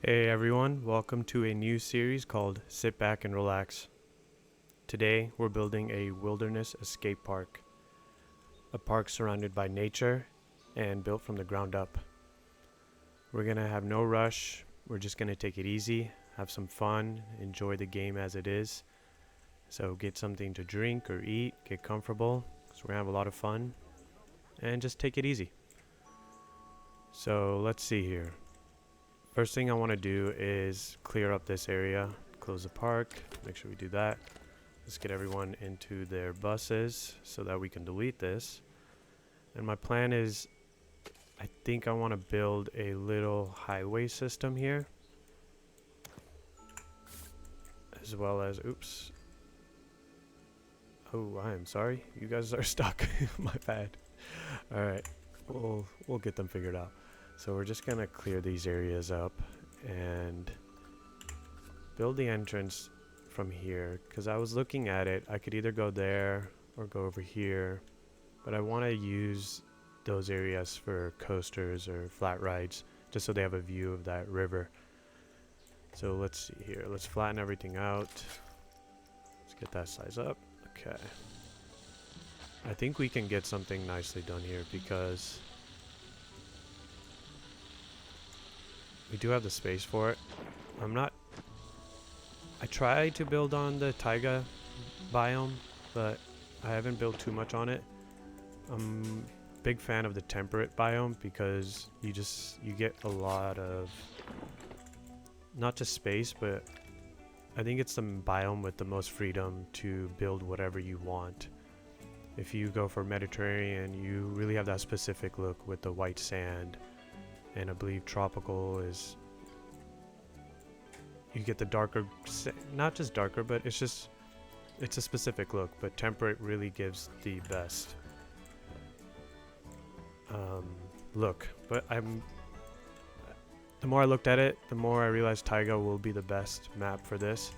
Hey everyone, welcome to a new series called Sit Back and Relax. Today we're building a wilderness escape park. A park surrounded by nature and built from the ground up. We're gonna have no rush, we're just gonna take it easy, have some fun, enjoy the game as it is. So get something to drink or eat, get comfortable, because we're gonna have a lot of fun, and just take it easy. So let's see here. First thing I want to do is clear up this area, close the park, make sure we do that. Let's get everyone into their buses so that we can delete this. And my plan is, I think I want to build a little highway system here. As well as, oops. Oh, I am sorry. You guys are stuck. My bad. Alright, we'll get them figured out. So we're just gonna clear these areas up and build the entrance from here, because I was looking at it. I could either go there or go over here, but I want to use those areas for coasters or flat rides just so they have a view of that river. So let's see here. Let's flatten everything out. Let's get that size up. Okay. I think we can get something nicely done here because we do have the space for it. I tried to build on the taiga biome, but I haven't built too much on it. I'm a big fan of the temperate biome because you get a lot of, not just space, but I think it's the biome with the most freedom to build whatever you want. If you go for Mediterranean, you really have that specific look with the white sand. And I believe tropical is, you get the darker, not just darker, but it's a specific look. But temperate really gives the best look. But the more I looked at it, the more I realized taiga will be the best map for this.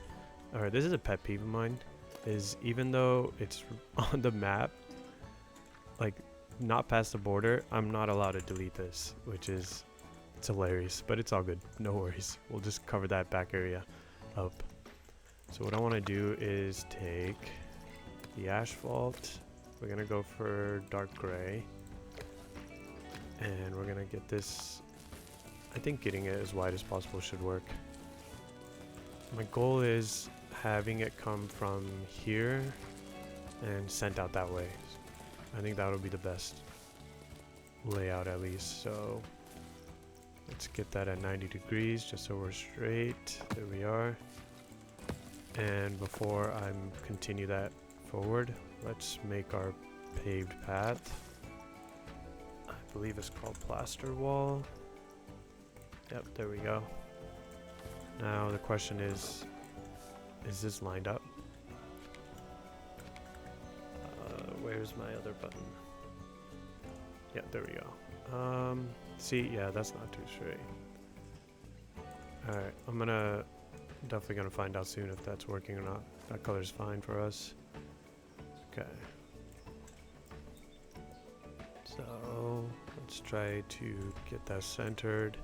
Alright, this is a pet peeve of mine, is even though it's on the map, like not past the border, I'm not allowed to delete this, which is, it's hilarious, but it's all good. No worries. We'll just cover that back area up. So what I want to do is take the asphalt. We're going to go for dark gray. And we're going to get this, I think getting it as wide as possible should work. My goal is having it come from here and sent out that way. I think that would be the best layout at least. So let's get that at 90 degrees just so we're straight. There we are. And before I continue that forward, let's make our paved path. I believe it's called plaster wall. Yep, there we go. Now the question is this lined up? Where's my other button? Yeah, there we go. See, yeah, that's not too straight. Alright, I'm definitely gonna find out soon if that's working or not. That color's fine for us. Okay. So, let's try to get that centered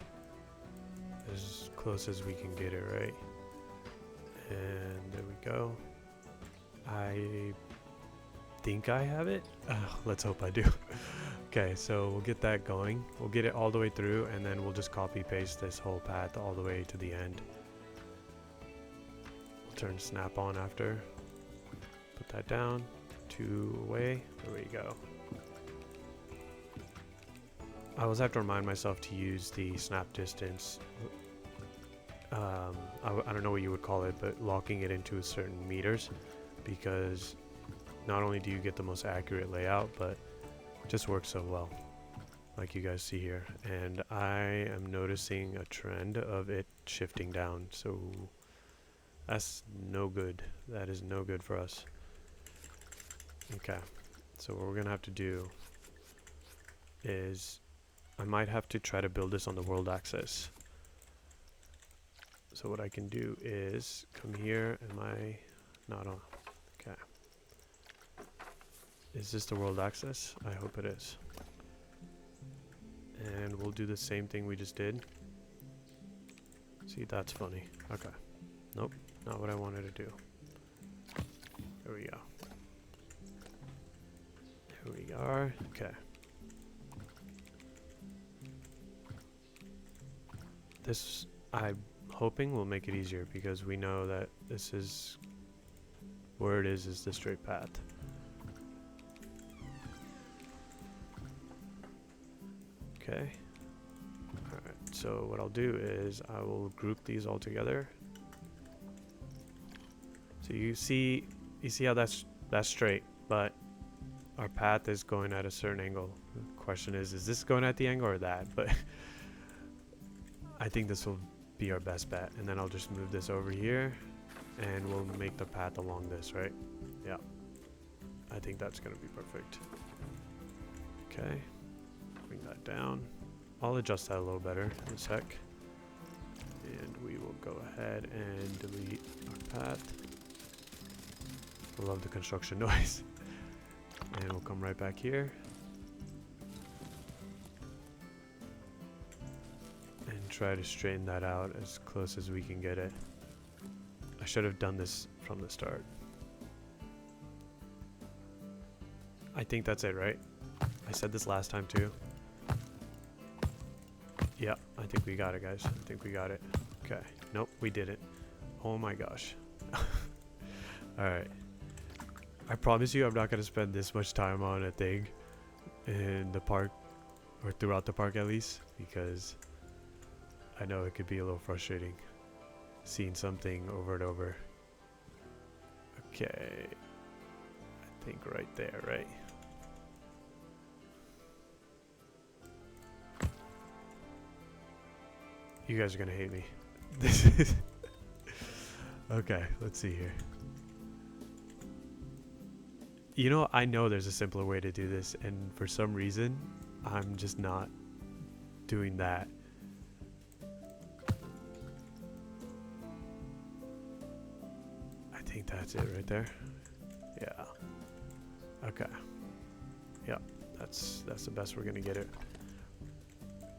as close as we can get it, right? And there we go. I think I have it. Let's hope I do. Okay, so we'll get that going. We'll get it all the way through, and then we'll just copy paste this whole path all the way to the end. We'll turn snap on after. Put that down. 2 away. There we go. I always have to remind myself to use the snap distance. I don't know what you would call it, but locking it into certain meters, because not only do you get the most accurate layout, but it just works so well, like you guys see here. And I am noticing a trend of it shifting down, so that's no good. That is no good for us. Okay, so what we're gonna have to do is I might have to try to build this on the world axis. So what I can do is come here. Am I not on? Okay. Is this the world axis? I hope it is. And we'll do the same thing we just did. So See, that's funny. Okay. Nope, not what I wanted to do. There we go. Here we are. Okay. This, I'm hoping, will make it easier because we know that this is where it is the straight path. Okay. Alright, so what I'll do is I will group these all together. So you see how that's straight, but our path is going at a certain angle. The question is this going at the angle or that? But I think this will be our best bet. And then I'll just move this over here and we'll make the path along this, right? Yeah. I think that's gonna be perfect. Okay. Bring that down. I'll adjust that a little better in a sec. And we will go ahead and delete our path. I love the construction noise. And we'll come right back here. And try to straighten that out as close as we can get it. I should have done this from the start. I think that's it, right? I said this last time too. Yeah, I think we got it, guys. I think we got it. Okay. Nope, we didn't. Oh my gosh. Alright. I promise you I'm not going to spend this much time on a thing in the park, or throughout the park at least, because I know it could be a little frustrating seeing something over and over. Okay. I think right there, right? You guys are going to hate me. This is... Okay, let's see here. You know, I know there's a simpler way to do this, and for some reason, I'm just not doing that. I think that's it right there. Yeah. Okay. Yeah, that's the best we're gonna get it.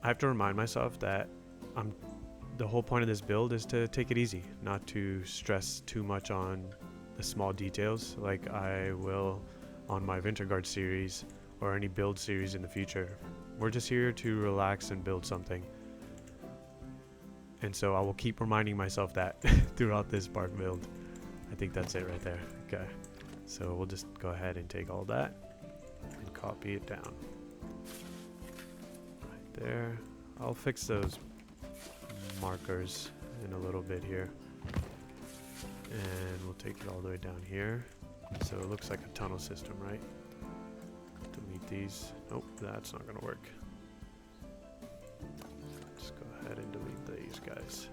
I have to remind myself that the whole point of this build is to take it easy, not to stress too much on the small details like I will on my Winter Guard series or any build series in the future. We're just here to relax and build something. And so I will keep reminding myself that throughout this park build. I think that's it right there. Okay. So we'll just go ahead and take all that and copy it down. Right there. I'll fix those markers in a little bit here. And we'll take it all the way down here. So it looks like a tunnel system, right? Delete these. Nope, that's not gonna work. Just go ahead and delete these guys.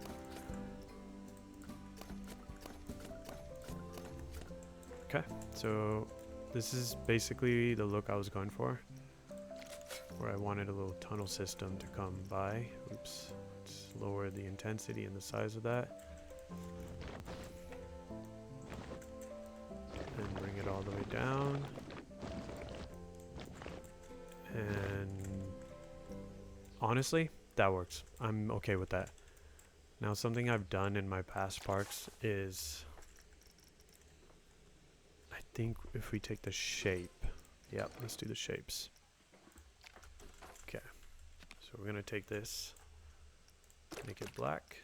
Okay, so this is basically the look I was going for, where I wanted a little tunnel system to come by. Oops, let's lower the intensity and the size of that. And bring it all the way down. And honestly, that works. I'm okay with that. Now, something I've done in my past parks is, I think if we take the shape, yeah, let's do the shapes. Okay, so we're gonna take this, make it black.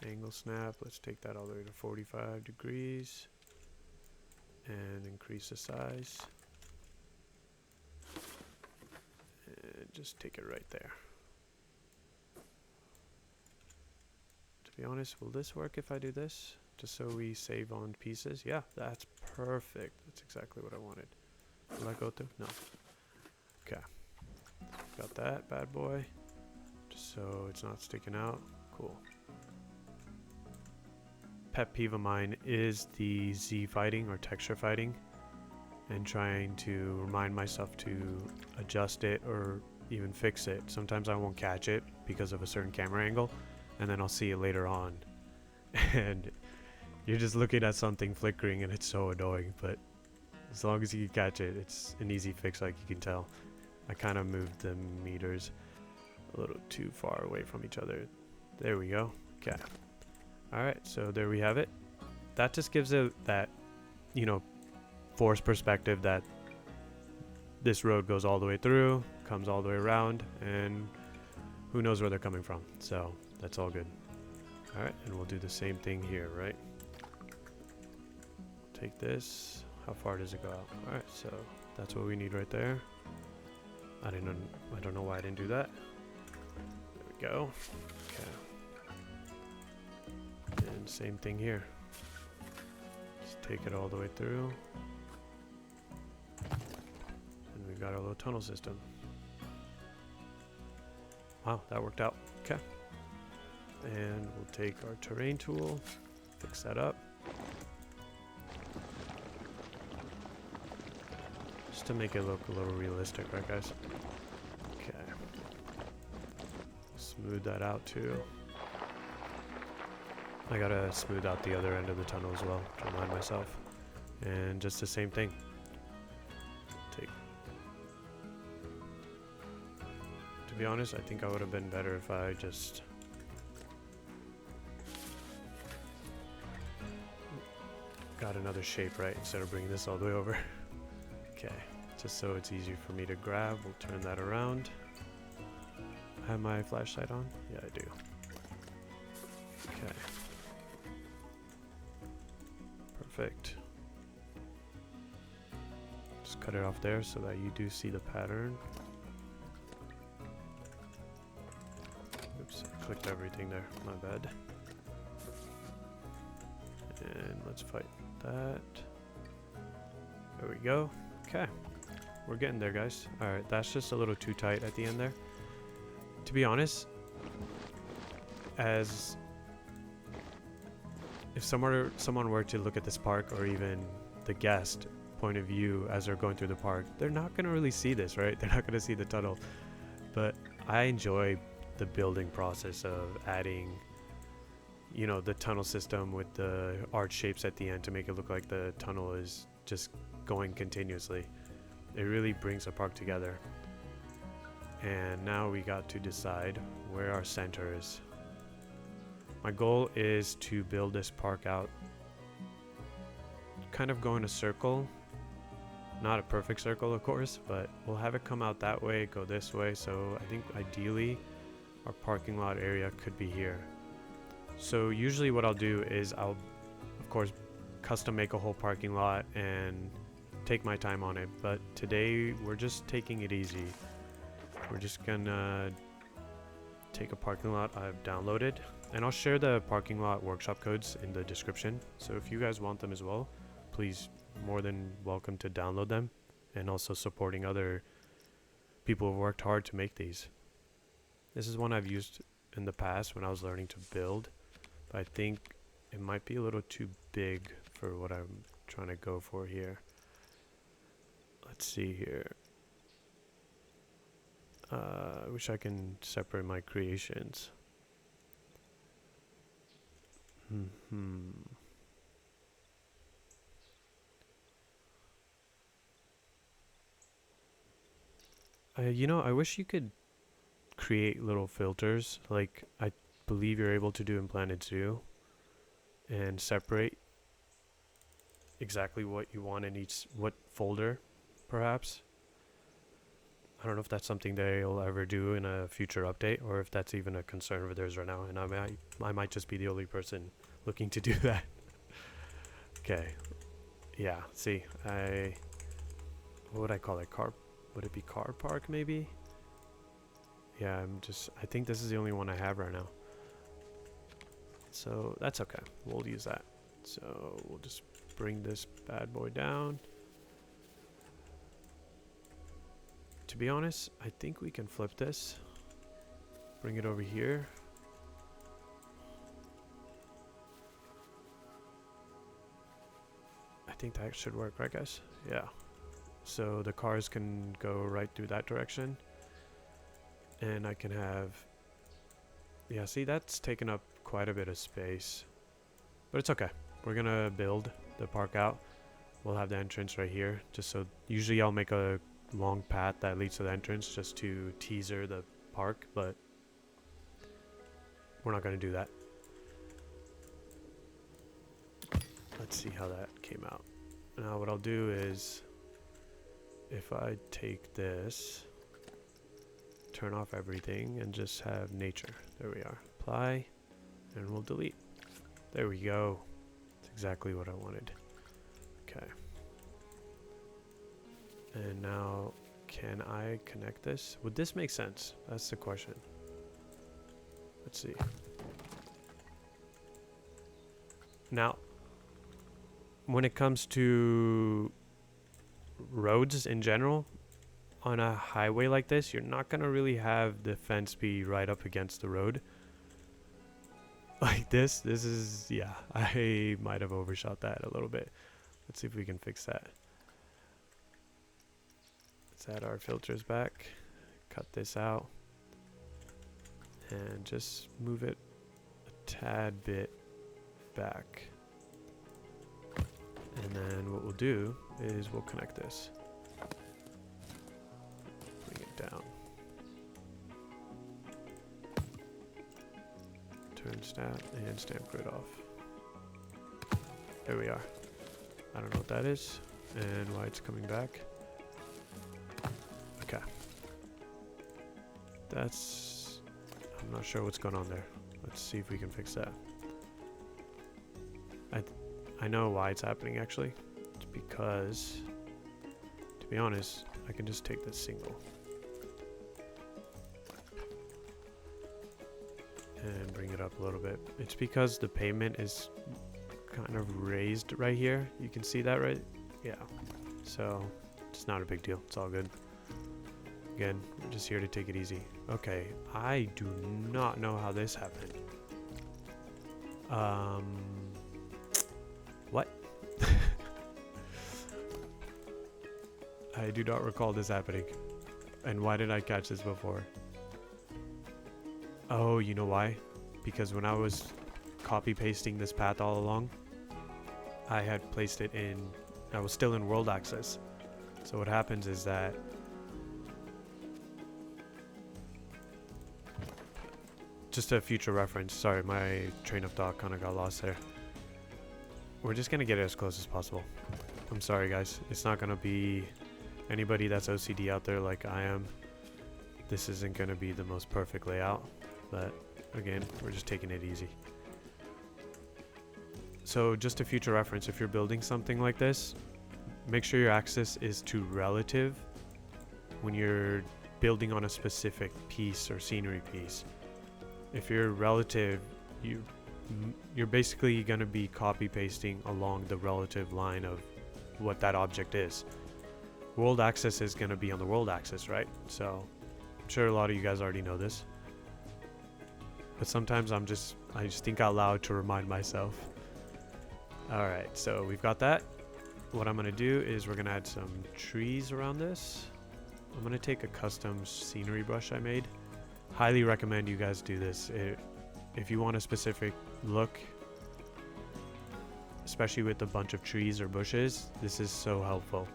Angle snap, let's take that all the way to 45 degrees and increase the size and just take it right there. To be honest, will this work if I do this? Just so we save on pieces? Yeah, that's perfect. That's exactly what I wanted. Will that go through? No. Okay. Got that bad boy. Just so it's not sticking out. Cool. Pet peeve of mine is the Z fighting or texture fighting, and trying to remind myself to adjust it or even fix it. Sometimes I won't catch it because of a certain camera angle, and then I'll see it later on. And you're just looking at something flickering and it's so annoying, but as long as you can catch it, it's an easy fix, like you can tell. I kind of moved the meters. a little too far away from each other. There we go. Okay. Alright, so there we have it. That just gives it that, you know, forced perspective that this road goes all the way through, comes all the way around, and who knows where they're coming from. So that's all good. Alright, and we'll do the same thing here, right? Take this. How far does it go out? Alright, so that's what we need right there. I don't know why I didn't do that. There we go. Okay. And same thing here. Just take it all the way through. And we've got our little tunnel system. Wow, that worked out. Okay. And we'll take our terrain tool, fix that up. Just to make it look a little realistic, right guys? Okay. Smooth that out too. I gotta smooth out the other end of the tunnel as well, to remind myself. And just the same thing. To be honest, I think I would have been better if I just got another shape, right, instead of bringing this all the way over. Okay, just so it's easier for me to grab, we'll turn that around. I have my flashlight on? Yeah, I do. Okay. Perfect. Just cut it off there so that you do see the pattern. Oops, I clicked everything there, my bad. And let's fight that. There we go. Okay, we're getting there, guys. Alright, that's just a little too tight at the end there. To be honest, as if someone were to look at this park, or even the guest point of view as they're going through the park, they're not going to really see this, right? They're not going to see the tunnel. But I enjoy the building process of adding, you know, the tunnel system with the arch shapes at the end to make it look like the tunnel is just going continuously. It really brings the park together. And now we got to decide where our center is. My goal is to build this park out, kind of go in a circle. Not a perfect circle, of course, but we'll have it come out that way, go this way. So I think ideally our parking lot area could be here. So usually what I'll do is I'll, of course, custom make a whole parking lot and take my time on it. But today we're just taking it easy. We're just gonna take a parking lot I've downloaded, and I'll share the parking lot workshop codes in the description. So if you guys want them as well, please, more than welcome to download them, and also supporting other people who've worked hard to make these. This is one I've used in the past when I was learning to build, but I think it might be a little too big for what I'm trying to go for here. Let's see here. I wish I can separate my creations. You know, I wish you could create little filters, like I believe you're able to do in Planet Zoo, and separate exactly what you want in each, what folder, perhaps. I don't know if that's something they'll ever do in a future update, or if that's even a concern of theirs right now, and I might just be the only person looking to do that. Okay. Yeah, see, what would I call it? Would it be car park maybe? Yeah, I think this is the only one I have right now. So that's okay. We'll use that. So we'll just bring this bad boy down. To be honest, I think we can flip this. Bring it over here. I think that should work, right guys? Yeah. So the cars can go right through that direction. And I can have... Yeah, see, that's taken up quite a bit of space. But it's okay. We're gonna build the park out. We'll have the entrance right here. Just so... Usually I'll make a long path that leads to the entrance just to teaser the park, but we're not going to do that. Let's see how that came out. Now what I'll do is, if I take this, turn off everything, and just have nature. There we are. Apply, and we'll delete. There we go. That's exactly what I wanted. Okay. And now, can I connect this? Would this make sense? That's the question. Let's see. Now, when it comes to roads in general, on a highway like this, you're not going to really have the fence be right up against the road. Like this is, yeah, I might have overshot that a little bit. Let's see if we can fix that. Let's add our filters back, cut this out, and just move it a tad bit back. And then what we'll do is we'll connect this. Bring it down. Turn stamp and stamp grid off. There we are. I don't know what that is and why it's coming back. Okay. That's... I'm not sure what's going on there. Let's see if we can fix that. I know why it's happening actually. It's because, to be honest, I can just take this single and bring it up a little bit. It's because the pavement is kind of raised right here. You can see that, right? Yeah. So it's not a big deal. It's all good. Again, we're just here to take it easy. Okay, I do not know how this happened. What? I do not recall this happening. And why did I catch this before? Oh, you know why? Because when I was copy pasting this path all along, I had placed it in, I was still in world access. So what happens is that just a future reference, sorry, my train of thought kind of got lost there. We're just gonna get it as close as possible. I'm sorry guys, it's not gonna be anybody that's OCD out there like I am. This isn't gonna be the most perfect layout, but again, we're just taking it easy. So just a future reference, if you're building something like this, make sure your axis is to relative when you're building on a specific piece or scenery piece. If you're relative, you're basically going to be copy pasting along the relative line of what that object is. World axis is going to be on the world axis, right? So I'm sure a lot of you guys already know this, but sometimes I just think out loud to remind myself. All right, so we've got that. What I'm going to do is we're going to add some trees around this. I'm going to take a custom scenery brush I made. Highly recommend you guys do this. If you want a specific look, especially with a bunch of trees or bushes, this is so helpful.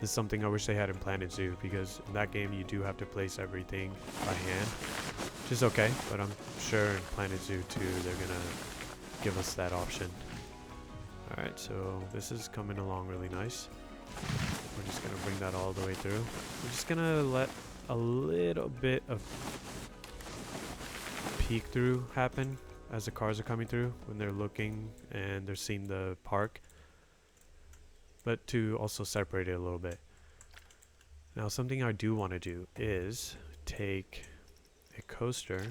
This is something I wish they had in Planet Zoo, because in that game you do have to place everything by hand, which is okay, but I'm sure in Planet Zoo too they're gonna give us that option. Alright, so this is coming along really nice. We're just gonna bring that all the way through. We're just gonna let a little bit of peek through happen as the cars are coming through when they're looking and they're seeing the park, but to also separate it a little bit. Now something I do want to do is take a coaster.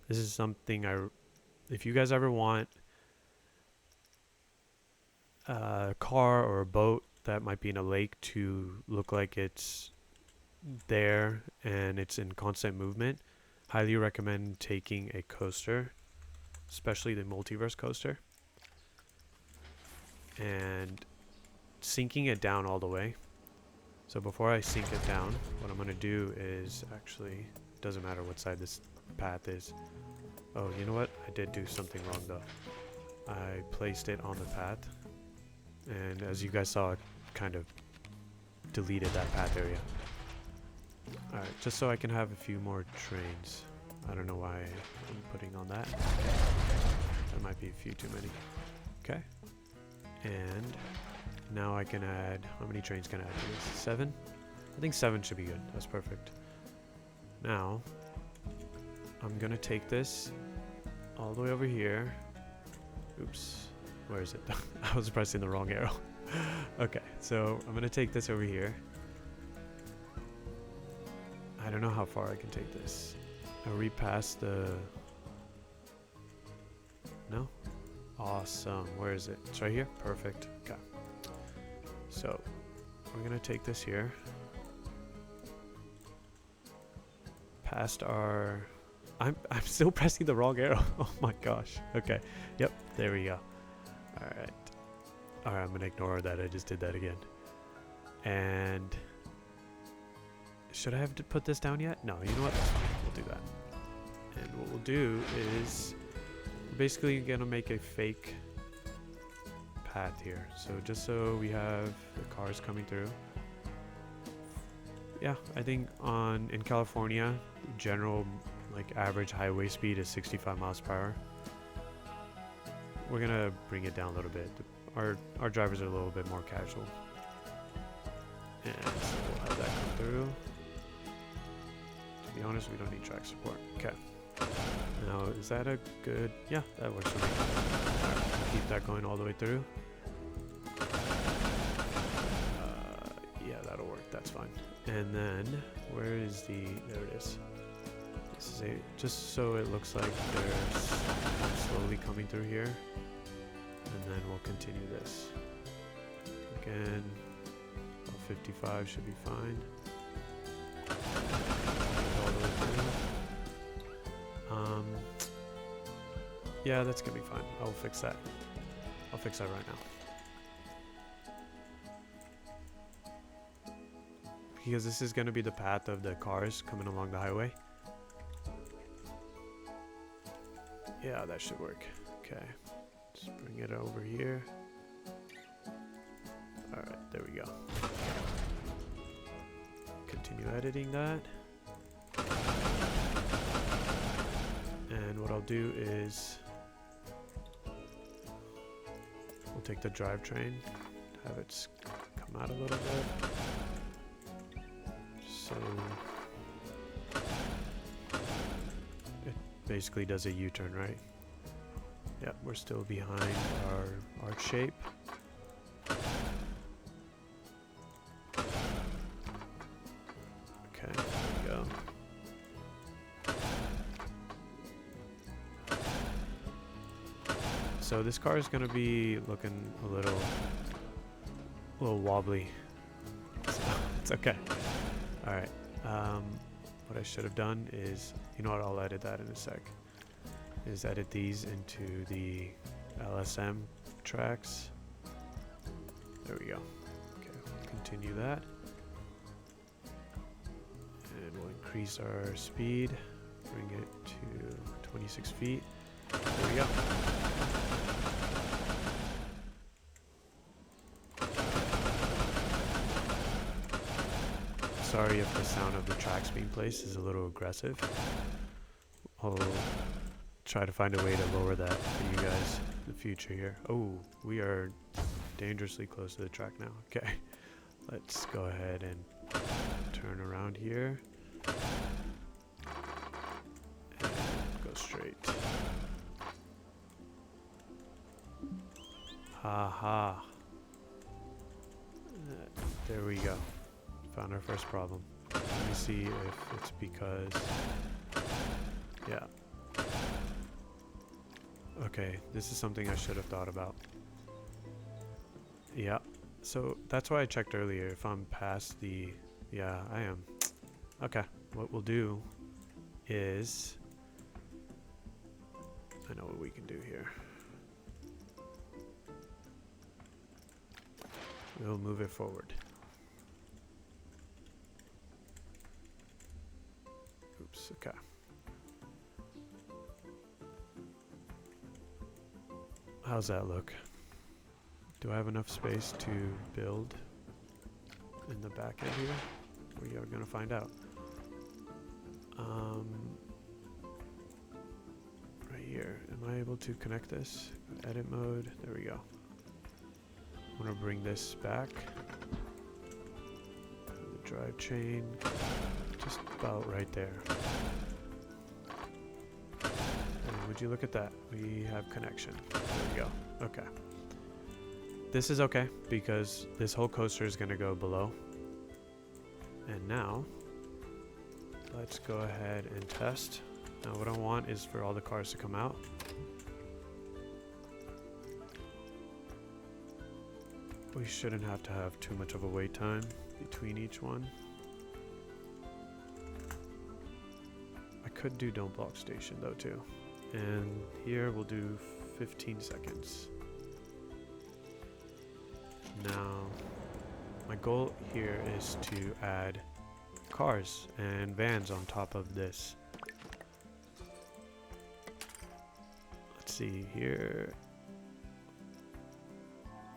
This is something if you guys ever want a car or a boat that might be in a lake to look like it's there and it's in constant movement, highly recommend taking a coaster, especially the multiverse coaster, and sinking it down all the way. So before I sink it down, what I'm going to do is, actually, it doesn't matter what side this path is. Oh, you know what? I did do something wrong though. I placed it on the path, and as you guys saw, it kind of deleted that path area. Alright, just so I can have a few more trains. I don't know why I'm putting on that. That might be a few too many. Okay. And now I can add, how many trains can I add to this? 7? I think 7 should be good. That's perfect. Now, I'm gonna take this all the way over here. Oops. Where is it? I was pressing the wrong arrow. Okay, so I'm gonna take this over here. I don't know how far I can take this. Are we past the... No? Awesome. Where is it? It's right here? Perfect. Okay. So, we're gonna take this here. Past our... I'm still pressing the wrong arrow. Oh my gosh. Okay. Yep. There we go. Alright. Alright, I'm gonna ignore that. I just did that again. And... Should I have to put this down yet? No, you know what? That's fine. We'll do that. And what we'll do is... We're basically gonna make a fake path here. So just so we have the cars coming through. Yeah, I think in California, general like average highway speed is 65 miles per hour. We're gonna bring it down a little bit. Our drivers are a little bit more casual. And so we'll have that come through. To be honest, we don't need track support. Okay. Now, is that a good... Yeah, that works for me. Alright, keep that going all the way through. Yeah, that'll work. That's fine. And then, where is the... There it is. This is just so it looks like they're slowly coming through here. And then we'll continue this. Again, 55 should be fine. All the way through. Yeah, that's gonna be fine. I'll fix that. I'll fix that right now. Because this is gonna be the path of the cars coming along the highway. Yeah, that should work. Okay. Just bring it over here. Alright, there we go. Continue editing that. And what I'll do is we'll take the drivetrain, have it come out a little bit. So it basically does a U-turn, right? Yep, we're still behind our arch shape. Okay, there we go. So this car is gonna be looking a little wobbly. So it's okay. All right. What I should have done is, you know what? I'll edit that in a sec. Is edit these into the LSM tracks. There we go. Okay, we'll continue that. And we'll increase our speed, bring it to 26 feet. There we go. Sorry if the sound of the tracks being placed is a little aggressive. I'll try to find a way to lower that for you guys in the future here. Oh, we are dangerously close to the track now. Okay, let's go ahead and turn around here. And go straight. Haha. There we go. Found our first problem. Let me see if it's because... Yeah. Okay, this is something I should have thought about. Yeah, so that's why I checked earlier if I'm past the... Yeah, I am. Okay, what we'll do is... I know what we can do here. We'll move it forward. Oops, okay. How's that look? Do I have enough space to build in the back end here? We are gonna find out. Right here. Am I able to connect this? Edit mode. There we go. I'm gonna bring this back. The drive chain, just about right there. And would you look at that? We have connection. There we go. Okay. This is okay because this whole coaster is gonna go below. And now, let's go ahead and test. Now what I want is for all the cars to come out. We shouldn't have to have too much of a wait time between each one. I could do don't block station though too. And here we'll do 15 seconds. Now, my goal here is to add cars and vans on top of this. Let's see here.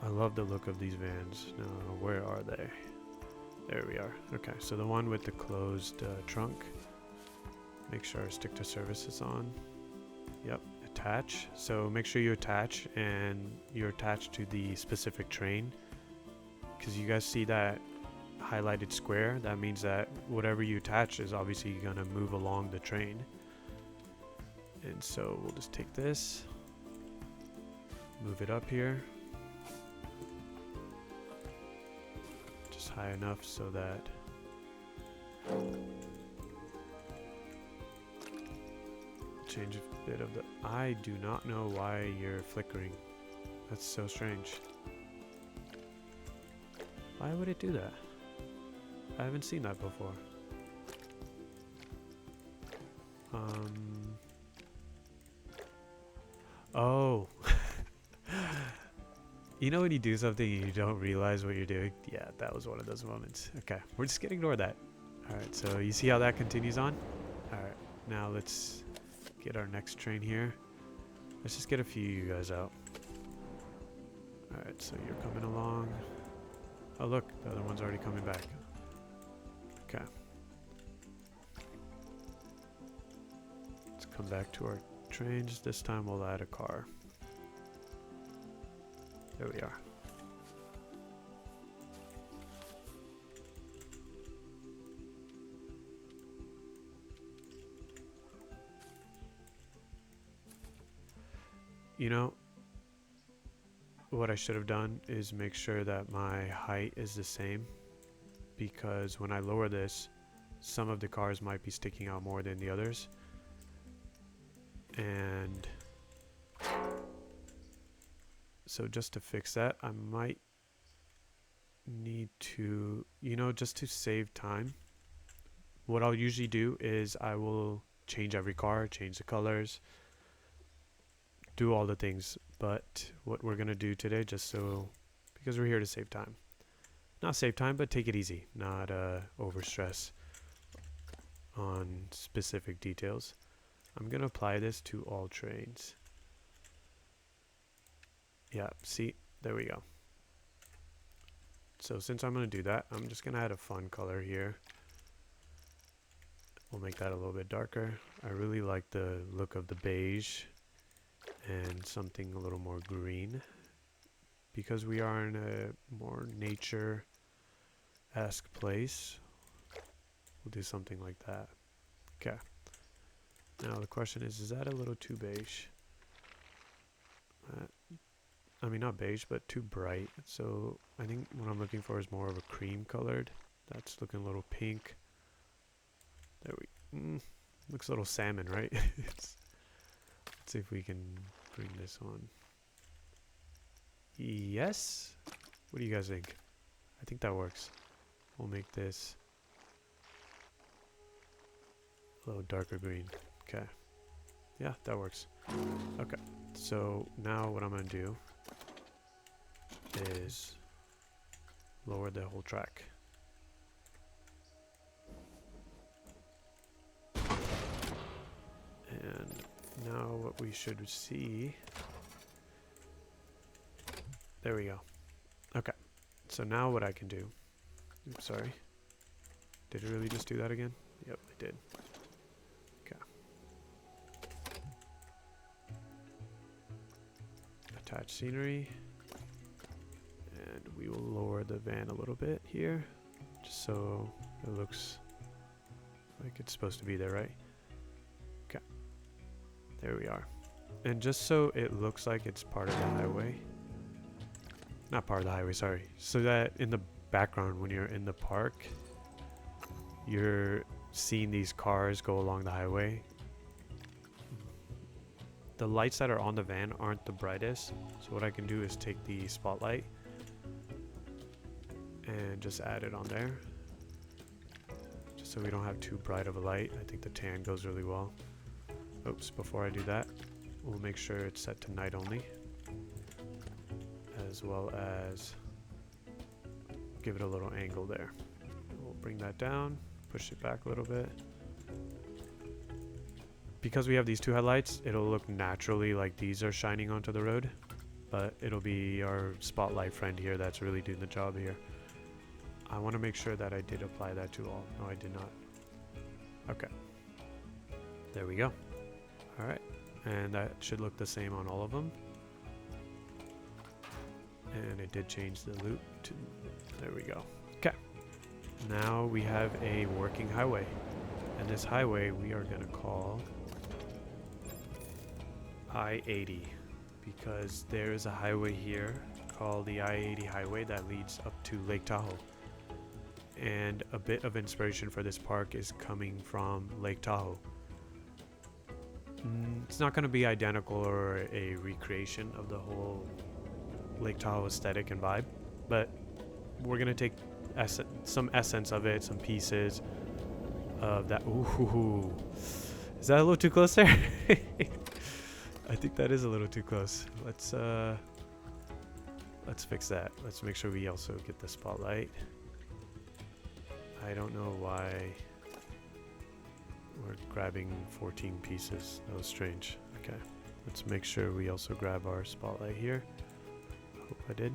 I love the look of these vans. Now, where are they? There we are. Okay, so the one with the closed trunk. Make sure our stick to service is on. Yep, attach. So make sure you attach and you're attached to the specific train. Because you guys see that highlighted square? That means that whatever you attach is obviously going to move along the train. And so we'll just take this, move it up here. Just high enough so that change a bit of the... I do not know why you're flickering. That's so strange. Why would it do that? I haven't seen that before. Oh. You know when you do something and you don't realize what you're doing? Yeah, that was one of those moments. Okay, we're just gonna ignore that. Alright, so you see how that continues on? Alright, now let's get our next train here. Let's just get a few of you guys out. Alright, so you're coming along. Oh look, the other one's already coming back. Okay. Let's come back to our trains. This time we'll add a car. There we are. You know, what I should have done is make sure that my height is the same, because when I lower this, some of the cars might be sticking out more than the others. And so just to fix that, I might need to, you know, just to save time, what I'll usually do is I will change every car, change the colors, do all the things. But what we're gonna do today, just so, because we're here to save time, not save time, but take it easy, not over stress on specific details. I'm gonna apply this to all trains. Yeah, see, there we go. So since I'm gonna do that, I'm just gonna add a fun color here. We'll make that a little bit darker. I really like the look of the beige and something a little more green, because we are in a more nature-esque place. We'll do something like that. Okay. Now the question is that a little too beige? I mean, not beige, but too bright. So I think what I'm looking for is more of a cream colored. That's looking a little pink. There we looks a little salmon, right? Let's see if we can bring this on. Yes? What do you guys think? I think that works. We'll make this a little darker green. Okay. Yeah, that works. Okay. So now what I'm going to do is lower the whole track. And now what we should see, there we go. Okay, so now what I can do, oops, sorry, did it really just do that again? Yep, it did. Attach scenery. And we will lower the van a little bit here, just so it looks like it's supposed to be there, right? Okay. There we are. And just so it looks like it's part of the highway. Not part of the highway, sorry. So that in the background, when you're in the park, you're seeing these cars go along the highway. The lights that are on the van aren't the brightest. So what I can do is take the spotlight and just add it on there. Just so we don't have too bright of a light. I think the tan goes really well. Oops, before I do that, we'll make sure it's set to night only. As well as give it a little angle there. We'll bring that down, push it back a little bit. Because we have these two headlights, it'll look naturally like these are shining onto the road, but it'll be our spotlight friend here that's really doing the job here. I want to make sure that I did apply that to all. No, I did not. Okay. There we go. All right. And that should look the same on all of them. And it did change the loop to, there we go. Okay. Now we have a working highway. And this highway we are going to call I-80, because there is a highway here called the I-80 highway that leads up to Lake Tahoe. And a bit of inspiration for this park is coming from Lake Tahoe. It's not going to be identical or a recreation of the whole Lake Tahoe aesthetic and vibe, but we're going to take some essence of it, some pieces of that. Ooh, is that a little too close there? I think that is a little too close. Let's fix that. Let's make sure we also get the spotlight. I don't know why we're grabbing 14 pieces. That was strange. Okay, let's make sure we also grab our spotlight here. Hope I did.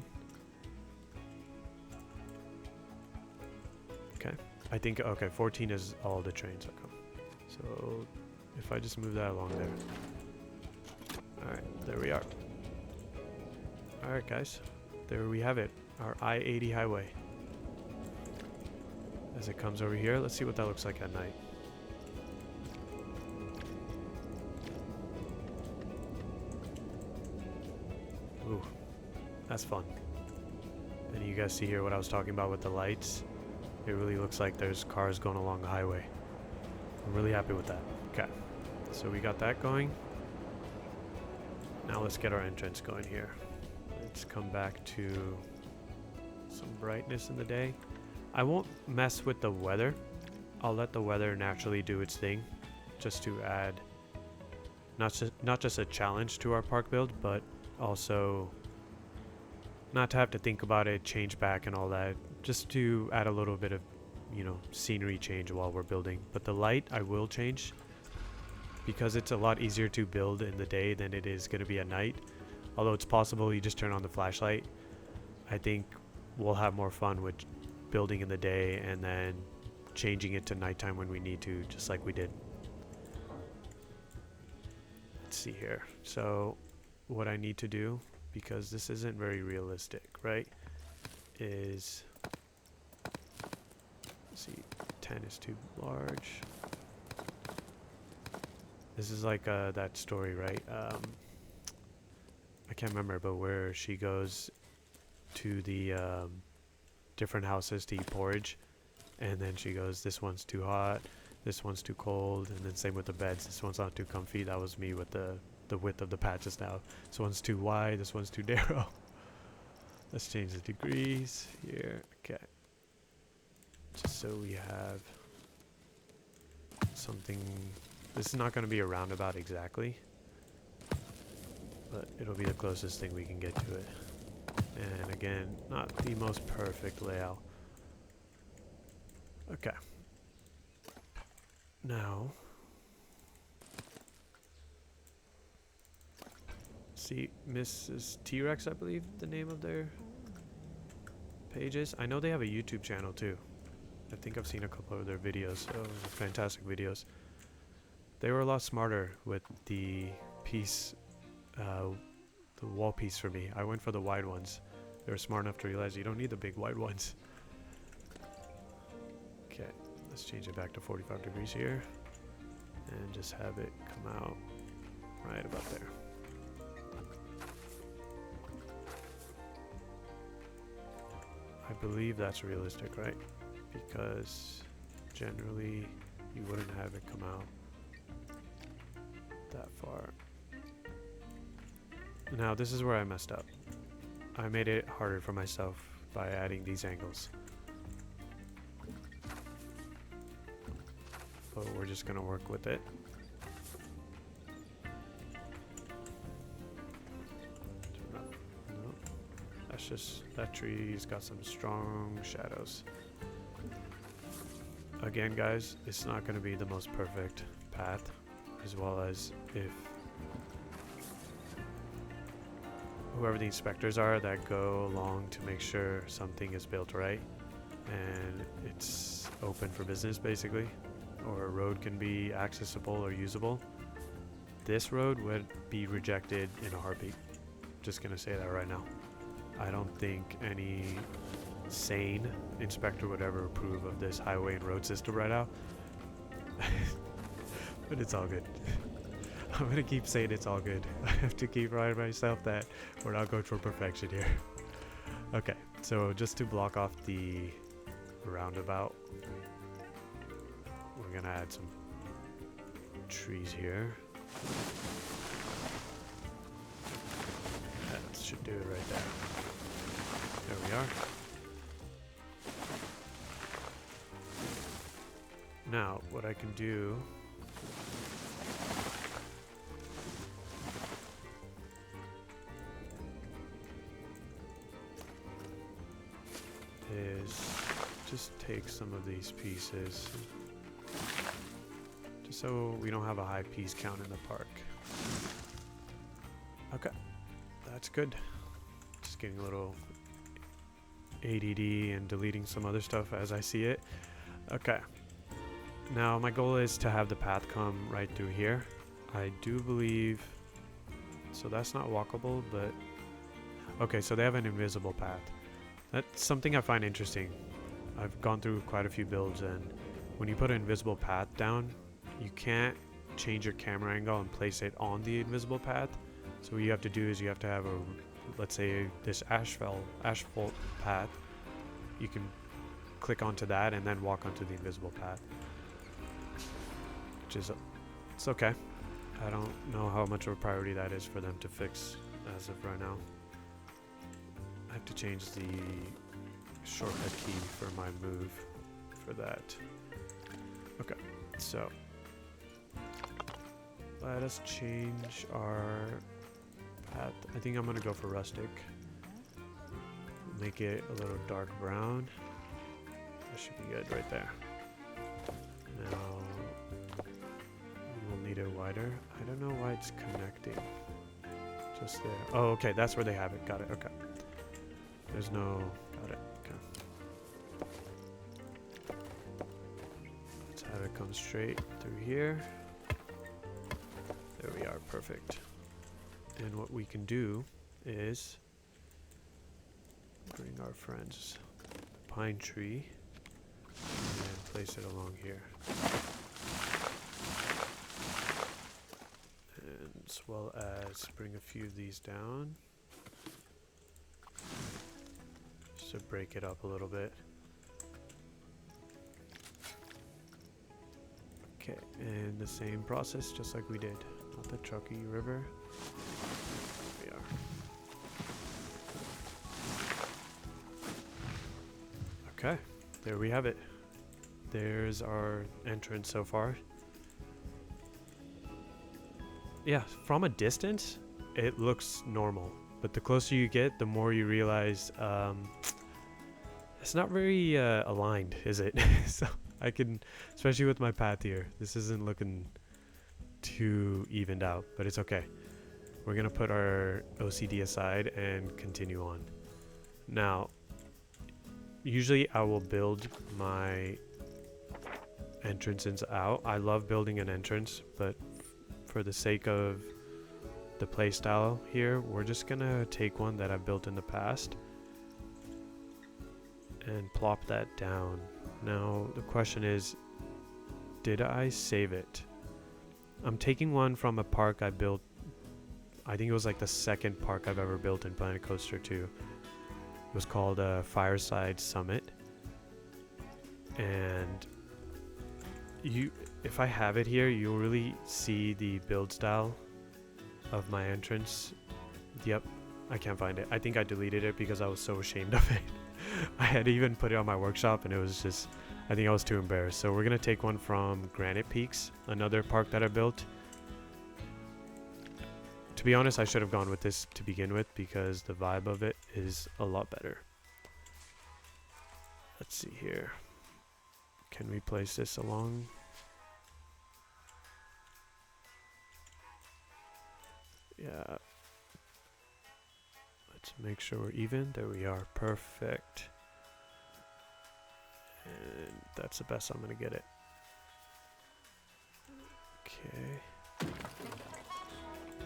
Okay, I think, okay, 14 is all the trains that come. So if I just move that along there. Alright, there we are. Alright guys, there we have it. Our I-80 highway. As it comes over here, let's see what that looks like at night. Ooh, that's fun. And you guys see here what I was talking about with the lights? It really looks like there's cars going along the highway. I'm really happy with that. Okay, so we got that going. Now let's get our entrance going here. Let's come back to some brightness in the day. I won't mess with the weather. I'll let the weather naturally do its thing, just to add not just a challenge to our park build, but also not to have to think about it, change back and all that, just to add a little bit of, you know, scenery change while we're building. But the light I will change, because it's a lot easier to build in the day than it is going to be at night. Although it's possible you just turn on the flashlight. I think we'll have more fun with building in the day and then changing it to nighttime when we need to, just like we did. Let's see here. So what I need to do, because this isn't very realistic, right, is, let's see, 10 is too large. This is like that story, right? I can't remember, but where she goes to the different houses to eat porridge, and then she goes, this one's too hot, this one's too cold, and then same with the beds, this one's not too comfy. That was me with the width of the patches now. This one's too wide, this one's too narrow. Let's change the degrees here. Okay, just so we have something. This is not going to be a roundabout exactly, but it'll be the closest thing we can get to it. And again, not the most perfect layout. Okay. Now, see, Mrs. T-Rex, I believe the name of their page is. I know they have a YouTube channel too. I think I've seen a couple of their videos. So fantastic videos. They were a lot smarter with the piece, the the wall piece for me. I went for the wide ones. They were smart enough to realize you don't need the big wide ones. Okay, let's change it back to 45 degrees here. And just have it come out right about there. I believe that's realistic, right? Because generally you wouldn't have it come out that far. Now this is where I messed up. I made it harder for myself by adding these angles. But we're just gonna work with it. No, that's just, that tree's got some strong shadows. Again guys, it's not gonna be the most perfect path, as well as if whoever the inspectors are that go along to make sure something is built right and it's open for business basically, or a road can be accessible or usable, this road would be rejected in a heartbeat. Just gonna say that right now. I don't think any sane inspector would ever approve of this highway and road system right now. But it's all good. I'm gonna keep saying it's all good. I have to keep reminding myself that we're not going for perfection here. Okay, so just to block off the roundabout, we're gonna add some trees here. That should do it right there. There we are. Now, what I can do is just take some of these pieces, just so we don't have a high piece count in the park. Okay, that's good. Just getting a little ADD and deleting some other stuff as I see it. Okay, now my goal is to have the path come right through here. I do believe, so that's not walkable, but okay, so they have an invisible path. That's something I find interesting. I've gone through quite a few builds, and when you put an invisible path down, you can't change your camera angle and place it on the invisible path. So what you have to do is you have to have a, let's say this asphalt path, you can click onto that and then walk onto the invisible path, which is, it's okay. I don't know how much of a priority that is for them to fix as of right now. I have to change the shortcut key for my move for that. Okay, so let us change our path. I think I'm gonna go for rustic. Make it a little dark brown. That should be good right there. Now we will need it wider. I don't know why it's connecting. Just there. Oh, okay, that's where they have it. Got it. Okay. There's no, got it, okay. Let's have it come straight through here. There we are, perfect. And what we can do is bring our friend's pine tree and place it along here. And as well as bring a few of these down. To break it up a little bit. Okay, and the same process just like we did. Not the Truckee River. There we are. Okay, there we have it. There's our entrance so far. Yeah, from a distance, it looks normal. But the closer you get, the more you realize it's not very aligned, is it? So I can, especially with my path here, this isn't looking too evened out, but it's okay. We're gonna put our OCD aside and continue on. Now, usually I will build my entrances out. I love building an entrance, but for the sake of the play style here, we're just gonna take one that I've built in the past and plop that down. Now the question is, did I save it? I'm taking one from a park I built. I think it was like the second park I've ever built in Planet Coaster 2. It was called Fireside Summit. And if I have it here, you'll really see the build style of my entrance. Yep, I can't find it. I think I deleted it because I was so ashamed of it. I had even put it on my workshop and it was just, I think I was too embarrassed. So we're gonna take one from Granite Peaks, another park that I built. To be honest, I should have gone with this to begin with because the vibe of it is a lot better. Let's see here. Can we place this along? Yeah. Let's make sure we're even. There we are. Perfect. And that's the best I'm gonna get it. Okay.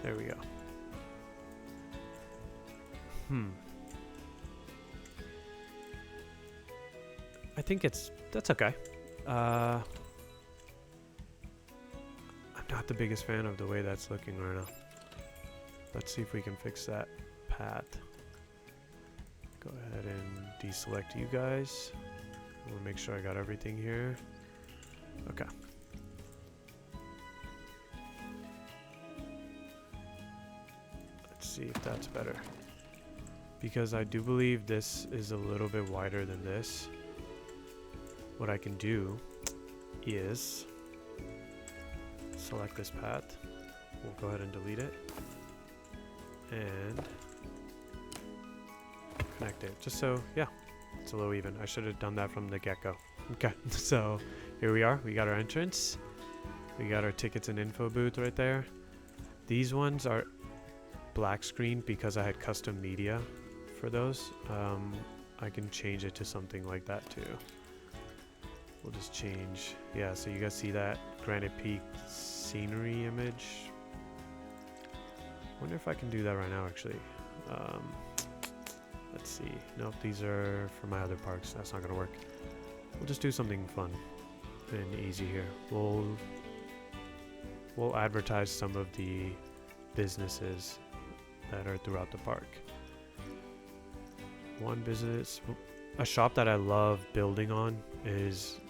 There we go. I think that's okay. I'm not the biggest fan of the way that's looking right now. Let's see if we can fix that path. Go ahead and deselect you guys. We'll make sure I got everything here. Okay. Let's see if that's better. Because I do believe this is a little bit wider than this. What I can do is select this path. We'll go ahead and delete it. And connect it. Just so, yeah, it's a little even. I should have done that from the get-go. Okay, so here we are. We got our entrance. We got our tickets and info booth right there. These ones are black screen because I had custom media for those. I can change it to something like that too. We'll just change. Yeah, so you guys see that Granite Peak scenery image. Wonder if I can do that right now actually. Let's see. Nope, these are for my other parks. That's not gonna work. We'll just do something fun and easy here. We'll advertise some of the businesses that are throughout the park. One business, a shop that I love building on is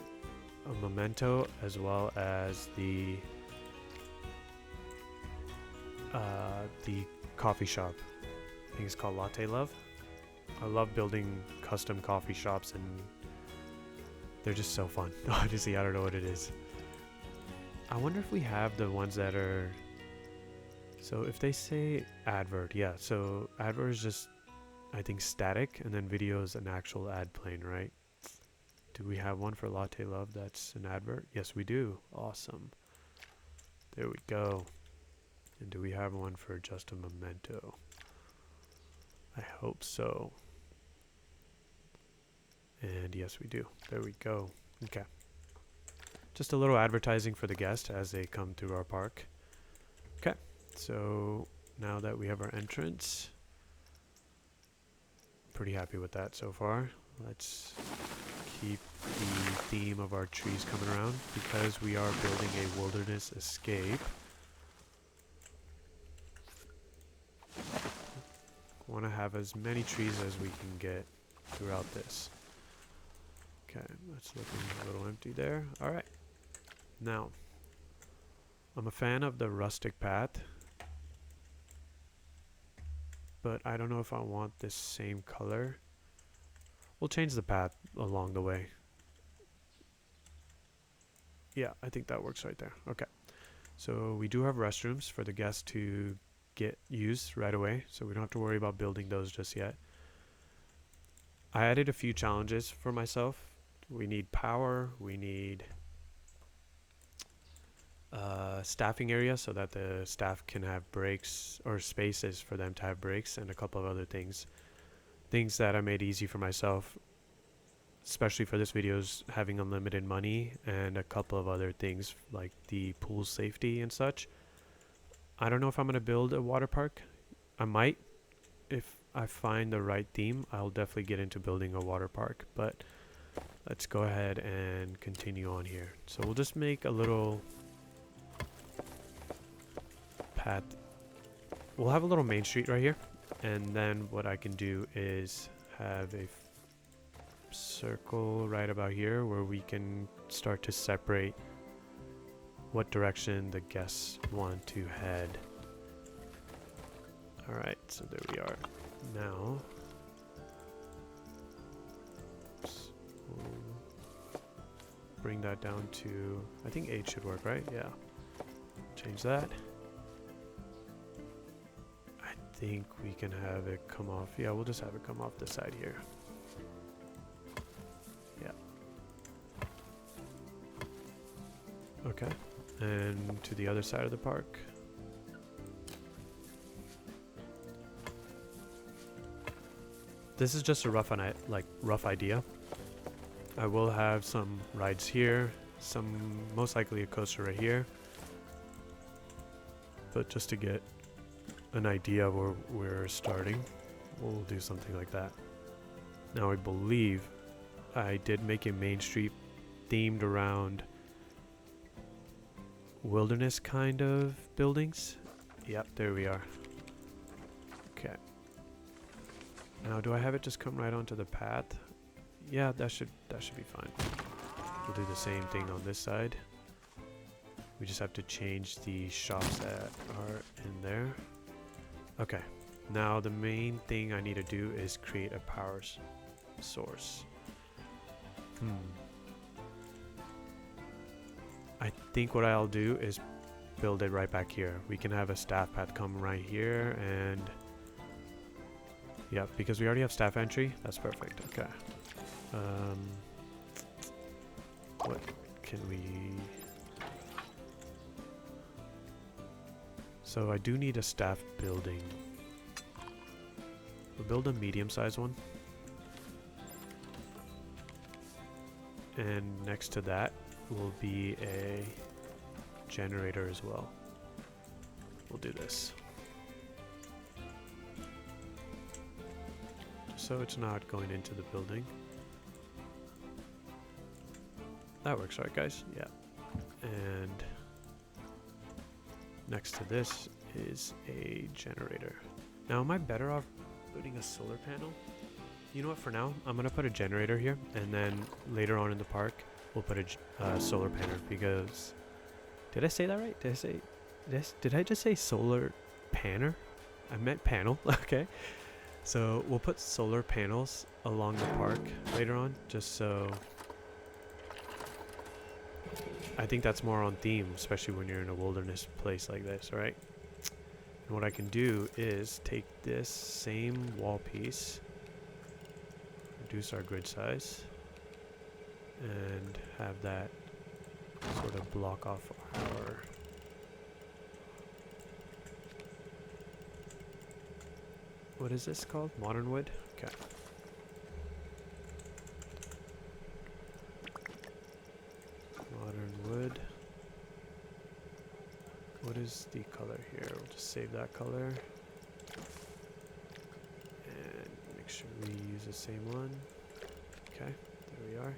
a Memento, as well as the coffee shop. I think it's called Latte Love. I love building custom coffee shops and they're just so fun. Honestly, I don't know what it is. I wonder if we have the ones that are, so if they say advert, yeah, so advert is just, I think, static, and then video is an actual ad playing, right? Do we have one for Latte Love that's an advert? Yes, we do. Awesome. There we go. And do we have one for just a Memento? I hope so. And yes, we do. There we go. Okay. Just a little advertising for the guests as they come through our park. Okay. So now that we have our entrance, pretty happy with that so far. Let's keep the theme of our trees coming around because we are building a wilderness escape. Want to have as many trees as we can get throughout this. Okay, that's looking a little empty there. All right. Now, I'm a fan of the rustic path, but I don't know if I want this same color. We'll change the path along the way. Yeah, I think that works right there. Okay. So we do have restrooms for the guests to get used right away, so we don't have to worry about building those just yet. I added a few challenges for myself. We need power, we need staffing area so that the staff can have breaks or spaces for them to have breaks, and a couple of other things that I made easy for myself, especially for this video, is having unlimited money, and a couple of other things like the pool safety and such. I don't know if I'm going to build a water park. I might. If I find the right theme, I'll definitely get into building a water park. But let's go ahead and continue on here. So we'll just make a little path. We'll have a little main street right here. And then what I can do is have a circle right about here where we can start to separate what direction the guests want to head. Alright, so there we are. Now, we'll bring that down to, I think 8 should work, right? Yeah. Change that. I think we can have it come off. Yeah, we'll just have it come off the side here. Yeah. Okay. And to the other side of the park. This is just a rough idea. I will have some rides here, most likely a coaster right here. But just to get an idea of where we're starting, we'll do something like that. Now I believe I did make a Main Street themed around wilderness kind of buildings. Yep, there we are. Okay. Now, do I have it just come right onto the path? Yeah, that should be fine. We'll do the same thing on this side. We just have to change the shops that are in there. Okay. Now, the main thing I need to do is create a power source. I think what I'll do is build it right back here. We can have a staff path come right here and yeah, because we already have staff entry, that's perfect. Okay. What can we... So I do need a staff building. We'll build a medium-sized one. And next to that will be a generator as well. We'll do this. So it's not going into the building. That works, right, guys? Yeah. And next to this is a generator. Now, am I better off putting a solar panel? You know what, for now, I'm going to put a generator here, and then later on in the park, we'll put a solar panel, because... Did I say that right? Did I say this? Did I just say solar panel? I meant panel, okay. So we'll put solar panels along the park later on, just so... I think that's more on theme, especially when you're in a wilderness place like this, right? And what I can do is take this same wall piece, reduce our grid size, and have that sort of block off our... What is this called? Modern wood? Okay. Modern wood. What is the color here? We'll just save that color. And make sure we use the same one. Okay, there we are.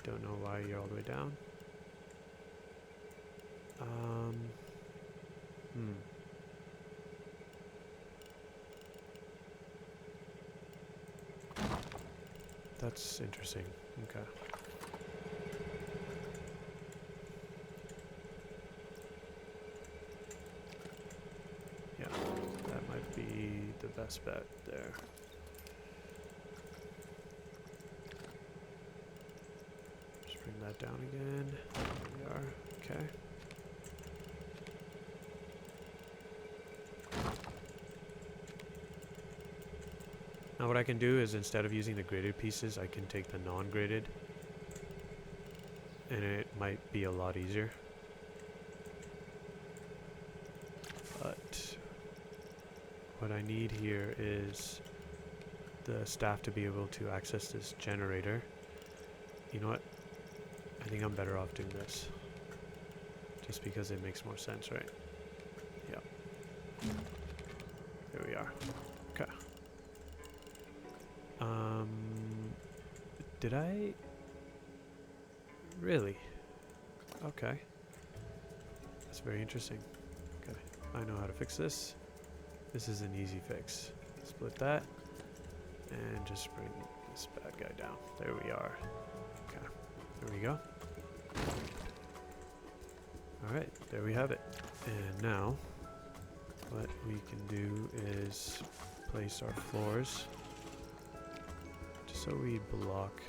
Don't know why you're all the way down. That's interesting. Okay. Yeah, that might be the best bet there. Just bring that down again. There we are. Okay. Now what I can do is, instead of using the gridded pieces, I can take the non-gridded, and it might be a lot easier. But what I need here is the staff to be able to access this generator. You know what? I think I'm better off doing this, just because it makes more sense, right? Yeah. There we are. Okay. Did I? Really? Okay. That's very interesting. Okay. I know how to fix this. This is an easy fix. Split that. And just bring this bad guy down. There we are. Okay. There we go. Alright, there we have it. And now, what we can do is place our floors just so we block.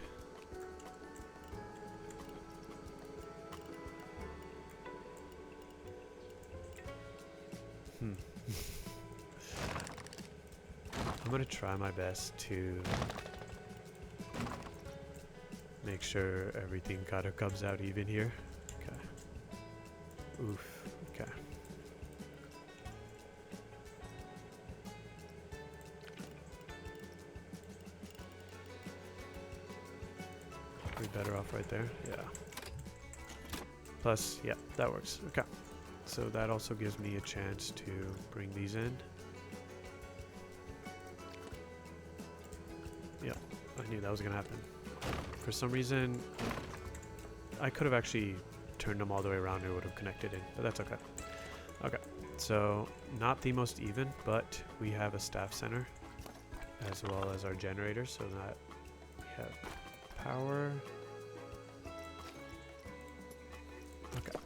I'm gonna try my best to make sure everything kind of comes out even here. Okay. Oof. Okay. We're better off right there. Yeah. Plus, yeah, that works. Okay. So that also gives me a chance to bring these in. Yeah, I knew that was gonna happen. For some reason, I could have actually turned them all the way around and it would have connected in, but that's okay. Okay, so not the most even, but we have a staff center as well as our generator, so that we have power. Okay.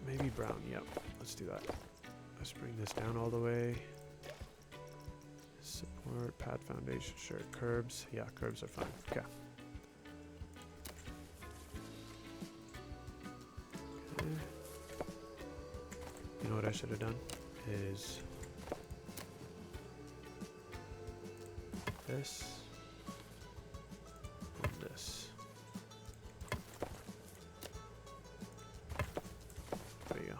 Maybe brown, yep. Let's do that. Let's bring this down all the way. Support, pad foundation, sure. Curbs, yeah, curbs are fine. Okay. Okay. You know what I should have done? Is this and this. There you go.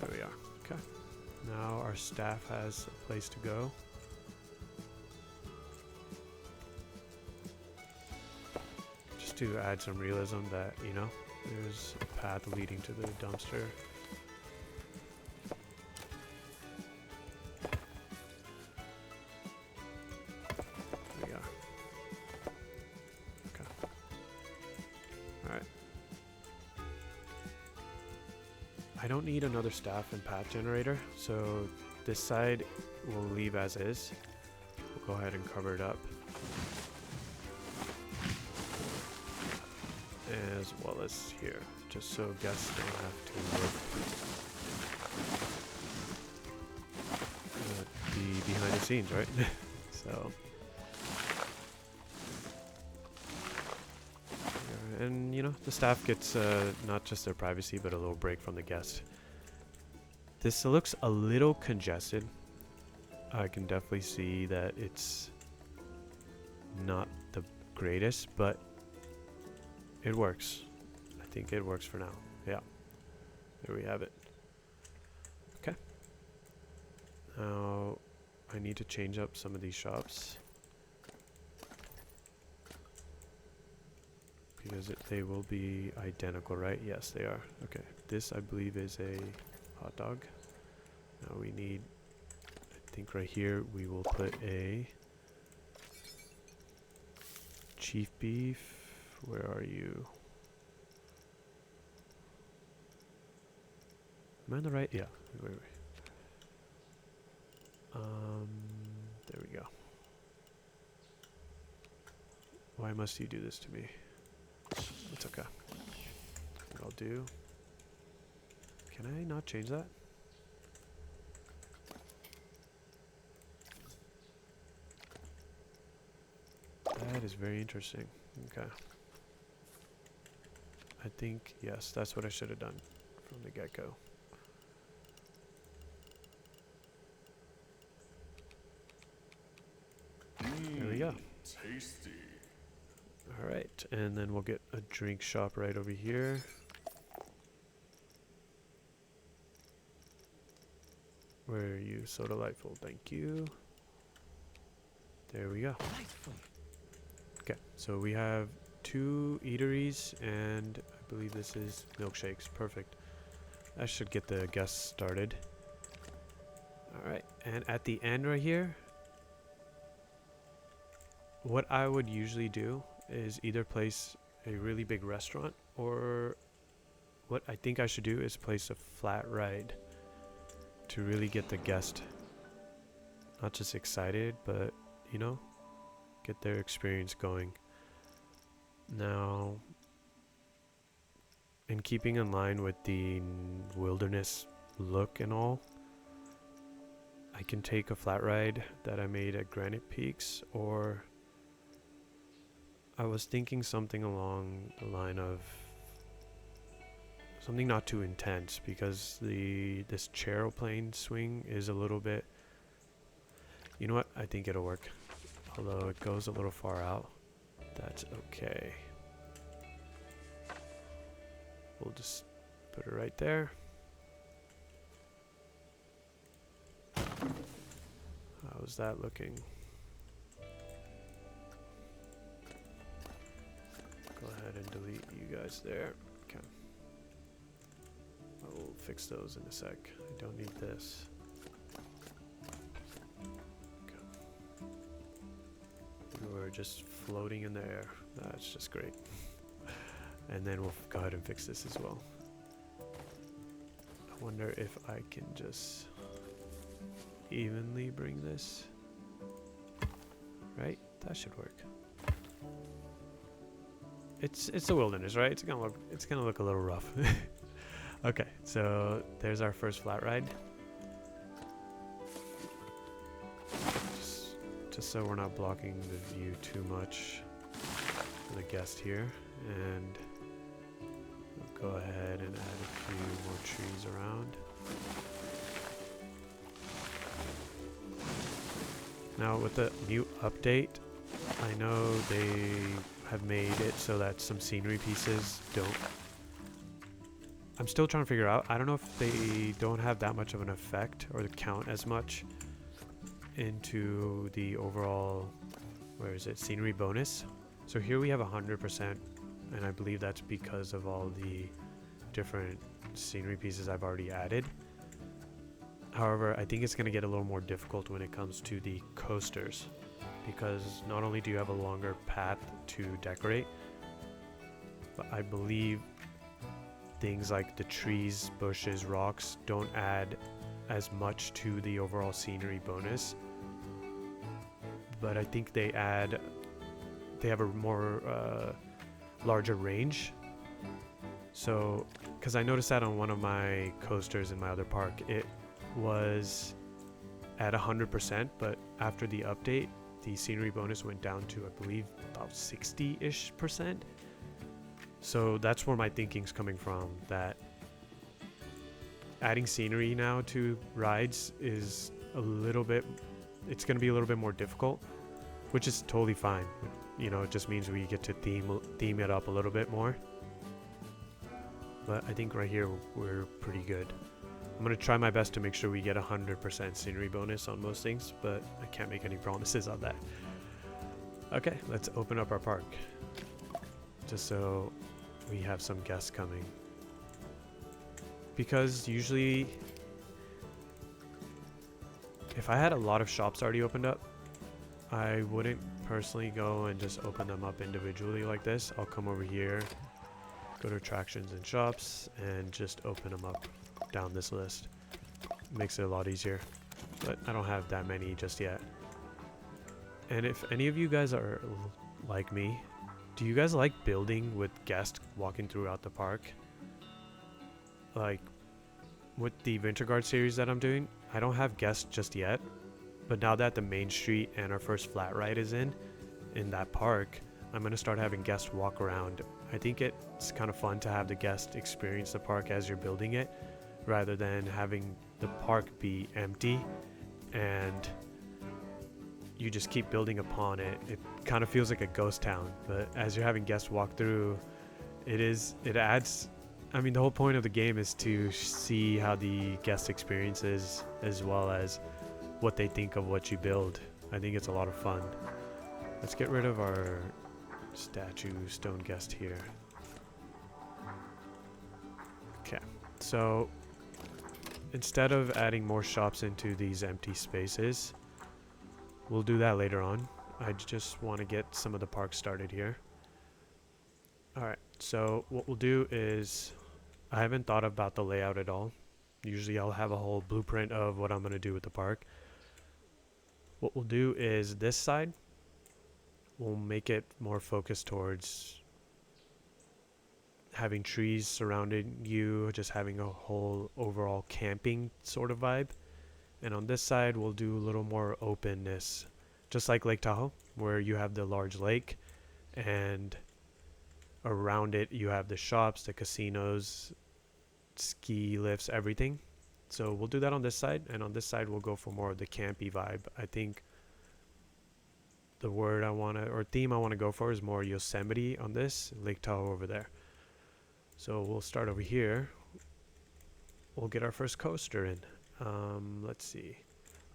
There we are. Okay. Now our staff has a place to go. Just to add some realism that, you know, there's a path leading to the dumpster. There we are. Okay. Alright. I don't need another staff and path generator, so this side we'll leave as is. We'll go ahead and cover it up. As well as here, just so guests don't have to be behind the scenes, right? So, and you know, the staff gets not just their privacy, but a little break from the guest. This looks a little congested. I can definitely see that it's not the greatest, but it works. I think it works for now. Yeah. There we have it. Okay. Now, I need to change up some of these shops. Because they will be identical, right? Yes, they are. Okay. This, I believe, is a hot dog. Now we need, I think right here, we will put a chief beef. Where are you? Am I on the right? Yeah. Wait. There we go. Why must you do this to me? It's okay. What I'll do. Can I not change that? That is very interesting. Okay. I think, yes, that's what I should have done from the get-go. There we go. Tasty. Alright, and then we'll get a drink shop right over here. Where are you? So delightful. Thank you. There we go. Okay, so we have 2 eateries and I believe this is milkshakes. Perfect. That should get the guests started. Alright, and at the end right here, what I would usually do is either place a really big restaurant, or what I think I should do is place a flat ride to really get the guest not just excited, but, you know, get their experience going. Now, in keeping in line with the wilderness look and all, I can take a flat ride that I made at Granite Peaks, or I was thinking something along the line of something not too intense, because this chairplane swing is a little bit, you know what, I think it'll work. Although it goes a little far out, that's okay. We'll just put it right there. How's that looking? Go ahead and delete you guys there. Okay. I will fix those in a sec. I don't need this. Okay. We're just floating in the air. That's just great. And then we'll go ahead and fix this as well. I wonder if I can just evenly bring this. Right? That should work. It's the wilderness, right? It's gonna look a little rough. Okay, so there's our first flat ride. Just so we're not blocking the view too much for the guest here, and we'll go ahead and add a few more trees around. Now with the new update, I know they have made it so that some scenery pieces don't. I'm still trying to figure out. I don't know if they don't have that much of an effect or count as much into the overall, where is it, scenery bonus. So here we have 100%, and I believe that's because of all the different scenery pieces I've already added. However, I think it's going to get a little more difficult when it comes to the coasters, because not only do you have a longer path to decorate, but I believe things like the trees, bushes, rocks don't add as much to the overall scenery bonus. But I think they have a more larger range. So, because I noticed that on one of my coasters in my other park, it was at 100%, but after the update, the scenery bonus went down to, I believe, about 60-ish%. So that's where my thinking's coming from, that adding scenery now to rides is it's going to be a little bit more difficult, which is totally fine. You know, it just means we get to theme it up a little bit more. But I think right here we're pretty good. I'm going to try my best to make sure we get 100% scenery bonus on most things, but I can't make any promises on that. Okay, let's open up our park, just so we have some guests coming. Because usually, if I had a lot of shops already opened up, I wouldn't personally go and just open them up individually like this. I'll come over here, go to attractions and shops, and just open them up down this list. Makes it a lot easier, but I don't have that many just yet. And if any of you guys are like me, do you guys like building with guests walking throughout the park? Like with the Winter Guard series that I'm doing, I don't have guests just yet, but now that the Mainstreet and our first flat ride is in that park, I'm going to start having guests walk around. I think it's kind of fun to have the guests experience the park as you're building it, rather than having the park be empty and you just keep building upon it. It kind of feels like a ghost town, but as you're having guests walk through, it adds. I mean, the whole point of the game is to see how the guest experiences as well as what they think of what you build. I think it's a lot of fun. Let's get rid of our statue, stone guest here. Okay, so instead of adding more shops into these empty spaces, we'll do that later on. I just want to get some of the park started here. Alright, so what we'll do is, I haven't thought about the layout at all. Usually I'll have a whole blueprint of what I'm going to do with the park. What we'll do is this side, we'll make it more focused towards having trees surrounding you, just having a whole overall camping sort of vibe. And on this side, we'll do a little more openness, just like Lake Tahoe, where you have the large lake, and around it you have the shops, the casinos, ski lifts, everything. So we'll do that on this side, and on this side we'll go for more of the campy vibe. I think the word I want to, or theme I want to go for, is more Yosemite on this, Lake Tahoe over there. So we'll start over here. We'll get our first coaster in. Let's see.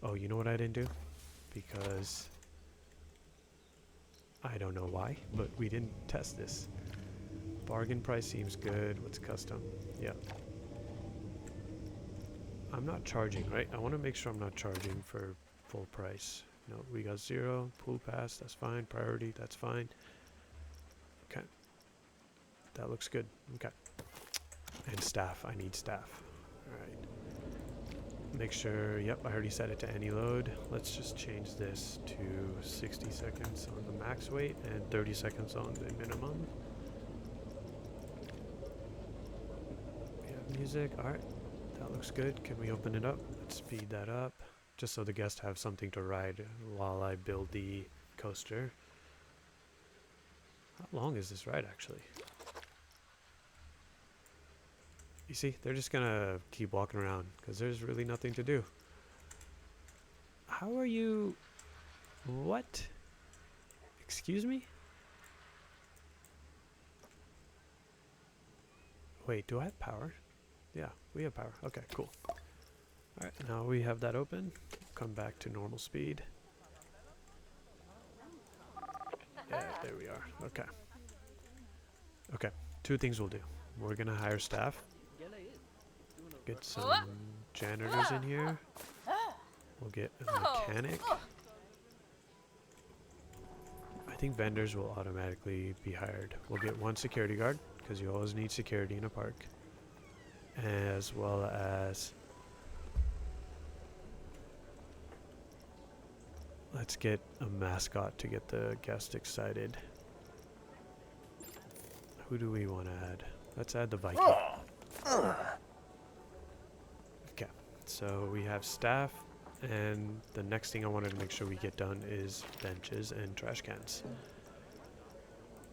Oh, you know what I didn't do? Because I don't know why, but we didn't test this. Bargain price seems good. What's custom? Yeah. I'm not charging, right? I want to make sure I'm not charging for full price. No, we got 0. Pool pass, that's fine. Priority, that's fine. Okay. That looks good. Okay. And staff. I need staff. Alright. Make sure, yep, I already set it to any load. Let's just change this to 60 seconds on the max weight and 30 seconds on the minimum. We have music. Alright. That looks good. Can we open it up? Let's speed that up, just so the guests have something to ride while I build the coaster. How long is this ride, actually? You see, they're just gonna keep walking around because there's really nothing to do. How are you? What? Excuse me? Wait, do I have power? Yeah, we have power. Okay, cool. Alright, now we have that open. Come back to normal speed. Yeah, there we are. Okay. Okay, 2 things we'll do. We're gonna hire staff. Get some janitors in here. We'll get a mechanic. I think vendors will automatically be hired. We'll get 1 security guard, because you always need security in a park. As well as, let's get a mascot to get the guests excited. Who do we want to add? Let's add the Viking. Okay, so we have staff, and the next thing I wanted to make sure we get done is benches and trash cans.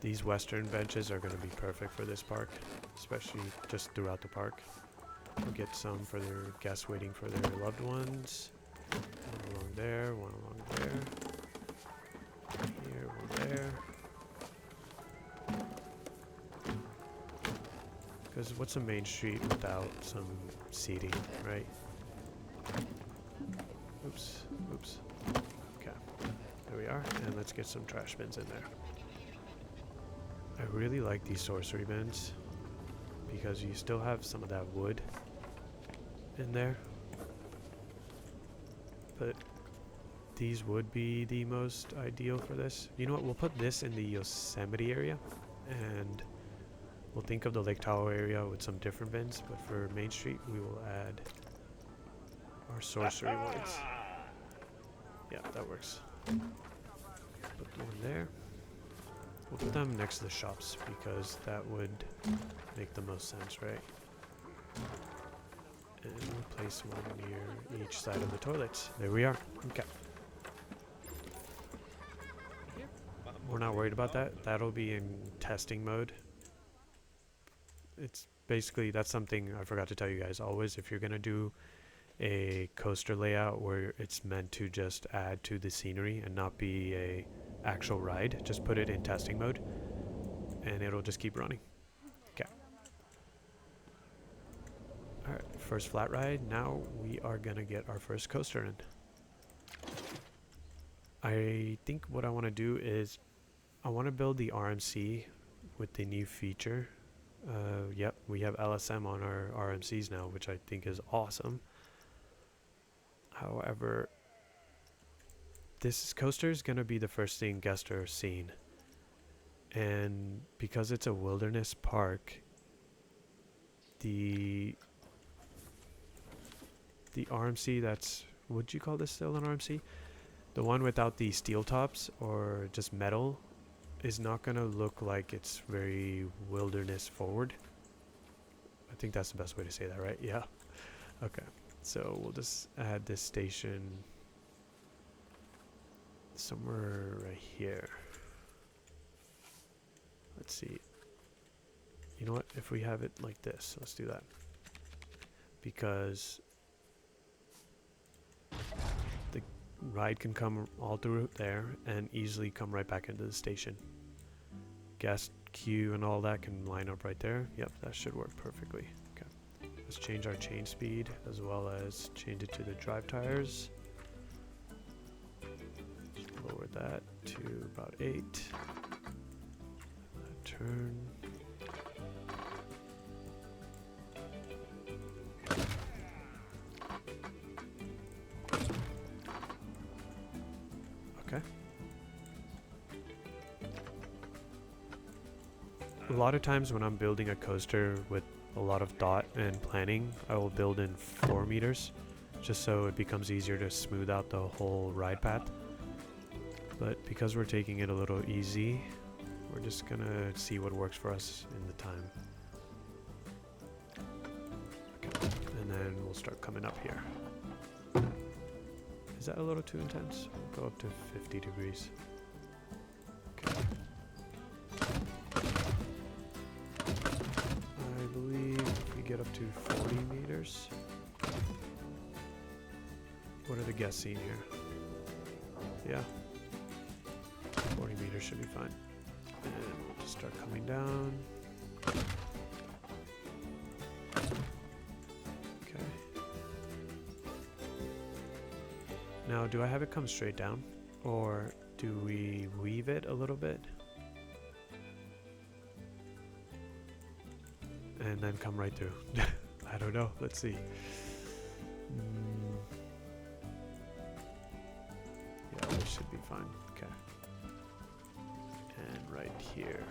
These western benches are going to be perfect for this park, especially just throughout the park. We'll get some for their guests waiting for their loved ones. One along there, one along there. Here, one there. Because what's a main street without some seating, right? Oops, oops. Okay, there we are. And let's get some trash bins in there. I really like these sorcery bins because you still have some of that wood in there, but these would be the most ideal for this. You know what, we'll put this in the Yosemite area, and we'll think of the Lake Tahoe area with some different bins, but for Main Street we will add our sorcery ones. Yeah, that works. Put one there. We'll put them next to the shops because that would make the most sense, right? And we'll place one near each side of the toilets. There we are. Okay. We're not worried about that. That'll be in testing mode. It's basically, that's something I forgot to tell you guys. Always, if you're going to do a coaster layout where it's meant to just add to the scenery and not be a actual ride, just put it in testing mode and it'll just keep running. Okay. Alright, first flat ride. Now we are gonna get our first coaster in. I think what I want to do is I want to build the RMC with the new feature. Yep, we have LSM on our RMCs now, which I think is awesome. However, this coaster is going to be the first thing guests are seeing. And because it's a wilderness park, the RMC that's, would you call this still an RMC? The one without the steel tops or just metal is not going to look like it's very wilderness forward. I think that's the best way to say that, right? Yeah. Okay. So we'll just add this station somewhere right here. Let's see. You know what? If we have it like this, let's do that. Because the ride can come all through there and easily come right back into the station. Gas queue and all that can line up right there. Yep, that should work perfectly. Okay. Let's change our chain speed as well as change it to the drive tires. Lower that to about 8. Turn. Okay. A lot of times when I'm building a coaster with a lot of thought and planning, I will build in 4 meters just so it becomes easier to smooth out the whole ride path. But because we're taking it a little easy, we're just gonna see what works for us in the time. Okay, and then we'll start coming up here. Is that a little too intense? We'll go up to 50 degrees. Okay. I believe if we get up to 40 meters. What are the guests seeing here? Yeah. 40 meters should be fine. And we'll just start coming down. Okay. Now, do I have it come straight down? Or do we weave it a little bit? And then come right through? I don't know. Let's see. Yeah, this should be fine. Okay. And right here.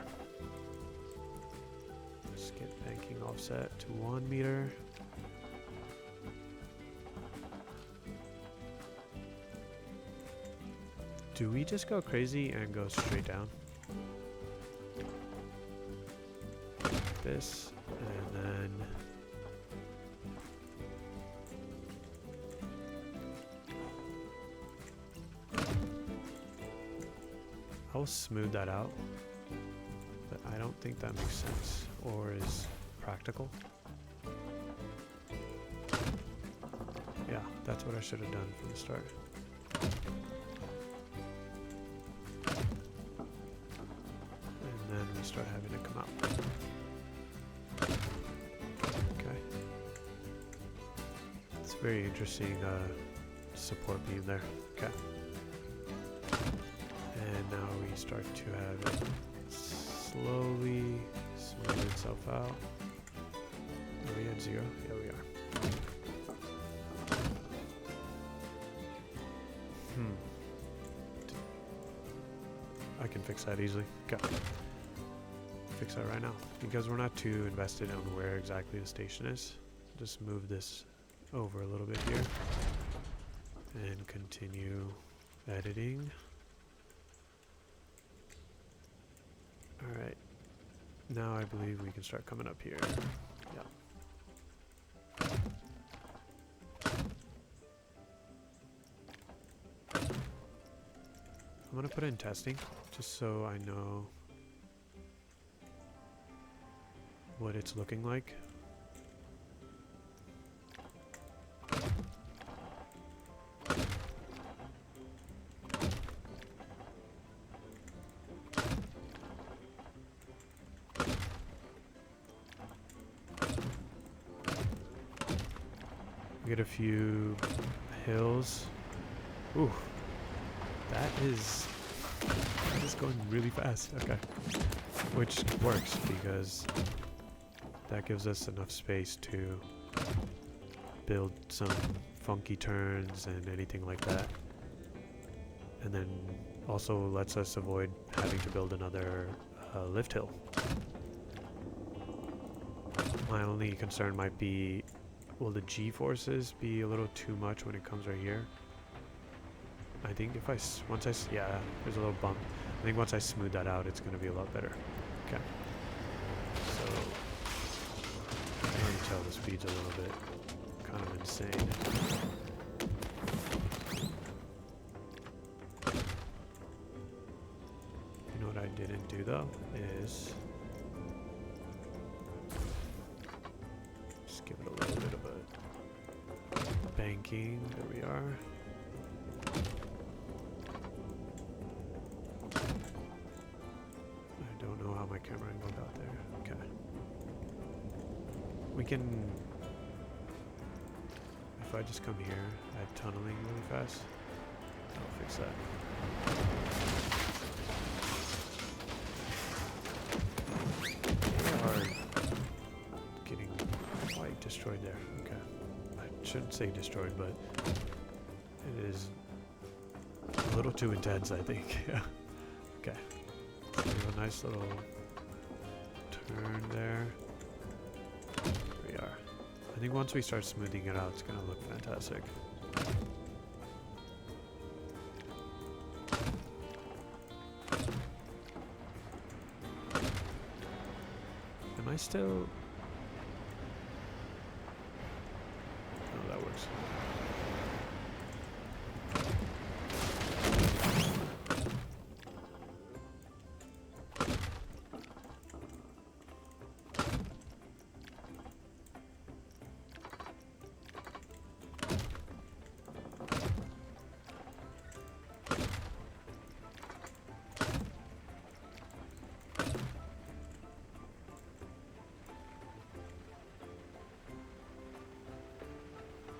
Let's get banking offset to 1 meter. Do we just go crazy and go straight down? Like this, and then I'll smooth that out, but I don't think that makes sense or is practical. Yeah, that's what I should have done from the start. And then we start having it come out. Okay. It's very interesting support beam there. Okay. And now we start to have it slowly smooth itself out. Are we at 0? Yeah, we are. I can fix that easily. Okay. Fix that right now. Because we're not too invested on where exactly the station is. Just move this over a little bit here. And continue editing. Alright, now I believe we can start coming up here. Yeah. I'm gonna put in testing, just so I know what it's looking like. Get a few hills. Ooh, that is is going really fast. Okay. Which works because that gives us enough space to build some funky turns and anything like that. And then also lets us avoid having to build another lift hill. My only concern might be, will the G-forces be a little too much when it comes right here? I think if yeah, there's a little bump. I think once I smooth that out, it's going to be a lot better. Okay. So, I can already tell the speed's a little bit kind of insane. You know what I didn't do though is just give it a little bit of a banking. There we are. I don't know how my camera angle got there. Okay. We can, if I just come here, add tunneling really fast. I'll fix that. They are getting quite destroyed there. Okay. I shouldn't say destroyed, but it is a little too intense, I think. Yeah. Okay. So we have a nice little turn there. There we are. I think once we start smoothing it out, it's going to look fantastic. Am I still... Oh, that works.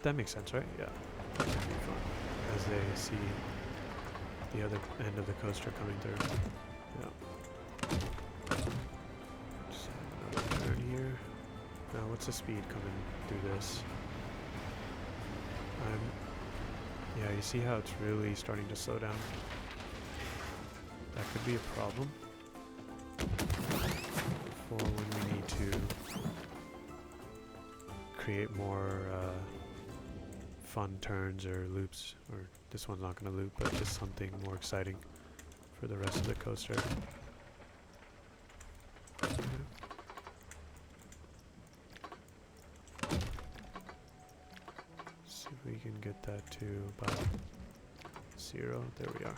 That makes sense, right? Yeah. That can be fun as they see the other end of the coaster coming through. Yeah. Just another turn here. Now, what's the speed coming through this? Yeah, you see how it's really starting to slow down? That could be a problem for when we need to create more fun turns or loops, or this one's not going to loop, but just something more exciting for the rest of the coaster. Okay. See if we can get that to about 0. There we are.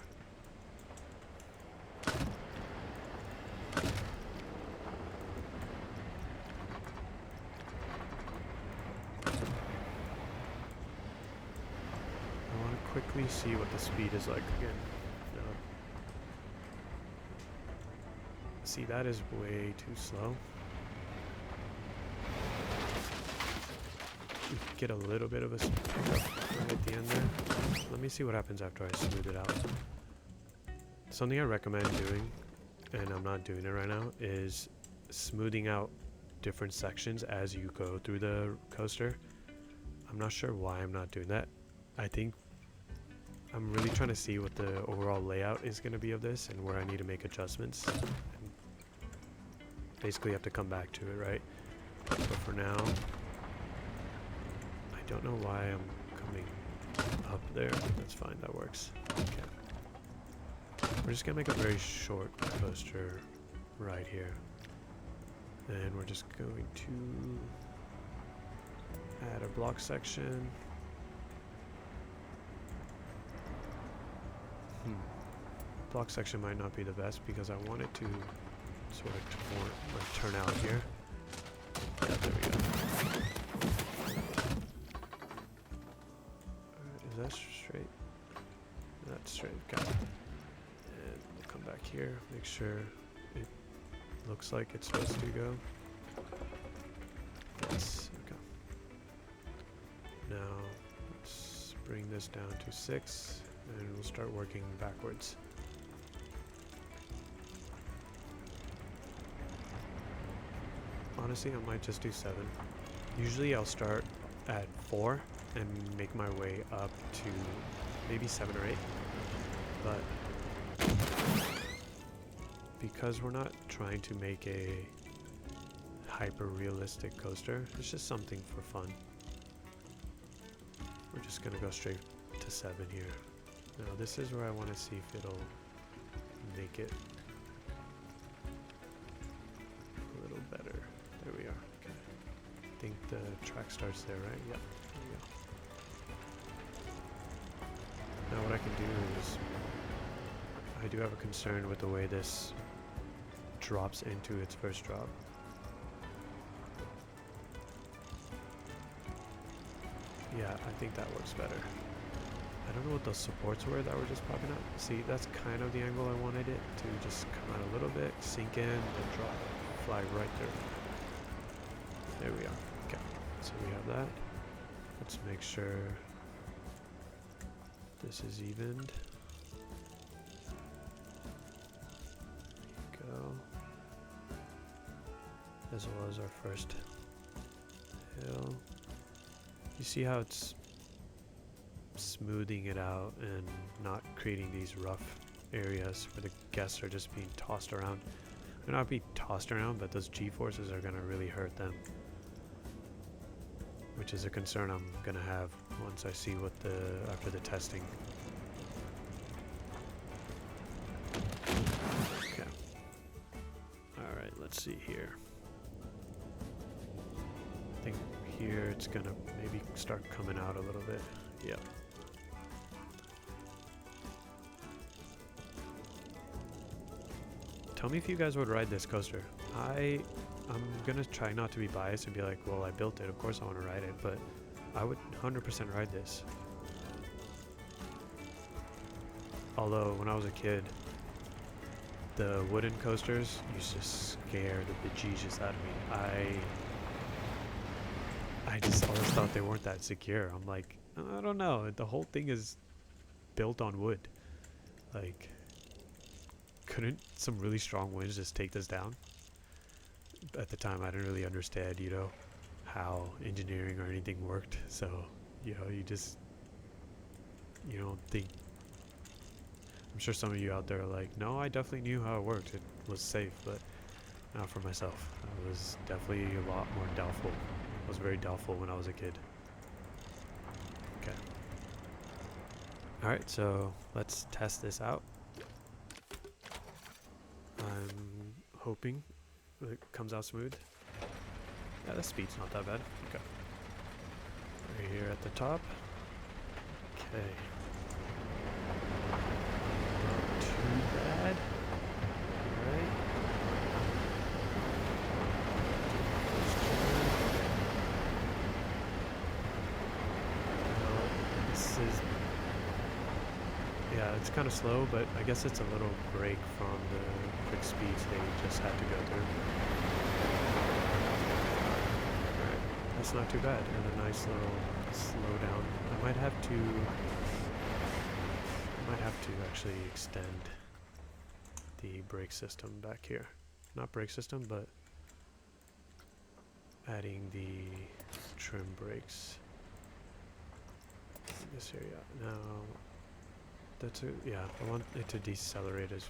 Quickly see what the speed is like again. See, that is way too slow. We get a little bit of a pickup right at the end there. Let me see what happens after I smooth it out. Something I recommend doing, and I'm not doing it right now, is smoothing out different sections as you go through the coaster. I'm not sure why I'm not doing that. I think I'm really trying to see what the overall layout is going to be of this and where I need to make adjustments. And basically have to come back to it, right? But for now, I don't know why I'm coming up there, but that's fine, that works. Okay. We're just going to make a very short coaster right here. And we're just going to add a block section. Block section might not be the best because I want it to sort of turn out here. Yeah, there we go. Is that straight? That's straight, got it. And we'll come back here, make sure it looks like it's supposed to go. Yes, okay. Now, let's bring this down to 6, and we'll start working backwards. honestly, I might just do 7. Usually I'll start at 4 and make my way up to maybe 7 or 8. But because we're not trying to make a hyper-realistic coaster, it's just something for fun. We're just gonna go straight to 7 here. Now this is where I want to see if it'll make it a little better. There we are. Okay. I think the track starts there, right? Yep. There we go. Now what I can do is, I do have a concern with the way this drops into its first drop. Yeah, I think that works better. I don't know what those supports were that were just popping up. See, that's kind of the angle I wanted it to just come out a little bit, sink in, and drop, fly right through. There we are. Okay, so we have that. Let's make sure this is evened. There we go. As well as our first hill. You see how it's smoothing it out and not creating these rough areas where the guests are just being tossed around. They're not being tossed around, but those G-forces are gonna really hurt them, which is a concern I'm gonna have once I see what after the testing. Okay. All right, let's see here. I think here it's gonna maybe start coming out a little bit. Yep. Tell me if you guys would ride this coaster. I'm gonna try not to be biased and be like, well, I built it, of course I want to ride it, but I would 100% ride this. Although when I was a kid, the wooden coasters used to scare the bejesus out of me. I just always thought they weren't that secure. I'm like, I don't know, the whole thing is built on wood. Like, couldn't some really strong winds just take this down? At the time, I didn't really understand, you know, how engineering or anything worked. So, you know, you don't think. I'm sure some of you out there are like, no, I definitely knew how it worked. It was safe, but not for myself. I was definitely a lot more doubtful. I was very doubtful when I was a kid. Okay. Alright, so let's test this out. I'm hoping it comes out smooth. Yeah, the speed's not that bad. Okay. Right here at the top. Okay. Not too bad. Alright. This is... yeah, it's kind of slow, but I guess it's a little break from the quick speeds they just had to go through. Alright, that's not too bad, and a nice little slow down. I might have to actually extend the brake system back here. Not brake system, but adding the trim brakes in this area. Now, I want it to decelerate as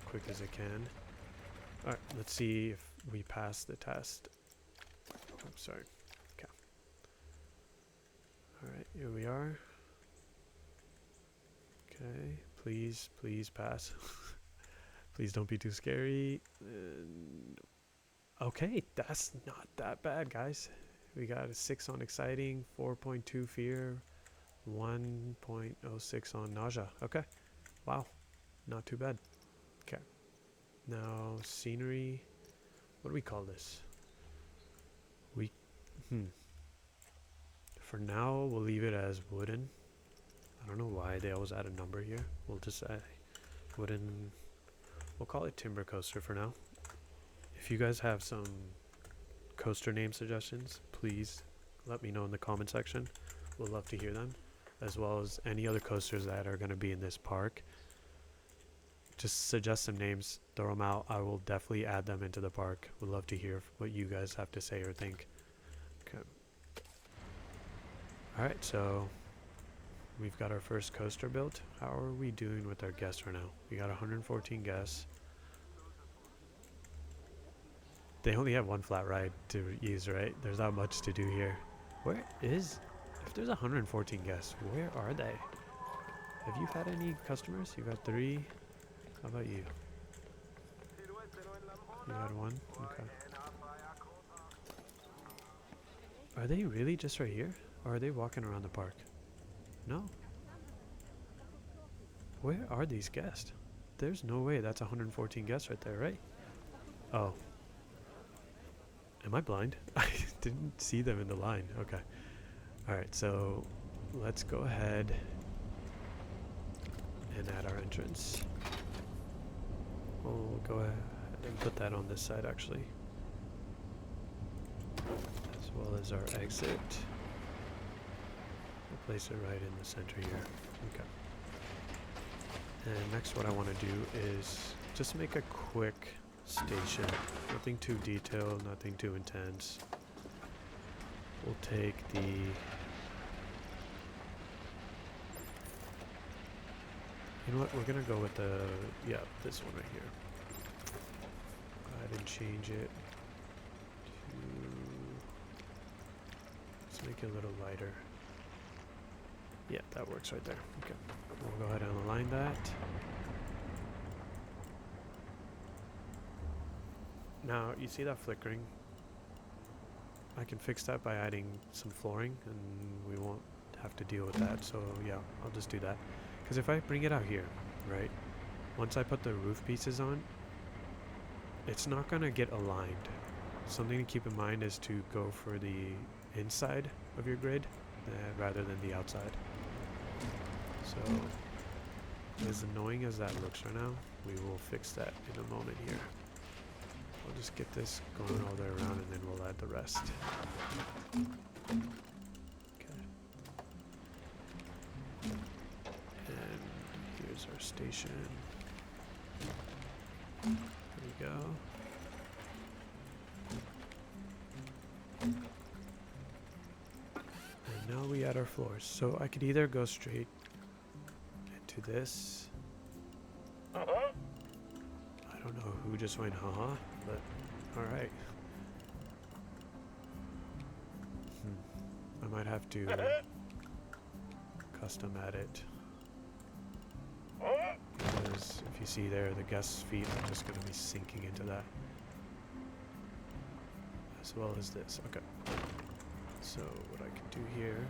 quick as it can. Alright, let's see if we pass the test. I'm sorry. Okay. Alright, here we are. Okay, please pass. Please don't be too scary. And okay, that's not that bad, guys. We got a 6 on exciting, 4.2 fear, 1.06 on nausea. Okay, wow, not too bad. Okay, now scenery. What do we call this? For now, we'll leave it as wooden. I don't know why they always add a number here. We'll just say wooden. We'll call it timber coaster for now. If you guys have some coaster name suggestions, please let me know in the comment section. We'll love to hear them, as well as any other coasters that are going to be in this park. just suggest some names, throw them out. I will definitely add them into the park. Would love to hear what you guys have to say or think. Okay. Alright, so we've got our first coaster built. How are we doing with our guests right now? We got 114 guests. They only have one flat ride to use, right? There's not much to do here. Where is... If there's 114 guests, where are they? Have you had any customers? You got 3. How about you? You had 1? Okay. Are they really just right here? Or are they walking around the park? No. Where are these guests? There's no way that's 114 guests right there, right? Oh. Am I blind? I didn't see them in the line. Okay. Alright, so let's go ahead and add our entrance. We'll go ahead and put that on this side actually, as well as our exit. We'll place it right in the center here. Okay. And next what I want to do is just make a quick station. Nothing too detailed, nothing too intense. We'll take the... You know what, we're gonna go with the... Yeah, this one right here. Go ahead and change it to... Let's make it a little lighter. Yeah, that works right there. Okay. We'll go ahead and align that. Now, you see that flickering? I can fix that by adding some flooring, and we won't have to deal with that. So yeah, I'll just do that. Because if I bring it out here, right, once I put the roof pieces on, it's not going to get aligned. Something to keep in mind is to go for the inside of your grid rather than the outside. So, as annoying as that looks right now, we will fix that in a moment here. I'll just get this going all the way around and then we'll add the rest. Okay. And here's our station. There we go. And now we add our floors. So I could either go straight into this. I don't know who just went haha, but alright. I might have to custom add it. Because if you see there, the guest's feet are just going to be sinking into that. As well as this. Okay. So what I can do here,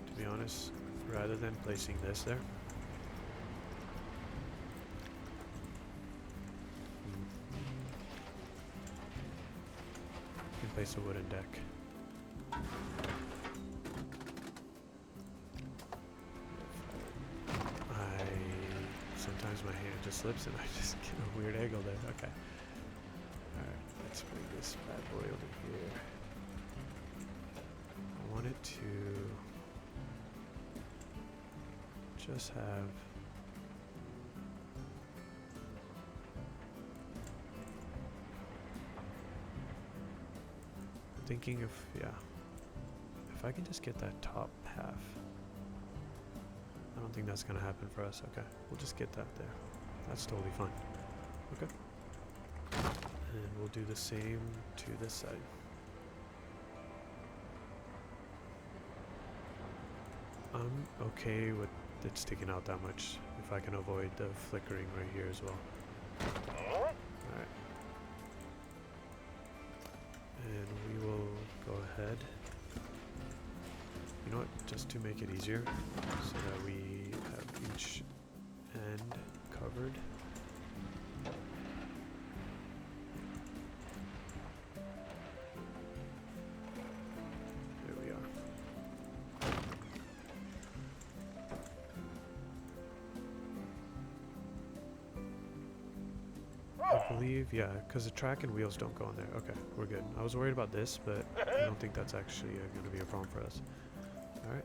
to be honest, rather than placing this there, you can place a wooden deck. Sometimes my hand just slips and I just get a weird angle there. Okay. Alright, let's bring this bad boy over here. I want it to just have thinking of, yeah, if I can just get that top half. I don't think that's going to happen for us. Okay, we'll just get that there. That's totally fine. Okay. And we'll do the same to this side. I'm okay with it sticking out that much if I can avoid the flickering right here as well. Alright. And we will go ahead. You know what, just to make it easier, so that we have each end covered. There we are. I believe, yeah, because the track and wheels don't go in there. Okay, we're good. I was worried about this, but I don't think that's actually going to be a problem for us. Alright,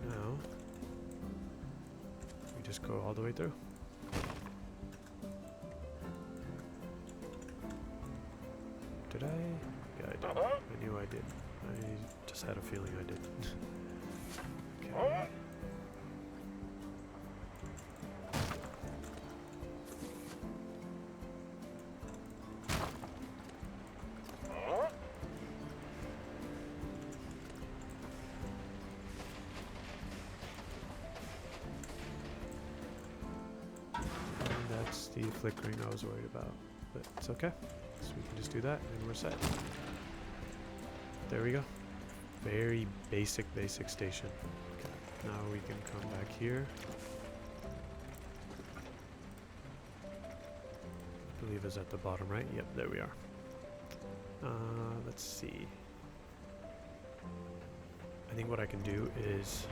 now just go all the way through. Did I? Yeah, I did. I knew I did. I just had a feeling I did. Okay. That's the flickering I was worried about, but it's okay. So we can just do that and we're set. There we go. Very basic station. Okay. Now we can come back here. I believe it's at the bottom, right? Yep, there we are. Let's see. I think what I can do is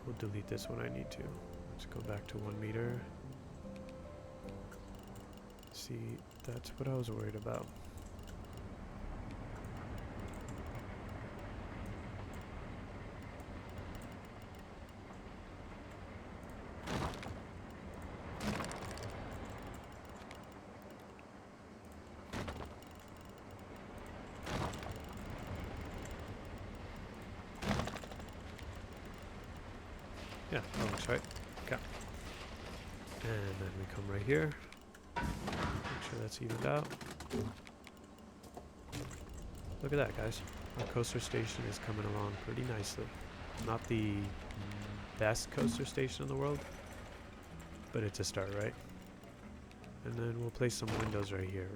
we'll delete this when I need to. Let's go back to 1 meter. See, that's what I was worried about. Yeah, that looks right. Okay. And then we come right here. Make sure that's evened out. Look at that, guys. Our coaster station is coming along pretty nicely. Not the best coaster station in the world, but it's a start, right? And then we'll place some windows right here,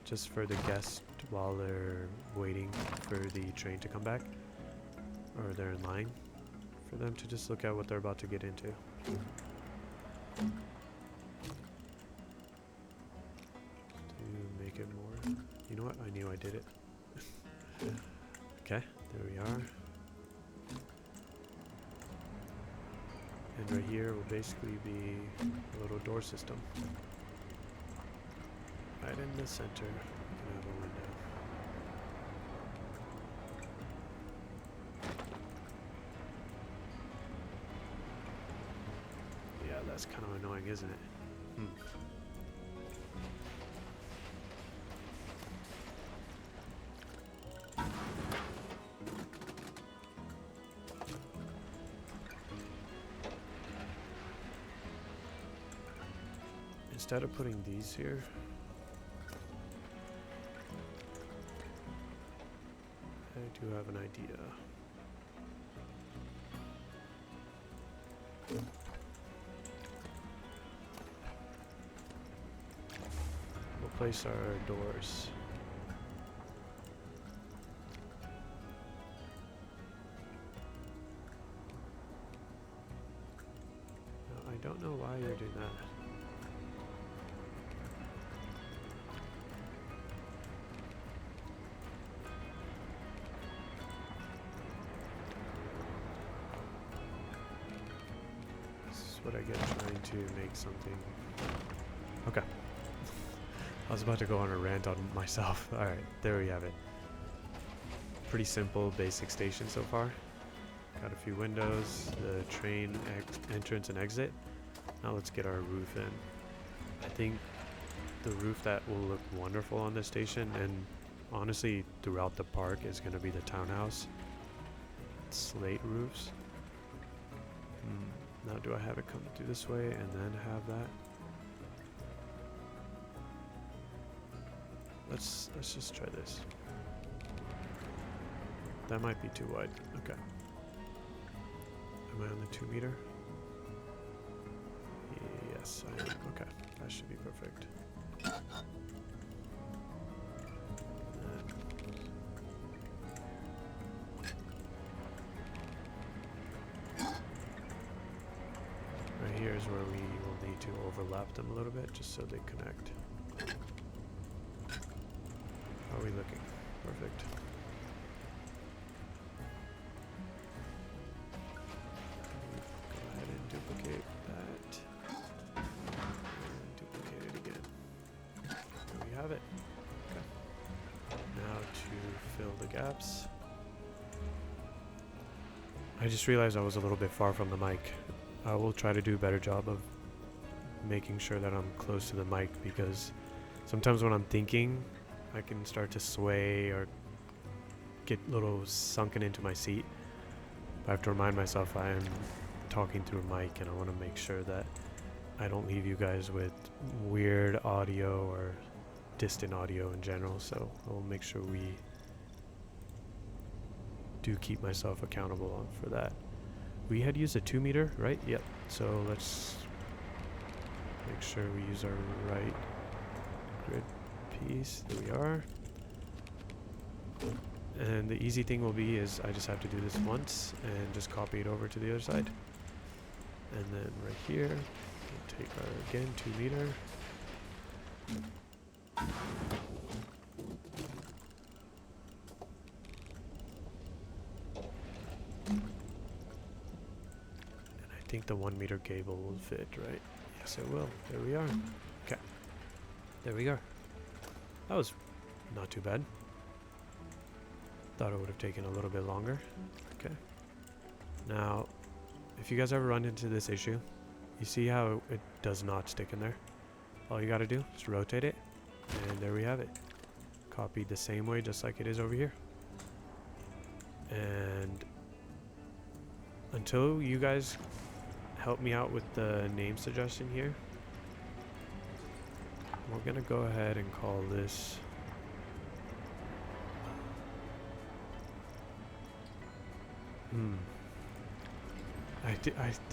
just for the guests while they're waiting for the train to come back, or they're in line, for them to just look at what they're about to get into. To make it more, you know what? I knew I did it. Okay, there we are. And right here will basically be a little door system. Right in the center, we can have a window. Yeah, that's kind of annoying, isn't it? Instead of putting these here, I do have an idea. We'll place our doors. Now, I don't know why you're doing that. What I get trying to make something. Okay. I was about to go on a rant on myself. Alright, there we have it. Pretty simple, basic station so far. Got a few windows, the train entrance and exit. Now let's get our roof in. I think the roof that will look wonderful on this station, and honestly throughout the park, is going to be the townhouse. Slate roofs. Now do I have it come through this way and then have that? Let's just try this. That might be too wide. Okay. Am I on the 2 meter? Yes, I am. Okay. That should be perfect. Here's where we will need to overlap them a little bit just so they connect. How are we looking? Perfect. Go ahead and duplicate that. And duplicate it again. There we have it. Okay. Now to fill the gaps. I just realized I was a little bit far from the mic. I will try to do a better job of making sure that I'm close to the mic, because sometimes when I'm thinking, I can start to sway or get a little sunken into my seat. I have to remind myself I am talking through a mic, and I want to make sure that I don't leave you guys with weird audio or distant audio in general. So I'll make sure we do keep myself accountable for that. We had used a 2 meter, right? Yep. So let's make sure we use our right grid piece. There we are. And the easy thing will be is I just have to do this once and just copy it over to the other side. And then right here, we'll take our, again, 2 meter. And I think the 1 meter cable will fit, right? Yes, it will. There we are. Okay. There we are. That was not too bad. Thought it would have taken a little bit longer. Okay. Now, if you guys ever run into this issue, you see how it does not stick in there? All you gotta do is rotate it, and there we have it. Copied the same way, just like it is over here. And until you guys help me out with the name suggestion here, we're gonna go ahead and call this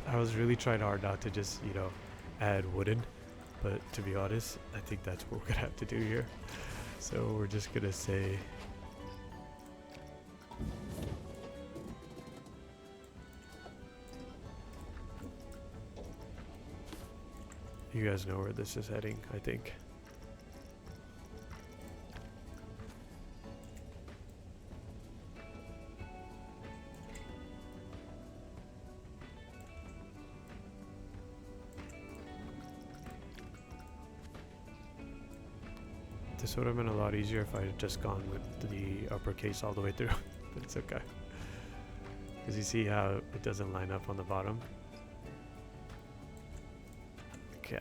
I was really trying hard not to just, you know, add wooden, but to be honest, I think that's what we're gonna have to do here. So we're just gonna say you guys know where this is heading, I think. This would have been a lot easier if I had just gone with the uppercase all the way through, but it's okay. Because you see how it doesn't line up on the bottom? Okay.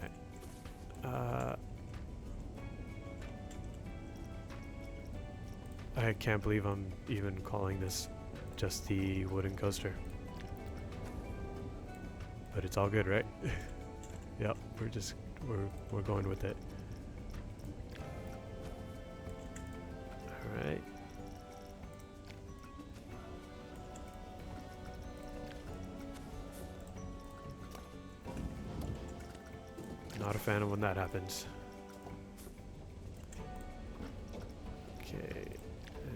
I can't believe I'm even calling this just the wooden coaster. But it's all good, right? Yep, we're going with it. Alright. Not a fan of when that happens. Okay,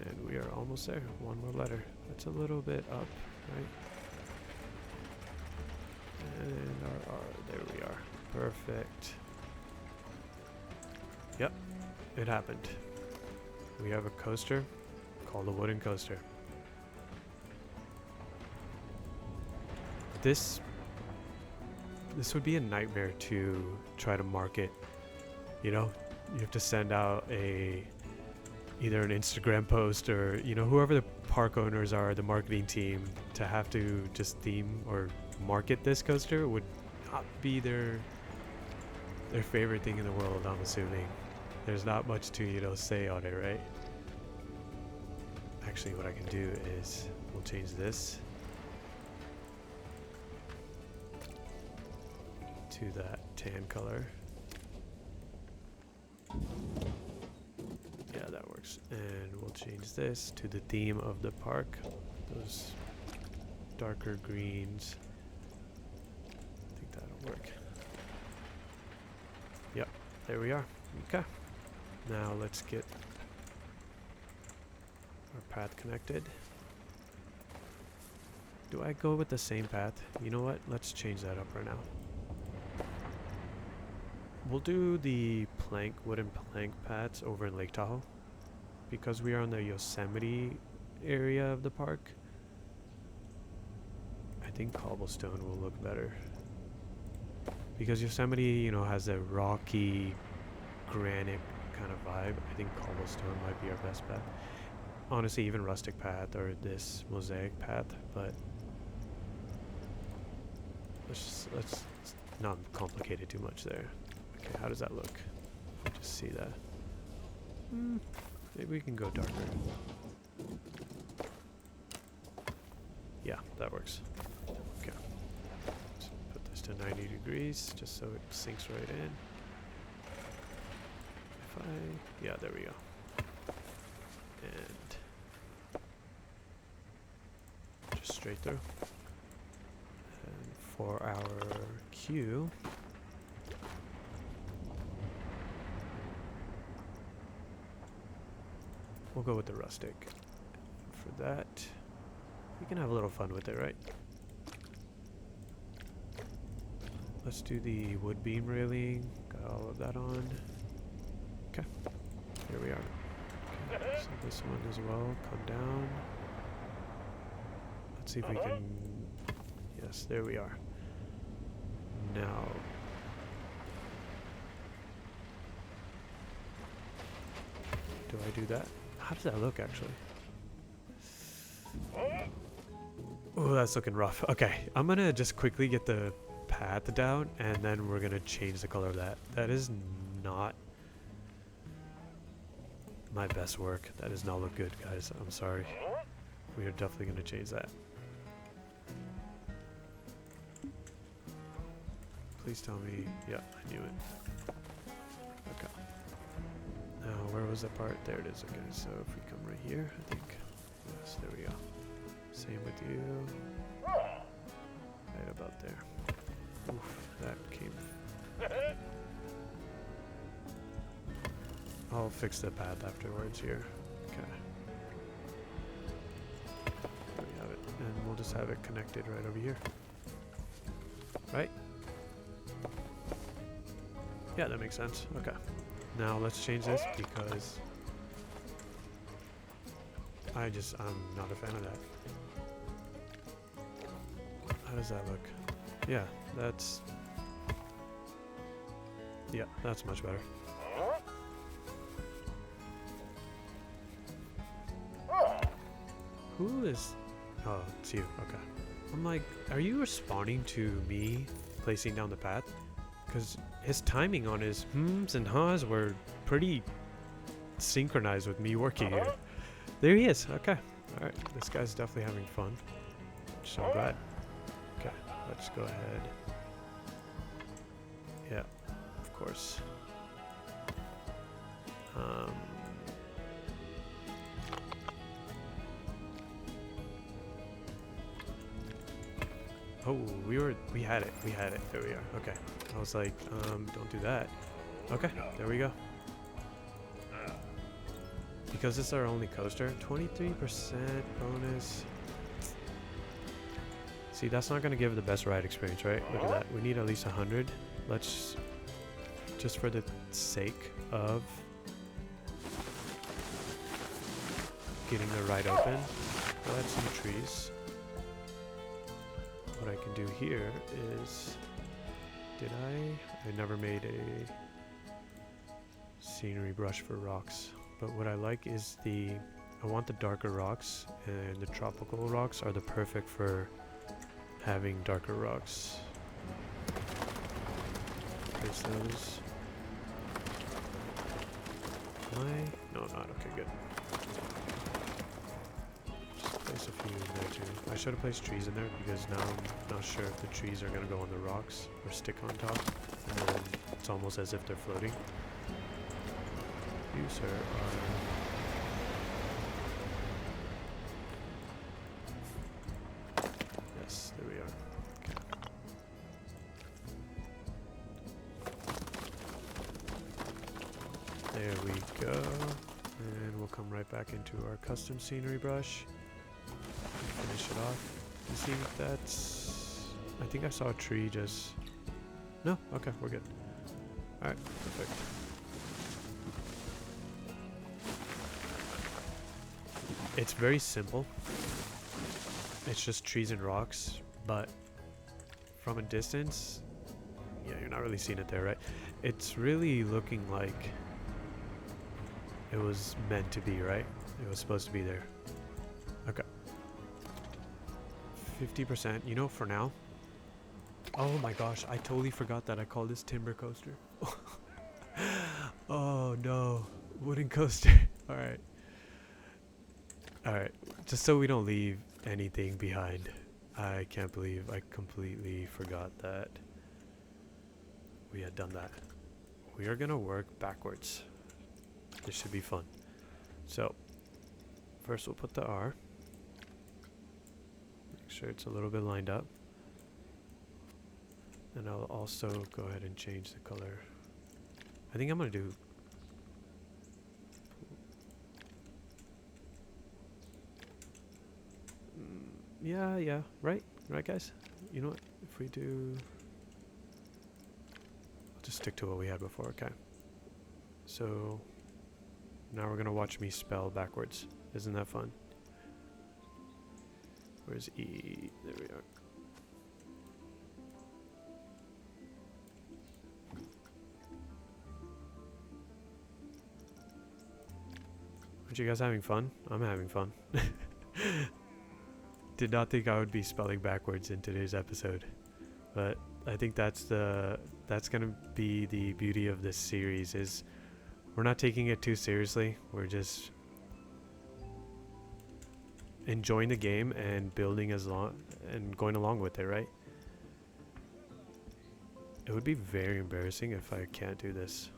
and we are almost there. One more letter. That's a little bit up, right? And our R, there we are. Perfect. Yep, it happened. We have a coaster called a wooden coaster. This would be a nightmare to try to market. You know, you have to send out either an Instagram post or, you know, whoever the park owners are, the marketing team, to have to just theme or market this coaster would not be their favorite thing in the world, I'm assuming. There's not much to, you know, say on it, right? Actually, what I can do is we'll change this to that tan color. Yeah, that works. And we'll change this to the theme of the park. Those darker greens. I think that'll work. Yep, there we are. Okay. Now let's get our path connected. Do I go with the same path? You know what? Let's change that up right now. We'll do the wooden plank paths over in Lake Tahoe. Because we are on the Yosemite area of the park, I think cobblestone will look better. Because Yosemite, you know, has a rocky, granite kind of vibe. I think cobblestone might be our best path. Honestly, even rustic path or this mosaic path, but let's not complicate it too much there. Okay, how does that look? Just see that. Maybe we can go darker. Yeah, that works. Okay. Let's put this to 90 degrees just so it sinks right in. Yeah, there we go. And just straight through. And for our cue, we'll go with the rustic. For that, we can have a little fun with it, right? Let's do the wood beam railing. Got all of that on. Okay, here we are. Okay, so this one as well, come down. Let's see if we can, yes, there we are. Now, do I do that? How does that look actually? Oh, that's looking rough. Okay, I'm gonna just quickly get the path down and then we're gonna change the color of that. That is not my best work. That does not look good, guys. I'm sorry. We are definitely going to change that. Please tell me. Yeah, I knew it. Okay. Now, where was that part? There it is. Okay, so if we come right here, I think. Yes, there we go. Same with you. Right about there. Oof, that came. I'll fix the path afterwards here. Okay. There we have it. And we'll just have it connected right over here. Right? Yeah, that makes sense. Okay. Now let's change this because I'm not a fan of that. How does that look? Yeah, that's much better. Who is... Oh, it's you. Okay. I'm like, are you responding to me placing down the path? Because his timing on his hms and ha's were pretty synchronized with me working here. There he is. Okay. Alright. This guy's definitely having fun. So I'm glad. Okay. Let's go ahead. Yeah. Of course. Oh, we had it. There we are. Okay. I was like, don't do that. Okay, there we go. Because it's our only coaster, 23% bonus. See, that's not going to give the best ride experience, right? Look at that. We need at least 100. Let's, just for the sake of getting the ride open, we'll add some trees. What I can do here is, I never made a scenery brush for rocks, but what I like is I want the darker rocks, and the tropical rocks are the perfect for having darker rocks. Place those. No, not okay, good. Place a few in there too. I should have placed trees in there because now I'm not sure if the trees are going to go on the rocks or stick on top. And then it's almost as if they're floating. You, sir, are... Yes, there we are. Okay. There we go. And we'll come right back into our custom scenery brush. Finish it off. You see that's... I think I saw a tree just... No? Okay, we're good. Alright, perfect. It's very simple. It's just trees and rocks, but from a distance, yeah, you're not really seeing it there, right? It's really looking like it was meant to be, right? It was supposed to be there. Okay. 50%, you know, for now, Oh my gosh, I totally forgot that I called this timber coaster. Oh no, wooden coaster. Alright. Alright, just so we don't leave anything behind. I can't believe I completely forgot that we had done that. We are gonna work backwards. This should be fun. So, first we'll put the R. Make sure it's a little bit lined up. And I'll also go ahead and change the color. I think I'm gonna do... yeah, right, guys? You know what, if we do... I'll just stick to what we had before, okay. So, now we're gonna watch me spell backwards. Isn't that fun? Where's E? There we are. Aren't you guys having fun? I'm having fun. Did not think I would be spelling backwards in today's episode, but I think that's gonna be the beauty of this series, is we're not taking it too seriously. We're just enjoying the game and building and going along with it, right? It would be very embarrassing if I can't do this.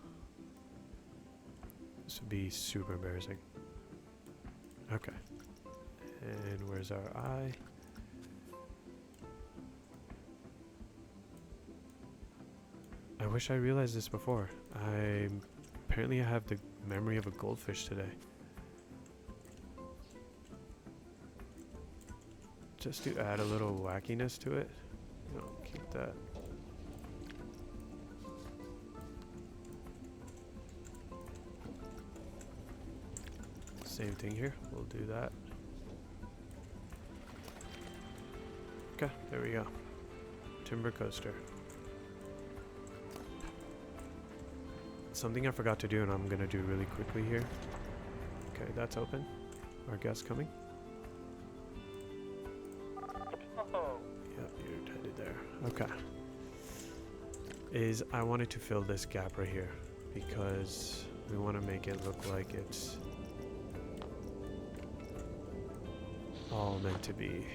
This would be super embarrassing. Okay. And where's our eye? I wish I realized this before. Apparently I have the memory of a goldfish today. Just to add a little wackiness to it. No, keep that. Same thing here. We'll do that. Okay, there we go. Timber coaster. Something I forgot to do, and I'm gonna do really quickly here. Okay, that's open. Our guest coming. Yep, you're headed there. Okay. I wanted to fill this gap right here because we want to make it look like it's all meant to be.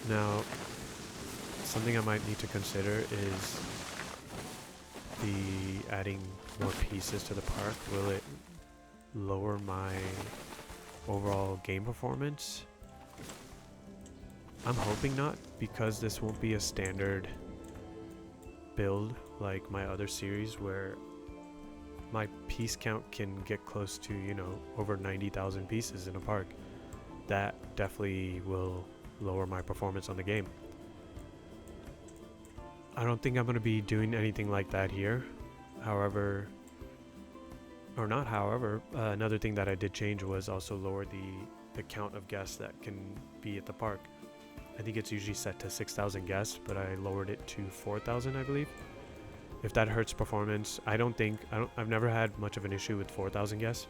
Now, something I might need to consider is adding more pieces to the park. Will it lower my overall game performance? I'm hoping not, because this won't be a standard build like my other series where my piece count can get close to, you know, over 90,000 pieces in a park. That definitely will lower my performance on the game. I don't think I'm going to be doing anything like that here. However, or not however, another thing that I did change was also lower the count of guests that can be at the park. I think it's usually set to 6,000 guests, but I lowered it to 4,000, I believe. If that hurts performance, I've never had much of an issue with 4,000 guests.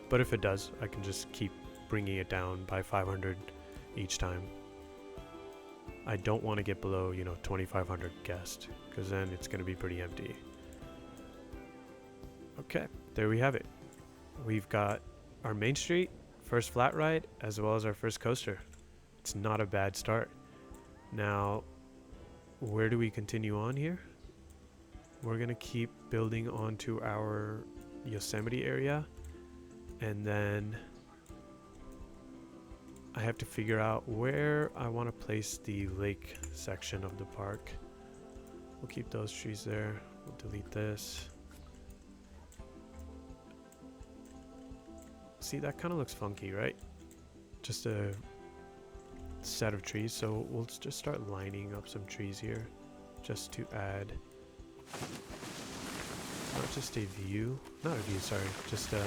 But if it does, I can just keep bringing it down by 500 each time. I don't want to get below, you know, 2,500 guests, because then it's going to be pretty empty. Okay, there we have it. We've got our Mainstreet, first flat ride, as well as our first coaster. It's not a bad start. Now, where do we continue on here? We're going to keep building onto our Yosemite area, and then I have to figure out where I want to place the lake section of the park. We'll keep those trees there. We'll delete this. See, that kind of looks funky, right? Just a set of trees. So we'll just start lining up some trees here just to add not just a view, not a view, sorry, just a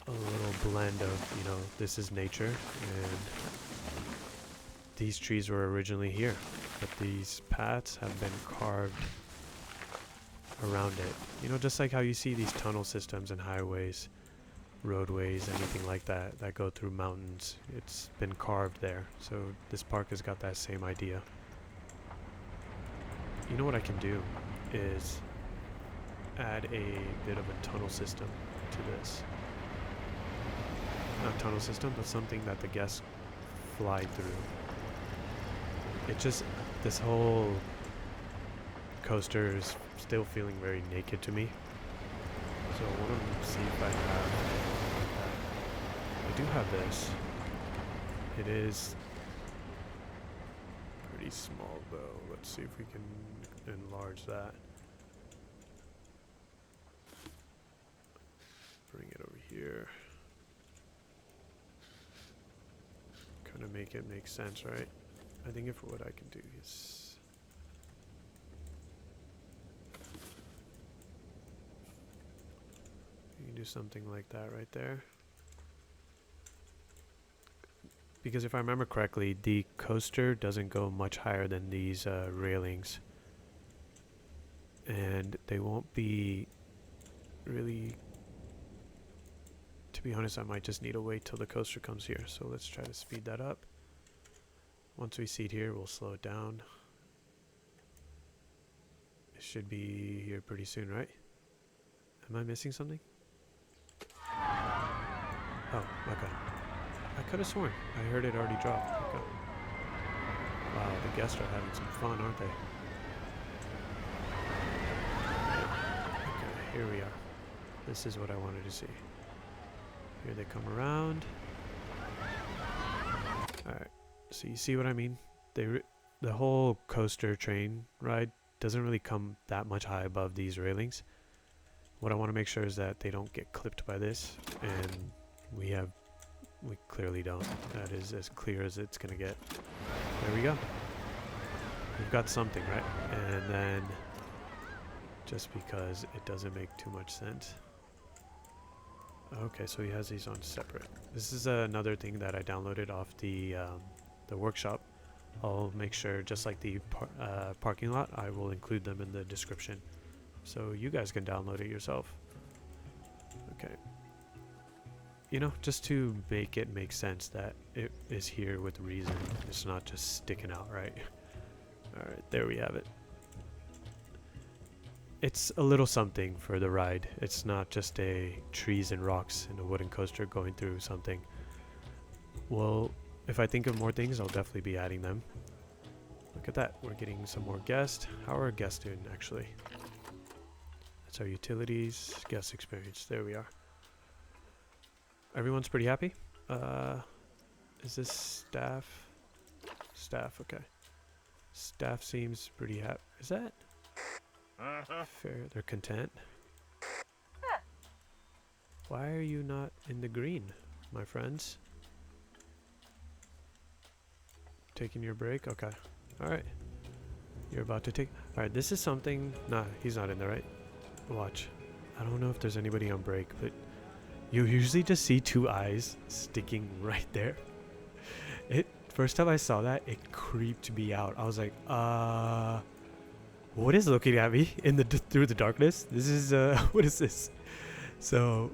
little blend of, you know, this is nature and these trees were originally here. but these paths have been carved around it. You know, just like how you see these tunnel systems and highways, roadways, anything like that that go through mountains. It's been carved there. So this park has got that same idea. You know what I can do is add a bit of a tunnel system to this. Not tunnel system, but something that the guests fly through. It just, this whole coaster is still feeling very naked to me. So I want to see if I have that. I do have this. It is pretty small though. Let's see if we can enlarge that. Bring it over here. Kind of make it make sense, right? I think if what I can do is you can do something like that right there. Because if I remember correctly, the coaster doesn't go much higher than these railings. And they won't be really... To be honest, I might just need to wait till the coaster comes here. So let's try to speed that up. Once we see it here, we'll slow it down. It should be here pretty soon, right? Am I missing something? Oh, okay. I could have sworn I heard it already dropped. Okay. Wow, the guests are having some fun, aren't they? Okay, here we are. This is what I wanted to see. Here they come around. Alright, so you see what I mean? The whole coaster train ride doesn't really come that much high above these railings. What I want to make sure is that they don't get clipped by this, and we clearly don't. That is as clear as it's gonna get. There we go. We've got something, right? And then, just because it doesn't make too much sense. Okay, so he has these on separate. This is another thing that I downloaded off the workshop. I'll make sure, just like the parking lot, I will include them in the description, so you guys can download it yourself. Okay. You know, just to make it make sense that it is here with reason. It's not just sticking out, right? Alright, there we have it. It's a little something for the ride. It's not just a trees and rocks and a wooden coaster going through something. Well, if I think of more things, I'll definitely be adding them. Look at that. We're getting some more guests. How are our guests doing, actually? That's our utilities, guest experience. There we are. Everyone's pretty happy. Is this staff? Staff, okay. Staff seems pretty happy. Is that? Fair. They're content. Why are you not in the green, my friends? Taking your break? Okay. Alright. You're about to take... Alright, this is something... Nah, he's not in there, right? Watch. I don't know if there's anybody on break, but you usually just see two eyes sticking right there. First time I saw that, it creeped me out. I was like, what is looking at me in through the darkness? This is what is this? So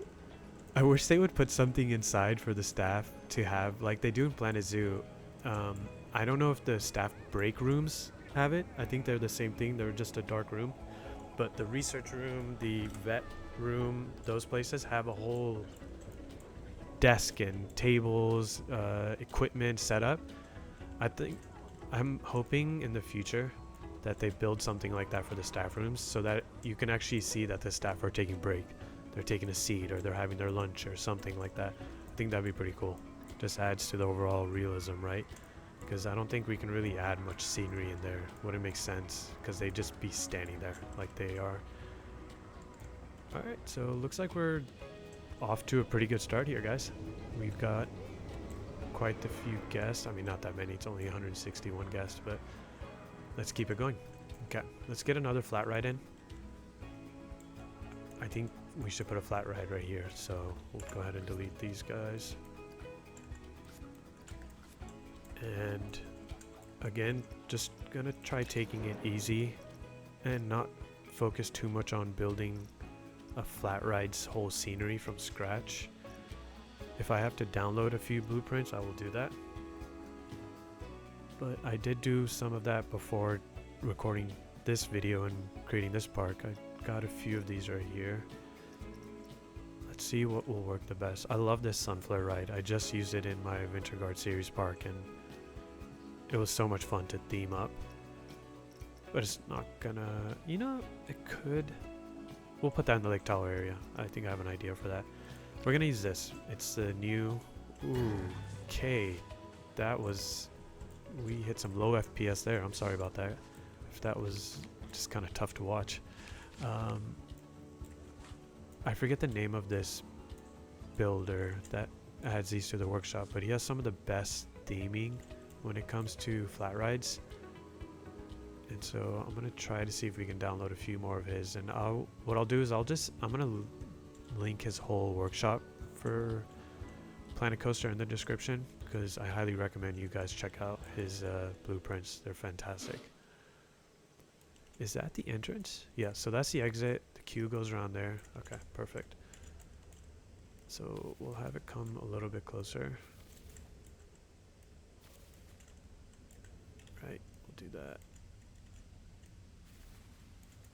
I wish they would put something inside for the staff to have, like they do in Planet Zoo. I don't know if the staff break rooms have it. I think they're the same thing. They're just a dark room. But the research room, the vet room, those places have a whole desk and tables, equipment set up. I'm hoping in the future that they build something like that for the staff rooms, so that you can actually see that the staff are taking break, they're taking a seat, or they're having their lunch or something like that. I think that'd be pretty cool. Just adds to the overall realism, right? Because I don't think we can really add much scenery in there. Wouldn't make sense, because they'd just be standing there like they are. Alright, so looks like we're off to a pretty good start here, guys. We've got quite a few guests. I mean, not that many. It's only 161 guests, but let's keep it going. Okay, let's get another flat ride in. I think we should put a flat ride right here, so we'll go ahead and delete these guys. And Again, just gonna try taking it easy and not focus too much on building a flat ride's whole scenery from scratch. If I have to download a few blueprints, I will do that. But I did do some of that before recording this video and creating this park. I got a few of these right here. Let's see what will work the best. I love this sunflare ride. I just used it in my Winterguard series park and it was so much fun to theme up. But it's not gonna, you know, it could. We'll put that in the Lake Tahoe area. I think I have an idea for that. We're gonna use this. It's the new, okay. That was, we hit some low FPS there. I'm sorry about that. If that was just kind of tough to watch. I forget the name of this builder that adds these to the workshop, but he has some of the best theming when it comes to flat rides. And so I'm gonna try to see if we can download a few more of his. And what I'll do is I'm gonna link his whole workshop for Planet Coaster in the description, because I highly recommend you guys check out his blueprints. They're fantastic. Is that the entrance? Yeah, so that's the exit. The queue goes around there. Okay, perfect. So we'll have it come a little bit closer. Right, we'll do that.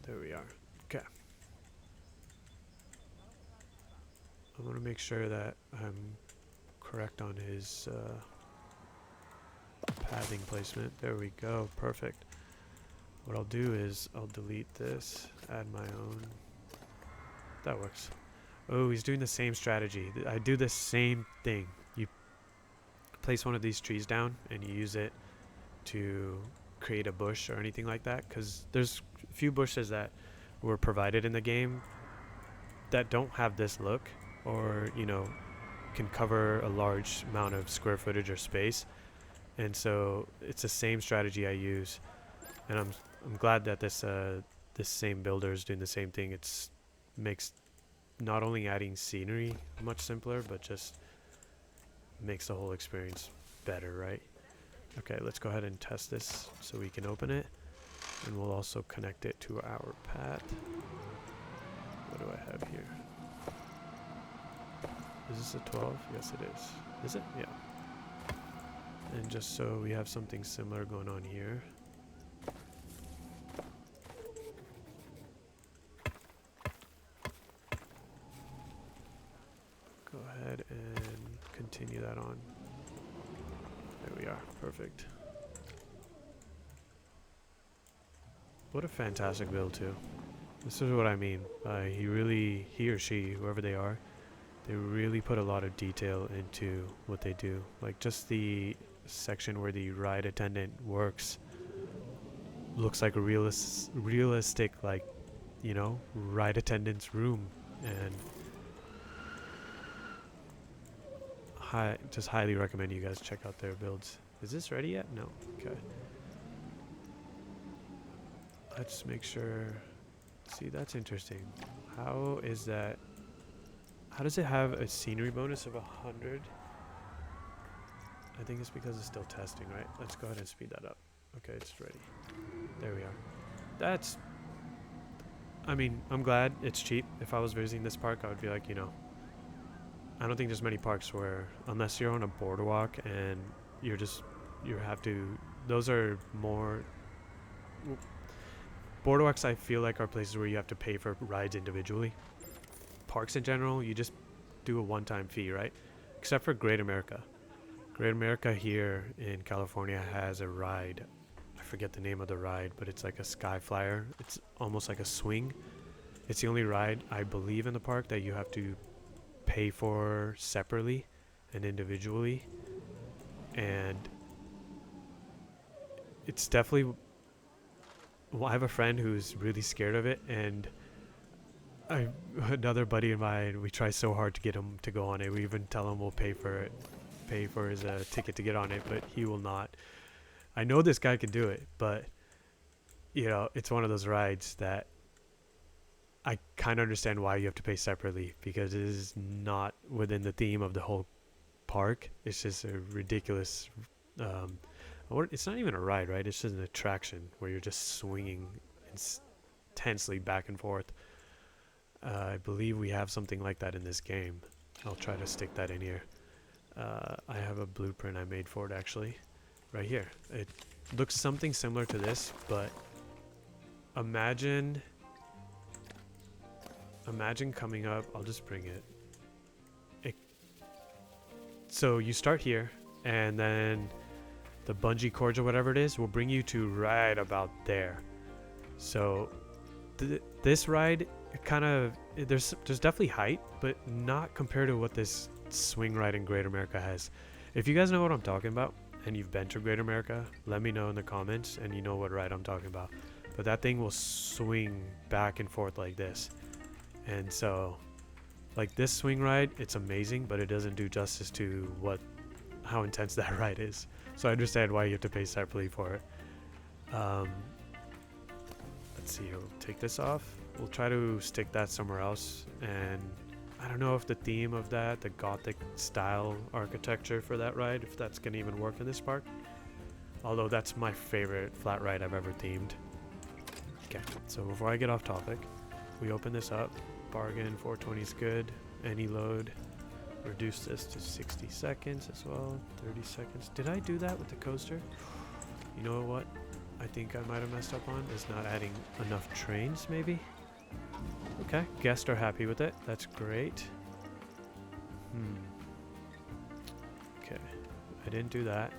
There we are. Okay. I want to make sure that I'm correct on his pathing placement. There we go. Perfect. What I'll do is I'll delete this, add my own. That works. Oh, he's doing the same strategy. I do the same thing. You place one of these trees down and you use it to create a bush or anything like that, because there's a few bushes that were provided in the game that don't have this look, or you know, can cover a large amount of square footage or space. And so it's the same strategy I use, and I'm glad that this same builder is doing the same thing. It's makes not only adding scenery much simpler, but just makes the whole experience better, right? Okay, let's go ahead and test this so we can open it, and we'll also connect it to our path. What do I have here? Is this a 12? Yes, it is. Is it? Yeah. And just so we have something similar going on here. Go ahead and continue that on. There we are. Perfect. What a fantastic build too. This is what I mean. He or she, whoever they are, they really put a lot of detail into what they do. Like just the section where the ride attendant works looks like a realistic, like, you know, ride attendant's room. And just highly recommend you guys check out their builds. Is this ready yet? No. Okay. Let's make sure. See, that's interesting. How is that? How does it have a scenery bonus of 100? I think it's because it's still testing, right? Let's go ahead and speed that up. Okay, it's ready. There we are. That's, I mean, I'm glad it's cheap. If I was visiting this park, I would be like, you know, I don't think there's many parks where, unless you're on a boardwalk and you have to, those are more, boardwalks I feel like are places where you have to pay for rides individually. Parks in general, you just do a one-time fee, right? Except for Great America. Great America here in California has a ride. I forget the name of the ride, but it's like a sky flyer. It's almost like a swing. It's the only ride, I believe, in the park that you have to pay for separately and individually. And it's definitely, well, I have a friend who's really scared of it, and another buddy of mine, we try so hard to get him to go on it. We even tell him we'll pay for his ticket to get on it, but he will not. I know this guy can do it, but you know, it's one of those rides that I kind of understand why you have to pay separately, because it is not within the theme of the whole park. It's just a ridiculous It's not even a ride, right? It's just an attraction where you're just swinging intensely back and forth. I believe we have something like that in this game. I'll try to stick that in here. I have a blueprint I made for it actually, right here. It looks something similar to this, but imagine coming up. I'll just bring it. So you start here, and then the bungee cords or whatever it is will bring you to right about there. So this ride, there's definitely height, but not compared to what this swing ride in Great America has. If you guys know what I'm talking about and you've been to Great America, let me know in the comments and you know what ride I'm talking about. But that thing will swing back and forth like this. And so like this swing ride, it's amazing, but it doesn't do justice to how intense that ride is. So I understand why you have to pay separately for it. Let's see, we'll take this off. We'll try to stick that somewhere else. And I don't know if the theme of that, the Gothic style architecture for that ride, if that's gonna even work in this park. Although that's my favorite flat ride I've ever themed. Okay, so before I get off topic, we open this up. Bargain, 420 is good. Any load. Reduce this to 60 seconds as well. 30 seconds. Did I do that with the coaster? You know what? I think I might have messed up on is not adding enough trains, maybe? Okay, guests are happy with it. That's great. Okay, I didn't do that.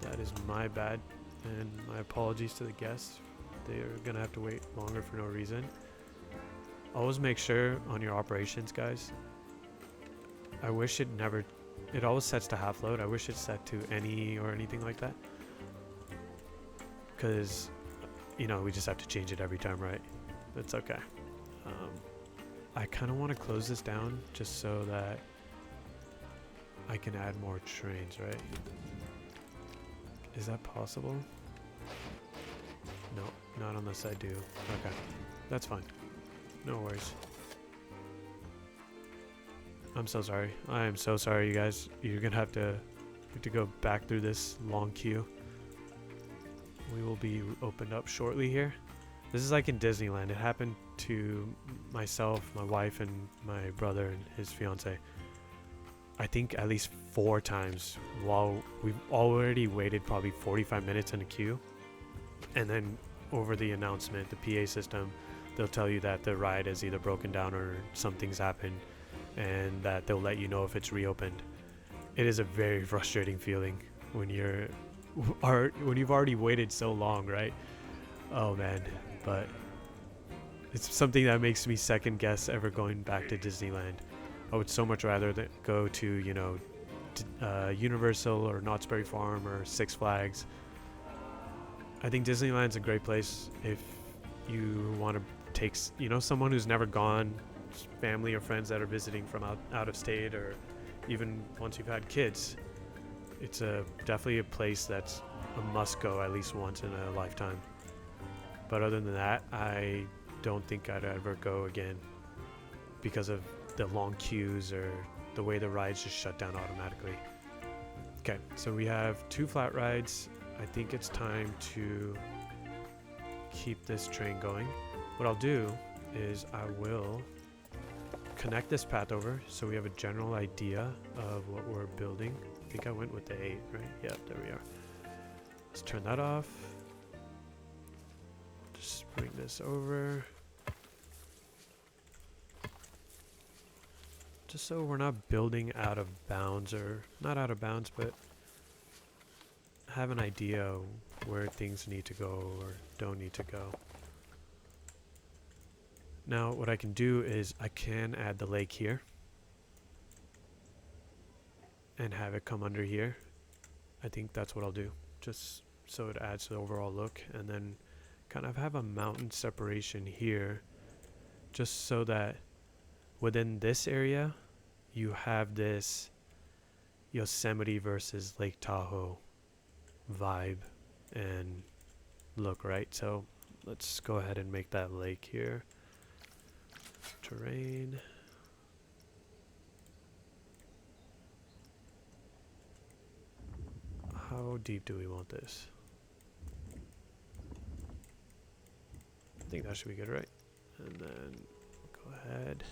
That is my bad, and my apologies to the guests. They're gonna have to wait longer for no reason. Always make sure on your operations, guys. I wish it always sets to half load. I wish it set to any or anything like that. Because, you know, we just have to change it every time, right? That's okay. I kind of want to close this down just so that I can add more trains, right? Is that possible? No, not unless I do. Okay, that's fine. No worries. I'm so sorry. I am so sorry, you guys. You're gonna have to go back through this long queue. We will be opened up shortly here. This is like in Disneyland. It happened to myself, my wife, and my brother and his fiance. I think at least 4 times while we've already waited probably 45 minutes in a queue. And then over the announcement, the PA system, they'll tell you that the ride is either broken down or something's happened, and that they'll let you know if it's reopened. It is a very frustrating feeling when you've already waited so long, right? Oh man, but it's something that makes me second guess ever going back to Disneyland. I would so much rather go to, you know, Universal or Knott's Berry Farm or Six Flags. I think Disneyland's a great place if you want to take, you know, someone who's never gone, family or friends that are visiting from out of state, or even once you've had kids. It's definitely a place that's a must go at least once in a lifetime. But other than that, I don't think I'd ever go again because of the long queues or the way the rides just shut down automatically. Okay, so we have 2 flat rides. I think it's time to keep this train going. What I'll do is I will connect this path over so we have a general idea of what we're building. I think I went with the 8, right? Yep, there we are. Let's turn that off. Just bring this over. Just so we're not building out of bounds, or not out of bounds, but have an idea where things need to go or don't need to go. Now what I can do is I can add the lake here and have it come under here. I think that's what I'll do, just so it adds to the overall look, and then kind of have a mountain separation here just so that within this area you have this Yosemite versus Lake Tahoe vibe and look, right? So let's go ahead and make that lake here. Terrain. How How deep do we want this? I think that should be good, right? And then go ahead.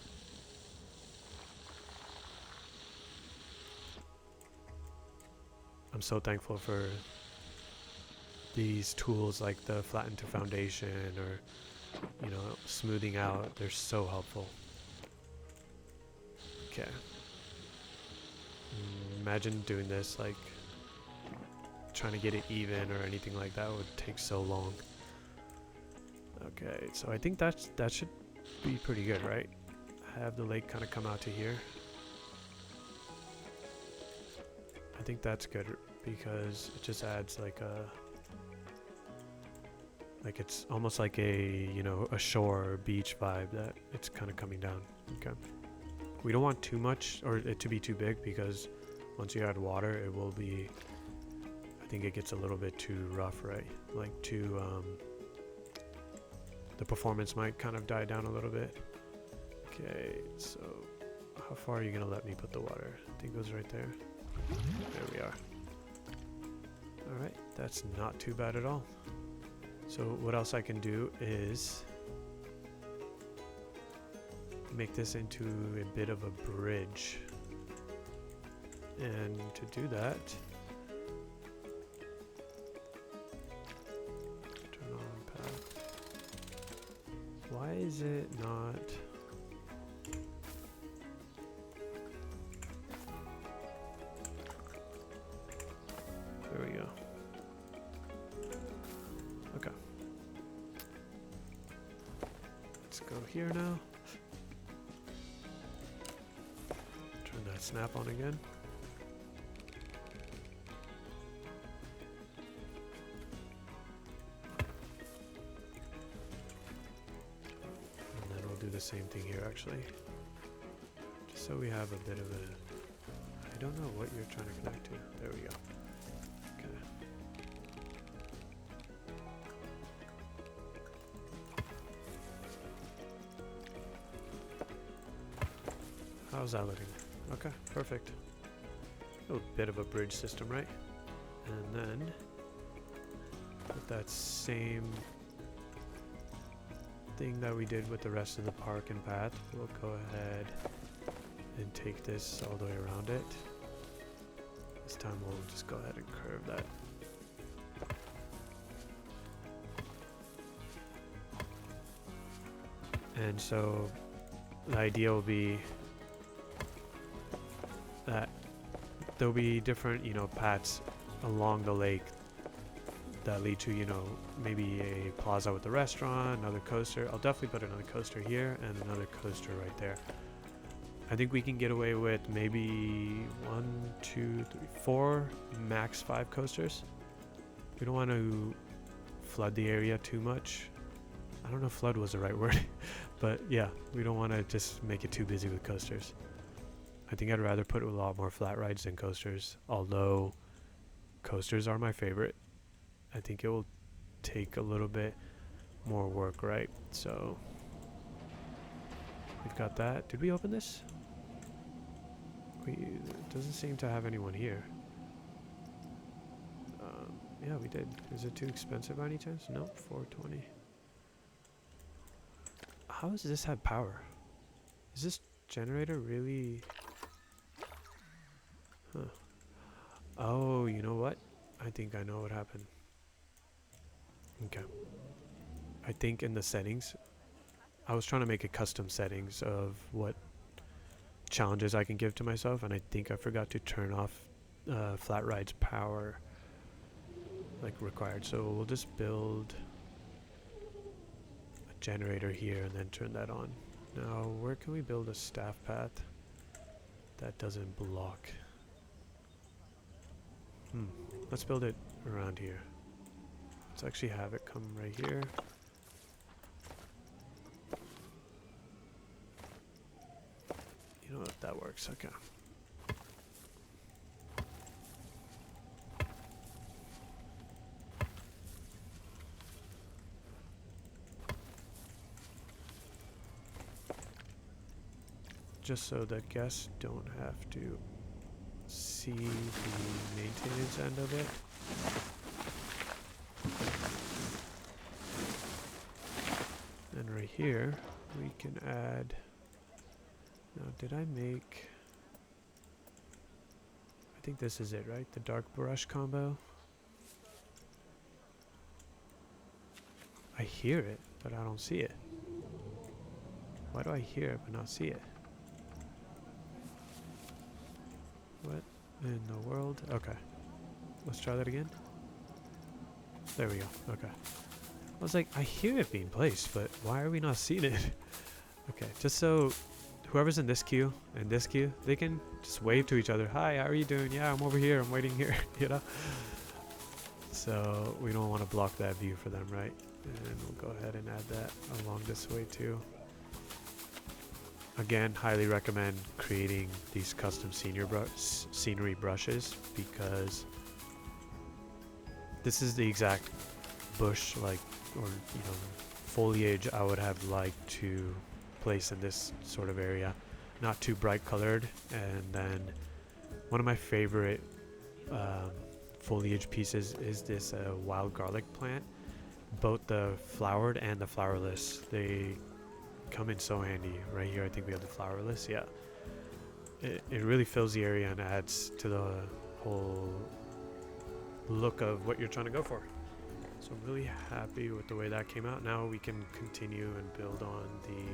I'm so thankful for these tools like the flatten to foundation or, you know, smoothing out. They're so helpful. Okay. Imagine doing this, like trying to get it even or anything like that would take so long. Okay, so I think that should be pretty good, right? Have the lake kind of come out to here. I think that's good because it just adds like a, like it's almost like a, you know, a shore or beach vibe that it's kind of coming down. Okay. We don't want too much or it to be too big because once you add water, it will be, I think it gets a little bit too rough, right? Like too, the performance might kind of die down a little bit. Okay, so how far are you gonna let me put the water? I think it goes right there. There we are. Alright, that's not too bad at all. So what else I can do is make this into a bit of a bridge. And to do that, turn on path. Why is it not? There we go. Okay. Let's go here now. Turn that snap on again. And then we'll do the same thing here actually. Just so we have a bit of a, I don't know what you're trying to connect to. There we go. How's that looking? Okay, perfect. A bit of a bridge system, right? And then with that same thing that we did with the rest of the park and path, we'll go ahead and take this all the way around it. This time we'll just go ahead and curve that. And so the idea will be that there'll be different, you know, paths along the lake that lead to, you know, maybe a plaza with a restaurant, another coaster. I'll definitely put another coaster here and another coaster right there. I think we can get away with maybe 1, 2, 3, 4, max 5 coasters. We don't want to flood the area too much. I don't know if flood was the right word, but yeah, we don't want to just make it too busy with coasters. I think I'd rather put a lot more flat rides than coasters, although coasters are my favorite. I think it will take a little bit more work, right? So we've got that. Did we open this? It doesn't seem to have anyone here. Yeah, we did. Is it too expensive by any chance? Nope, 420. How does this have power? Is this generator really... Huh. Oh, you know what? I think I know what happened. Okay. I think in the settings, I was trying to make a custom settings of what challenges I can give to myself, and I think I forgot to turn off flat ride's power like required. So we'll just build a generator here and then turn that on. Now, where can we build a staff path that doesn't block? Let's build it around here. Let's actually have it come right here. You know what, that works, okay. Just so that guests don't have to see the maintenance end of it. here we can add, now did I make, I think this is it, right? The dark brush combo. I hear it, but I don't see it. Why do I hear it but not see it? What in the world? Okay. Let's try that again. There we go. Okay. I was like, I hear it being placed, but why are we not seeing it? Okay, just so whoever's in this queue and this queue, they can just wave to each other. Hi, how are you doing? Yeah, I'm over here. I'm waiting here, you know? So we don't want to block that view for them, right? And we'll go ahead and add that along this way too. Again, highly recommend creating these custom scenery brushes, because this is the exact bush, like, or you know, foliage I would have liked to place in this sort of area. Not too bright colored. And then one of my favorite foliage pieces is this wild garlic plant. Both the flowered and the flowerless, they come in so handy. Right here I think we have the flowerless. Yeah, it really fills the area and adds to the whole look of what you're trying to go for. So I'm really happy with the way that came out. Now we can continue and build on the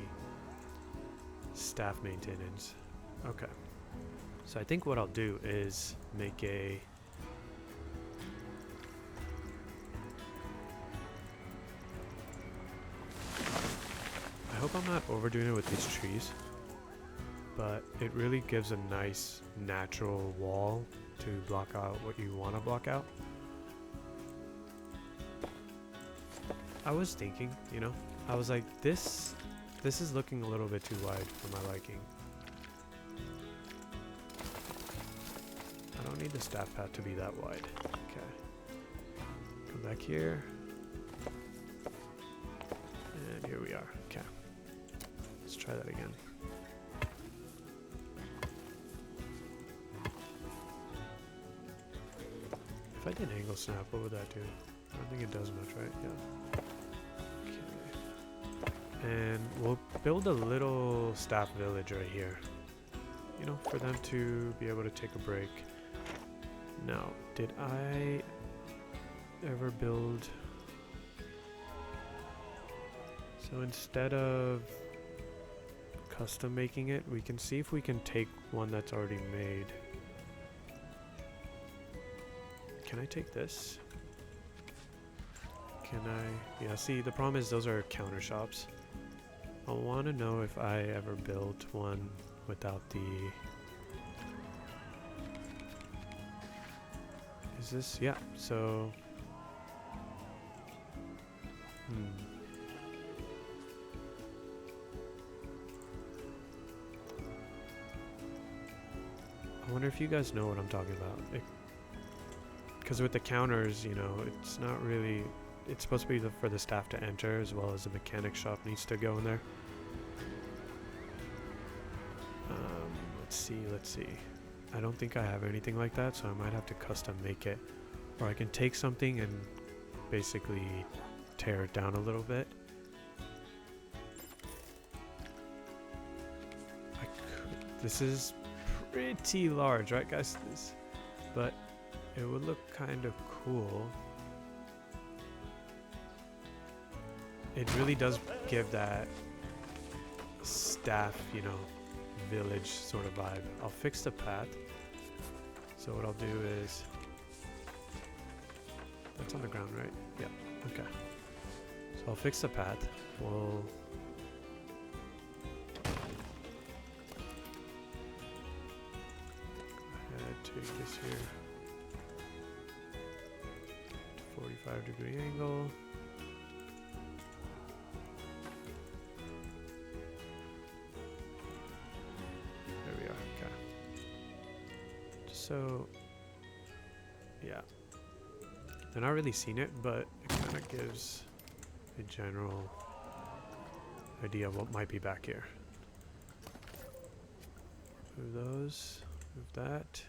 staff maintenance. Okay, so I think what I'll do is make a I hope I'm not overdoing it with these trees, but it really gives a nice natural wall to block out what you want to block out. I was thinking, you know, I was like, this is looking a little bit too wide for my liking. I don't need the staff path to be that wide. Okay. Come back here. And here we are. Okay. Let's try that again. If I did angle snap, what would that do? I don't think it does much, right? Yeah. Okay. And we'll build a little staff village right here. You know, for them to be able to take a break. Now, did I ever build... So instead of custom making it, we can see if we can take one that's already made. Can I take this? Can I? Yeah, see, the problem is those are counter shops. I want to know if I ever built one without the... Is this? Yeah, so... I wonder if you guys know what I'm talking about. Because with the counters, you know, it's not really... It's supposed to be for the staff to enter, as well as the mechanic shop needs to go in there. Let's see. I don't think I have anything like that, so I might have to custom make it. Or I can take something and basically tear it down a little bit. This is pretty large, right guys? But it would look kind of cool. It really does give that staff, you know, village sort of vibe. I'll fix the path. So what I'll do is... That's on the ground, right? Yeah, okay. So I'll fix the path. We'll... Take this here, 45-degree angle. There we are. Okay. So, yeah, they're not really seeing it, but it kind of gives a general idea of what might be back here. Move those. Move that.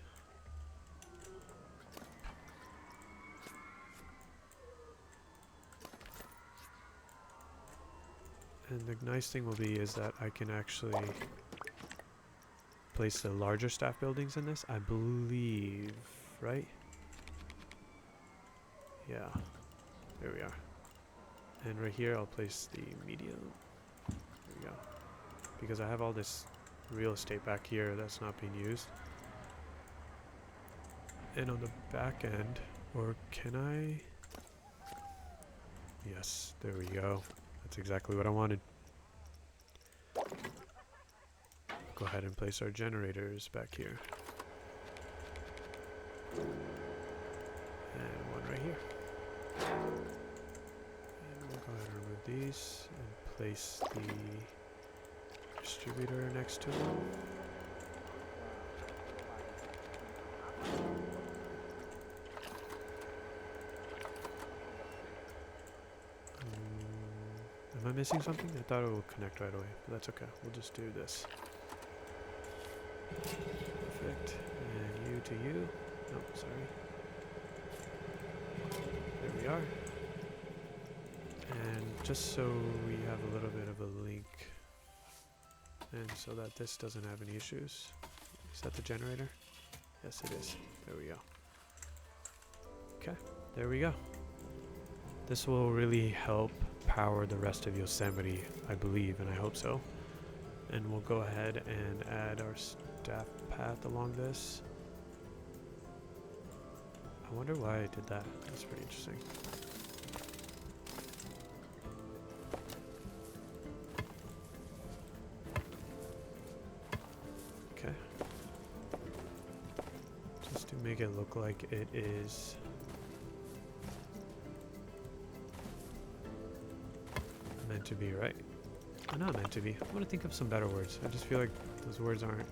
And the nice thing will be is that I can actually place the larger staff buildings in this, I believe, right? Yeah, there we are. And right here I'll place the medium. There we go. Because I have all this real estate back here that's not being used. And on the back end, or can I? Yes, there we go. That's exactly what I wanted. Go ahead and place our generators back here. And one right here. And we'll go ahead and remove these and place the distributor next to them. Am I missing something? I thought it would connect right away, but that's okay. We'll just do this. Perfect. And you to you. No, sorry. There we are. And just so we have a little bit of a link, and so that this doesn't have any issues. Is that the generator? Yes, it is. There we go. Okay, there we go. This will really help power the rest of Yosemite, I believe, and I hope so. And we'll go ahead and add our staff path along this. I wonder why I did that. That's pretty interesting. Okay. Just to make it look like it is meant to be, right? Not meant to be. I want to think of some better words. I just feel like those words aren't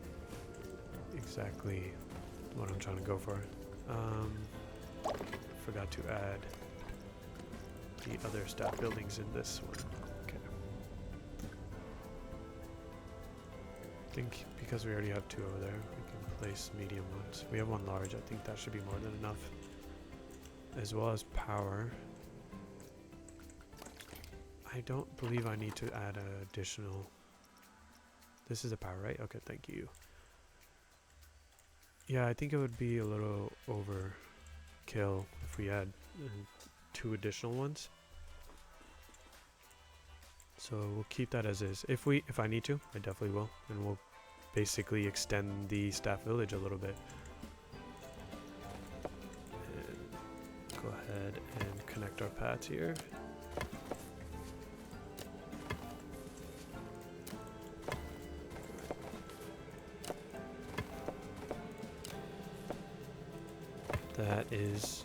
exactly what I'm trying to go for. Forgot to add the other staff buildings in this one. Okay. I think because we already have two over there, we can place medium ones. We have one large. I think that should be more than enough. As well as power. I don't believe I need to add an additional. This is a power, right? Okay, thank you. Yeah, I think it would be a little overkill if we had two additional ones. So we'll keep that as is. If I need to, I definitely will, and we'll basically extend the staff village a little bit. And go ahead and connect our paths here. That is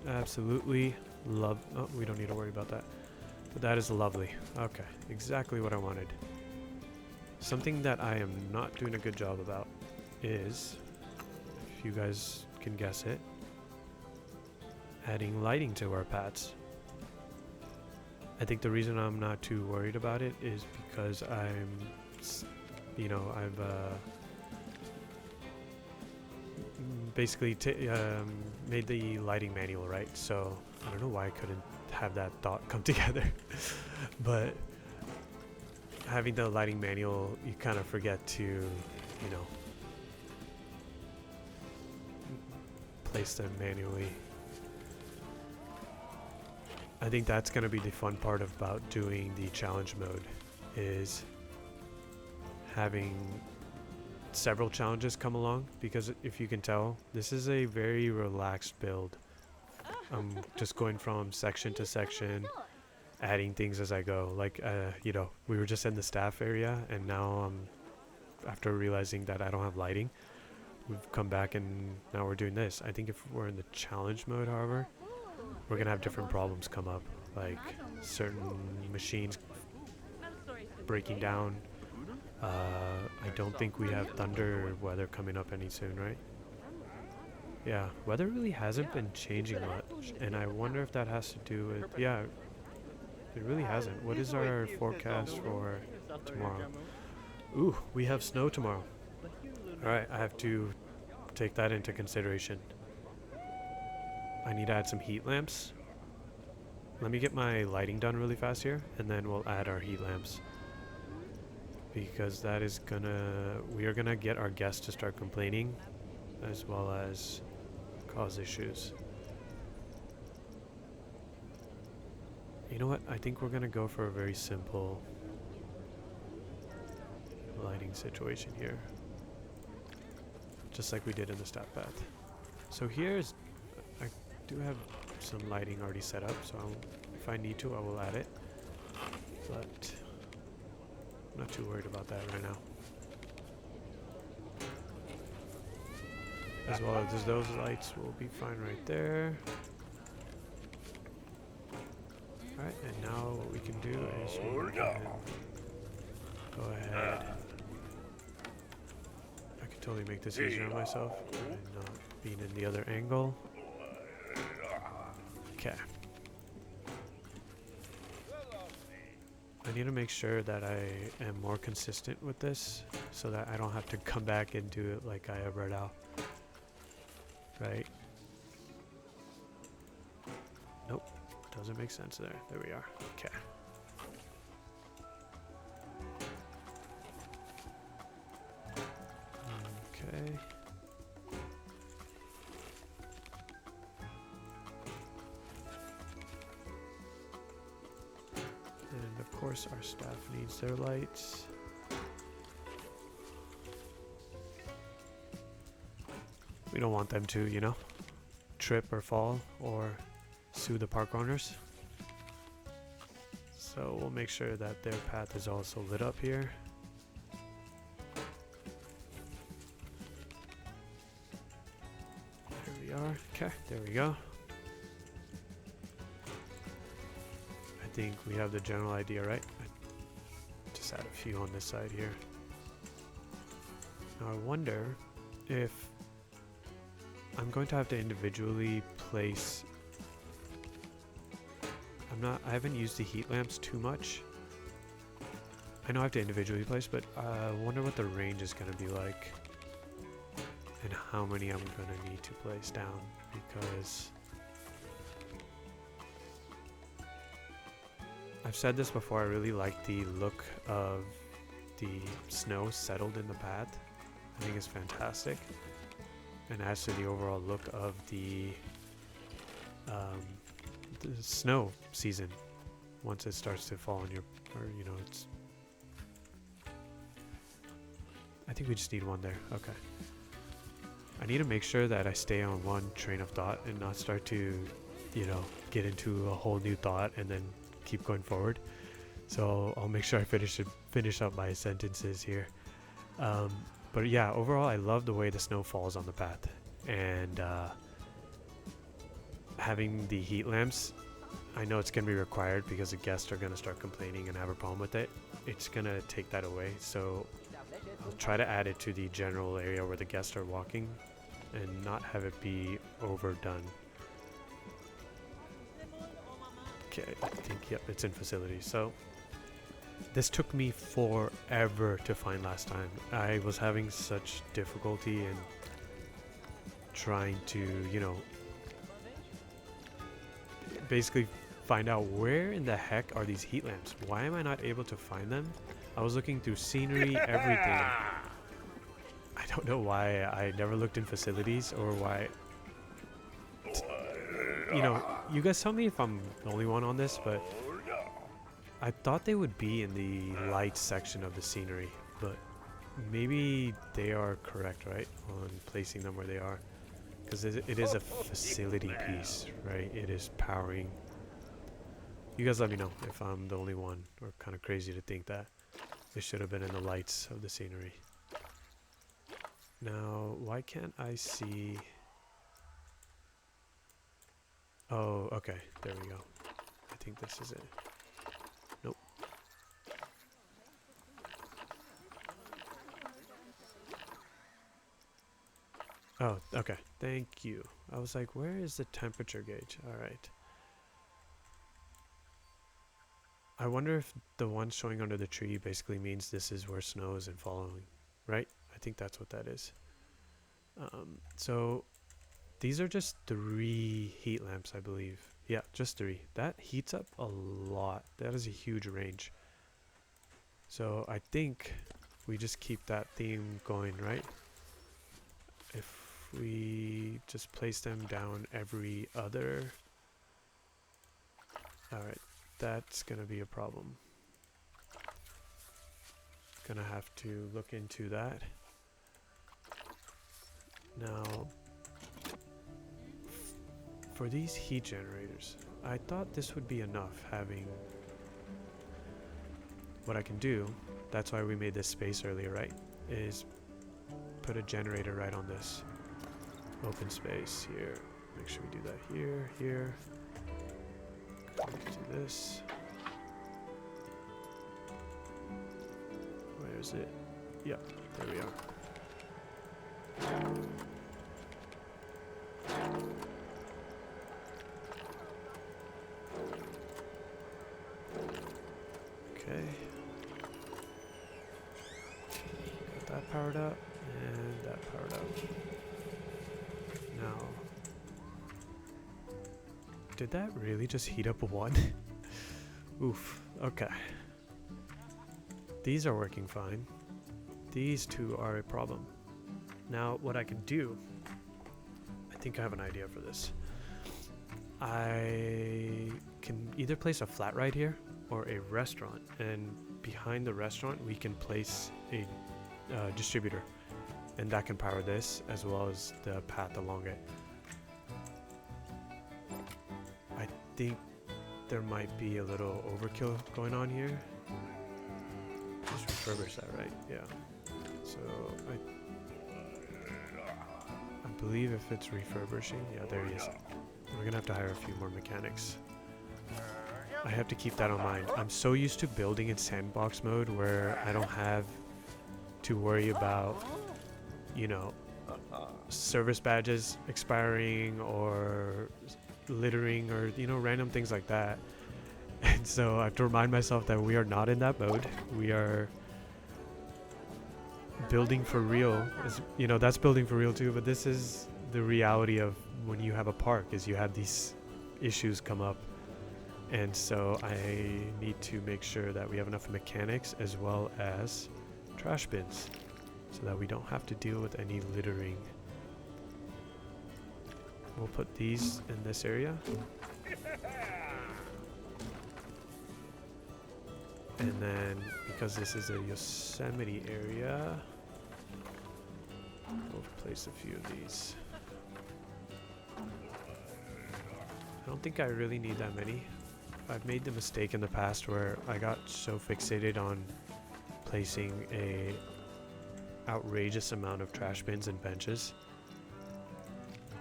absolutely oh, we don't need to worry about that. But that is lovely. Okay, exactly what I wanted. Something that I am not doing a good job about is, if you guys can guess it, adding lighting to our paths. I think the reason I'm not too worried about it is because I've basically made the lighting manual, right? So I don't know why I couldn't have that thought come together. But having the lighting manual, you kind of forget to, place them manually. I think that's going to be the fun part about doing the challenge mode, is having several challenges come along, because if you can tell, this is a very relaxed build. I'm just going from section to section, adding things as I go. Like, we were just in the staff area, and now after realizing that I don't have lighting, we've come back and now we're doing this. I think if we're in the challenge mode, however, we're gonna have different problems come up, like certain machines breaking down. I don't think we have thunder weather coming up any soon, right? Yeah, weather really hasn't been changing much, and I wonder if that has to do with, yeah, it really hasn't. What is our forecast for tomorrow? Ooh, we have snow tomorrow. Alright, I have to take that into consideration. I need to add some heat lamps. Let me get my lighting done really fast here, and then we'll add our heat lamps. Because that is we are gonna get our guests to start complaining, as well as cause issues. You know what? I think we're gonna go for a very simple lighting situation here. Just like we did in the stat path. So here's, I do have some lighting already set up, so if I need to, I will add it. But I'm not too worried about that right now. As well as those lights will be fine right there. Alright, and now what we can do is we can go ahead. I can totally make this easier on myself and not being in the other angle. Okay. I need to make sure that I am more consistent with this so that I don't have to come back and do it like I ever now. Right? Nope. Doesn't make sense there. There we are. Okay. Okay. And of course our staff needs their lights. We don't want them to, you know, trip or fall or sue the park owners. So we'll make sure that their path is also lit up here. There we are. Okay, there we go. I think we have the general idea, right? Just add a few on this side here. Now I wonder if I'm going to have to individually place. I haven't used the heat lamps too much. I know I have to individually place, but I wonder what the range is going to be like and how many I'm going to need to place down, because I've said this before, I really like the look of the snow settled in the path. I think it's fantastic and adds to the overall look of the snow season once it starts to fall on your, or you know, it's, I think we just need one there. Okay. I need to make sure that I stay on one train of thought and not start to, you know, get into a whole new thought and then keep going forward. So I'll make sure I finish up my sentences here. But yeah, overall I love the way the snow falls on the path, and having the heat lamps, I know it's going to be required because the guests are going to start complaining and have a problem with it. It's going to take that away, so I'll try to add it to the general area where the guests are walking and not have it be overdone. Okay, I think, yep, it's in facilities. So this took me forever to find last time. I was having such difficulty in trying to, you know, basically find out where in the heck are these heat lamps. Why am I not able to find them? I was looking through scenery, everything. I don't know why I never looked in facilities, or why. You know, you guys tell me if I'm the only one on this, but I thought they would be in the light section of the scenery, but maybe they are correct, right, on placing them where they are, because it is a facility piece, right? It is powering. You guys let me know if I'm the only one, or kind of crazy to think that it should have been in the lights of the scenery. Now, why can't I see? Oh, okay, there we go. I think this is it. Nope. Oh, okay. Thank you. I was like, where is the temperature gauge? All right. I wonder if the one showing under the tree basically means this is where snow isn't following, right? I think that's what that is. So these are just 3 heat lamps, I believe. Yeah, just 3. That heats up a lot. That is a huge range. So I think we just keep that theme going, right? If we just place them down every other... Alright, that's gonna be a problem. Gonna have to look into that. Now, for these heat generators, I thought this would be enough having... What I can do, that's why we made this space earlier, right? Is put a generator right on this open space here. Make sure we do that here, here. Do this. Where is it? Yep, there we are. Okay. Got that powered up and that powered up. Now, did that really just heat up 1? Oof, okay. These are working fine. These 2 are a problem. Now, what I can do, I think I have an idea for this. I can either place a flat ride here or a restaurant, and behind the restaurant we can place a distributor, and that can power this as well as the path along it. I think there might be a little overkill going on here. Just refurbish that, right? Yeah. So I believe if it's refurbishing, yeah, there he is. We're gonna have to hire a few more mechanics. I have to keep that in mind. I'm so used to building in sandbox mode where I don't have to worry about, you know, service badges expiring or littering or, you know, random things like that. And so I have to remind myself that we are not in that mode. We are building for real. You know, that's building for real too, but this is the reality of when you have a park, is you have these issues come up. And so I need to make sure that we have enough mechanics as well as trash bins so that we don't have to deal with any littering. We'll put these in this area. And then, because this is a Yosemite area, we'll place a few of these. I don't think I really need that many. I've made the mistake in the past where I got so fixated on placing a outrageous amount of trash bins and benches.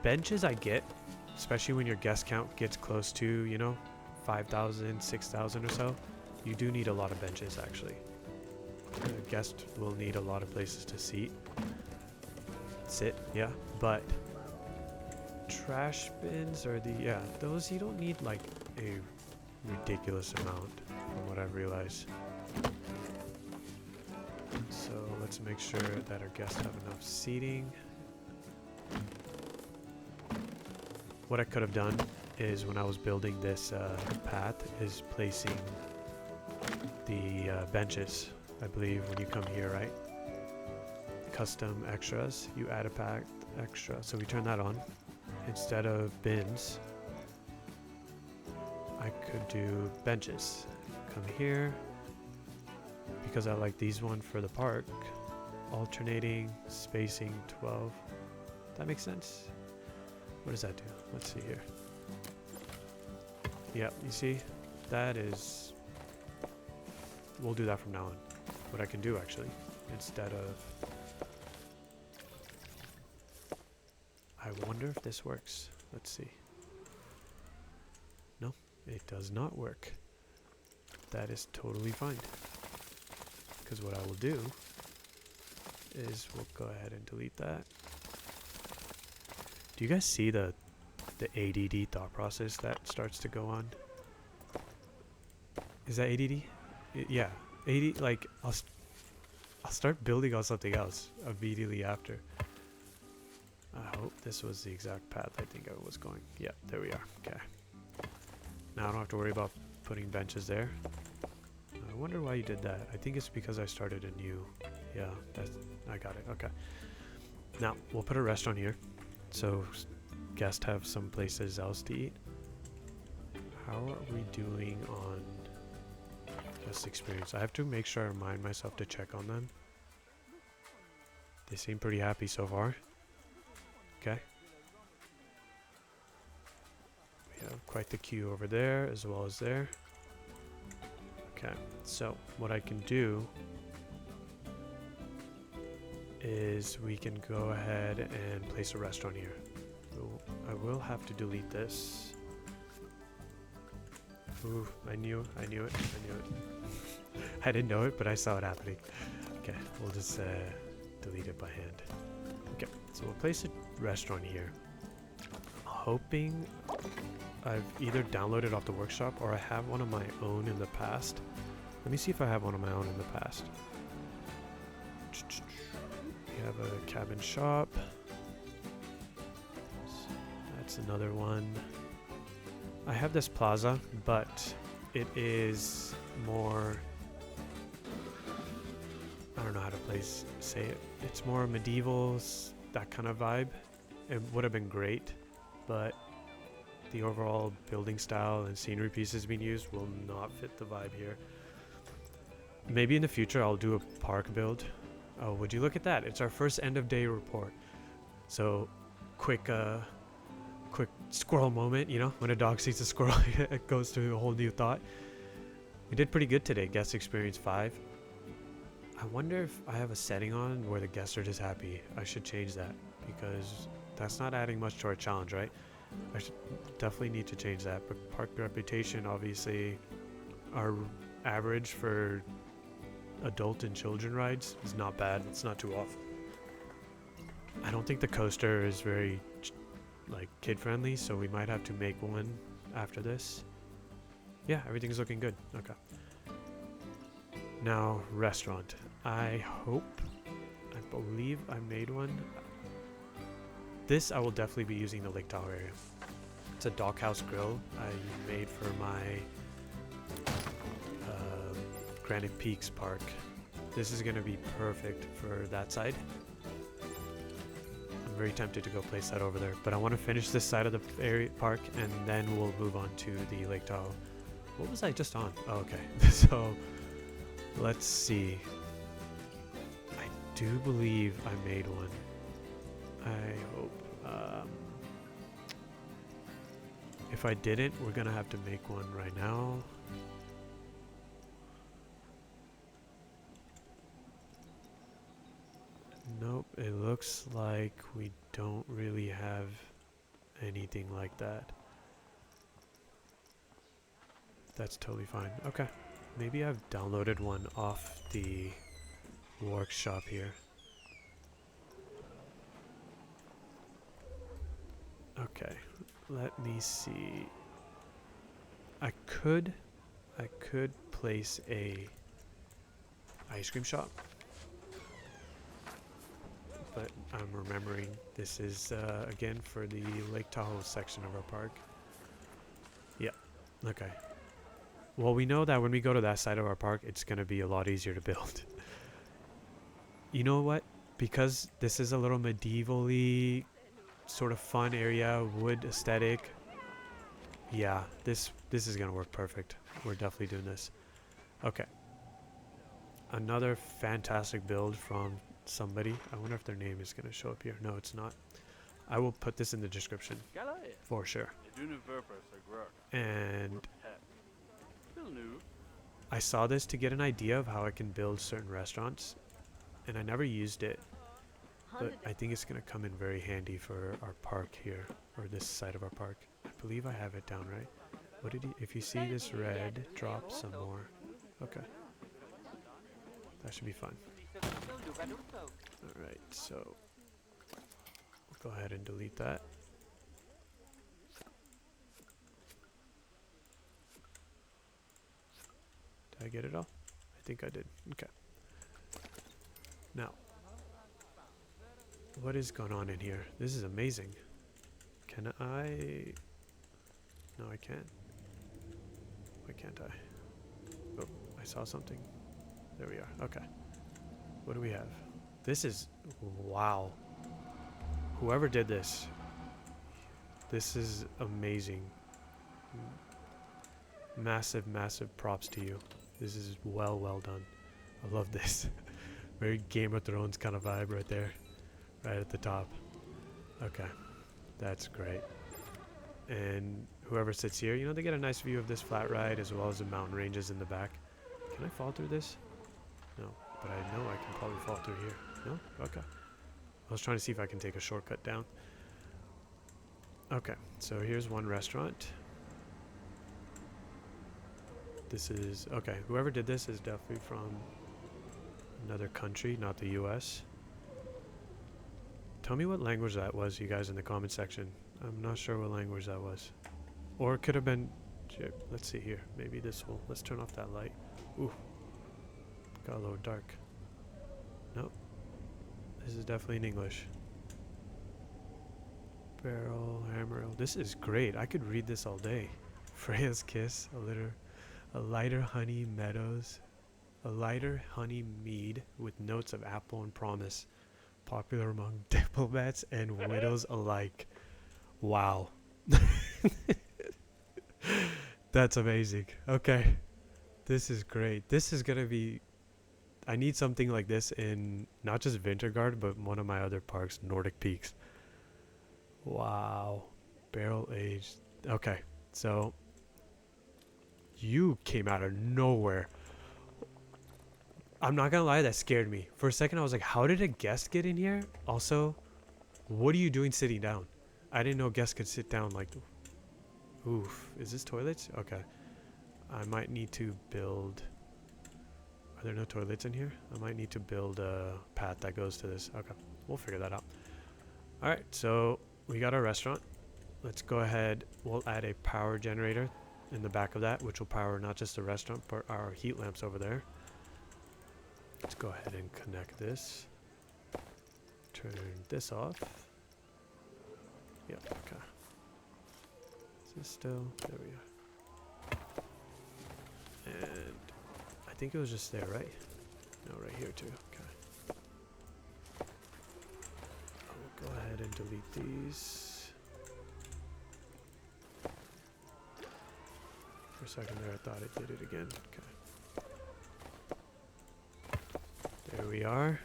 Benches I get, especially when your guest count gets close to, you know, 5,000, 6,000 or so. You do need a lot of benches, actually. A guest will need a lot of places to sit, yeah. But trash bins are those you don't need like a ridiculous amount, from what I've realized. So let's make sure that our guests have enough seating. What I could have done is, when I was building this path, is placing the benches. I believe when you come here, right? Custom extras, you add a pack extra. So we turn that on. Instead of bins, I could do benches. Come here, because I like these one for the park. Alternating, spacing 12. That makes sense? What does that do? Let's see here. Yep, you see? That is... We'll do that from now on. What I can do, actually, instead of... I wonder if this works. Let's see. No, it does not work. That is totally fine. Because what I will do is we'll go ahead and delete that. Do you guys see the ADD thought process that starts to go on? Is that ADD? Yeah, ADD. Like I'll start building on something else immediately after. I hope this was the exact path I think I was going. Yeah, there we are. Okay. Now I don't have to worry about putting benches there. I wonder why you did that. I think it's because I started a new... Yeah, I got it. Okay. Now, we'll put a restaurant here. So guests have some places else to eat. How are we doing on guest experience? I have to make sure I remind myself to check on them. They seem pretty happy so far. Okay. We have quite the queue over there as well as there. Okay, so what I can do is we can go ahead and place a restaurant here. I will have to delete this. Ooh, I knew it. I I didn't know it, but I saw it happening. Okay, we'll just delete it by hand. Okay, so we'll place a restaurant here. Hoping I've either downloaded off the workshop or I have one of my own in the past. Let me see if I have one of my own in the past. We have a cabin shop. That's another one. I have this plaza, but it is more... I don't know how to say it. It's more medieval, that kind of vibe. It would have been great, but the overall building style and scenery pieces being used will not fit the vibe here. Maybe in the future I'll do a park build. Oh, would you look at that? It's our first end of day report. So quick squirrel moment, you know, when a dog sees a squirrel, it goes to a whole new thought. We did pretty good today, guest experience 5. I wonder if I have a setting on where the guests are just happy. I should change that because that's not adding much to our challenge, right? I should definitely need to change that. But park reputation, obviously, our average for adult and children rides is not bad. It's not too off. I don't think the coaster is very like kid friendly, so we might have to make one after this. Yeah, everything's looking good. Okay. Now, restaurant. I believe I made one. This I will definitely be using the Lake Tahoe area. It's a doghouse grill I made for my Granite Peaks Park. This is going to be perfect for that side. I'm very tempted to go place that over there, but I want to finish this side of the area park and then we'll move on to the Lake Tahoe. What was I just on? Oh, okay. So let's see. I do believe I made one. I hope. If I didn't, we're gonna have to make one right now. Nope, it looks like we don't really have anything like that. That's totally fine. Okay. Maybe I've downloaded one off the workshop here. Okay, let me see. I could place a ice cream shop, but I'm remembering this is again for the Lake Tahoe section of our park. Yeah, okay. Well, we know that when we go to that side of our park, it's going to be a lot easier to build. You know what? Because this is a little medievally sort of fun area, wood aesthetic. Yeah, this is going to work perfect. We're definitely doing this. Okay. Another fantastic build from somebody. I wonder if their name is going to show up here. No, it's not. I will put this in the description for sure. And I saw this to get an idea of how I can build certain restaurants, and I never used it, but I think it's going to come in very handy for our park here, or this side of our park. I believe I have it down right. What did he, if you see this red, drop some more. Okay. That should be fun. Alright, so we'll go ahead and delete that. Did I get it all? I think I did. Okay. Now, what is going on in here? This is amazing. Can I? No, I can't. can't I? Oh, I saw something. There we are. Okay. What do we have? This is... Wow. Whoever did this. This is amazing. Massive, massive props to you. This is well done. I love this. Very Game of Thrones kind of vibe right there. Right at the top. Okay. That's great. And whoever sits here, you know, they get a nice view of this flat ride as well as the mountain ranges in the back. Can I fall through this? No. But I know I can probably fall through here. No? Okay. I was trying to see if I can take a shortcut down. Okay. So here's one restaurant. This is... Okay. Whoever did this is definitely from another country, not the US. Tell me what language that was, you guys, in the comment section. I'm not sure what language that was. Or it could have been... Let's see here. Maybe this will... Let's turn off that light. Ooh. Got a little dark. Nope. This is definitely in English. Barrel, hammer. This is great. I could read this all day. Freya's Kiss. A lighter honey meadows. A lighter honey mead with notes of apple and promise. Popular among diplomats and widows alike. Wow. That's amazing. Okay. This is great. This is going to be... I need something like this in not just Wintergard, but one of my other parks, Nordic Peaks. Wow. Barrel aged. Okay. So, you came out of nowhere. I'm not gonna lie, that scared me. For a second, I was like, how did a guest get in here? Also, what are you doing sitting down? I didn't know guests could sit down like... Oof. Is this toilets? Okay. I might need to build... Are there no toilets in here? I might need to build a path that goes to this. Okay. We'll figure that out. Alright, so we got our restaurant. Let's go ahead. We'll add a power generator in the back of that, which will power not just the restaurant, but our heat lamps over there. Let's go ahead and connect this. Turn this off. Yep, okay. Is this still? There we go. And I think it was just there, right? No, right here too. Okay. I'll go ahead and delete these. For a second there, I thought it did it again. Okay. There we are.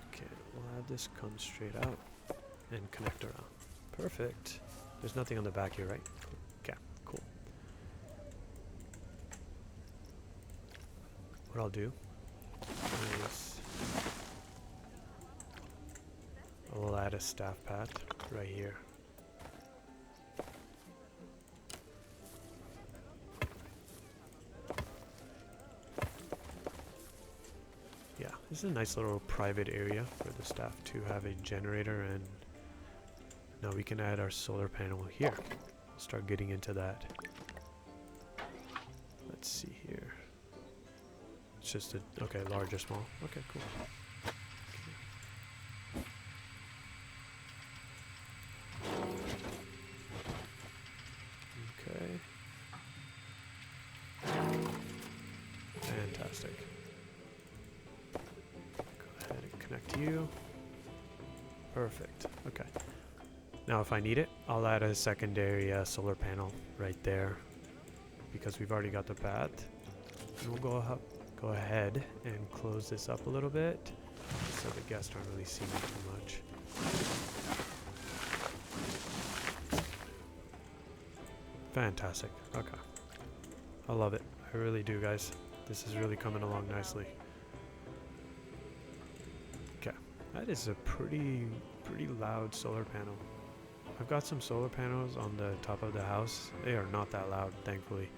Okay, we'll have this come straight out and connect around. Perfect. There's nothing on the back here, right? Okay, cool. What I'll do is I will add a staff path right here. Yeah, this is a nice little private area for the staff to have a generator, and now we can add our solar panel here. Start getting into that. Let's see here. It's just a, okay, large or small. Okay, cool. Okay. Fantastic. Go ahead and connect you. Perfect. Okay. Now if I need it, I'll add a secondary solar panel right there because we've already got the path. And we'll go ahead and close this up a little bit so the guests aren't really seeing too much. Fantastic. Okay. I love it. I really do, guys. This is really coming along nicely. Okay. That is a pretty loud solar panel. I've got some solar panels on the top of the house. They are not that loud, thankfully.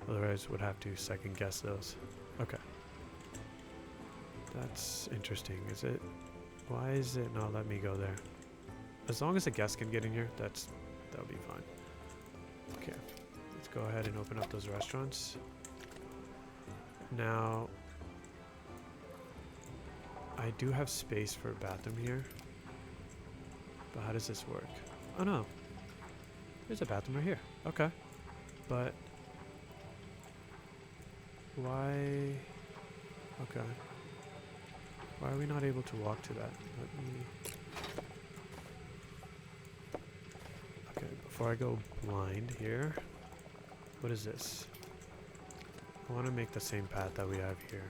Otherwise, would have to second guess those. Okay. That's interesting. Is it? Why is it not letting me go there? As long as the guests can get in here, that'll be fine. Okay. Let's go ahead and open up those restaurants. Now, I do have space for a bathroom here. But how does this work? Oh no. There's a bathroom right here. Okay. but why? Okay. Why are we not able to walk to that? Let me... Okay, before I go blind here, what is this? I want to make the same path that we have here.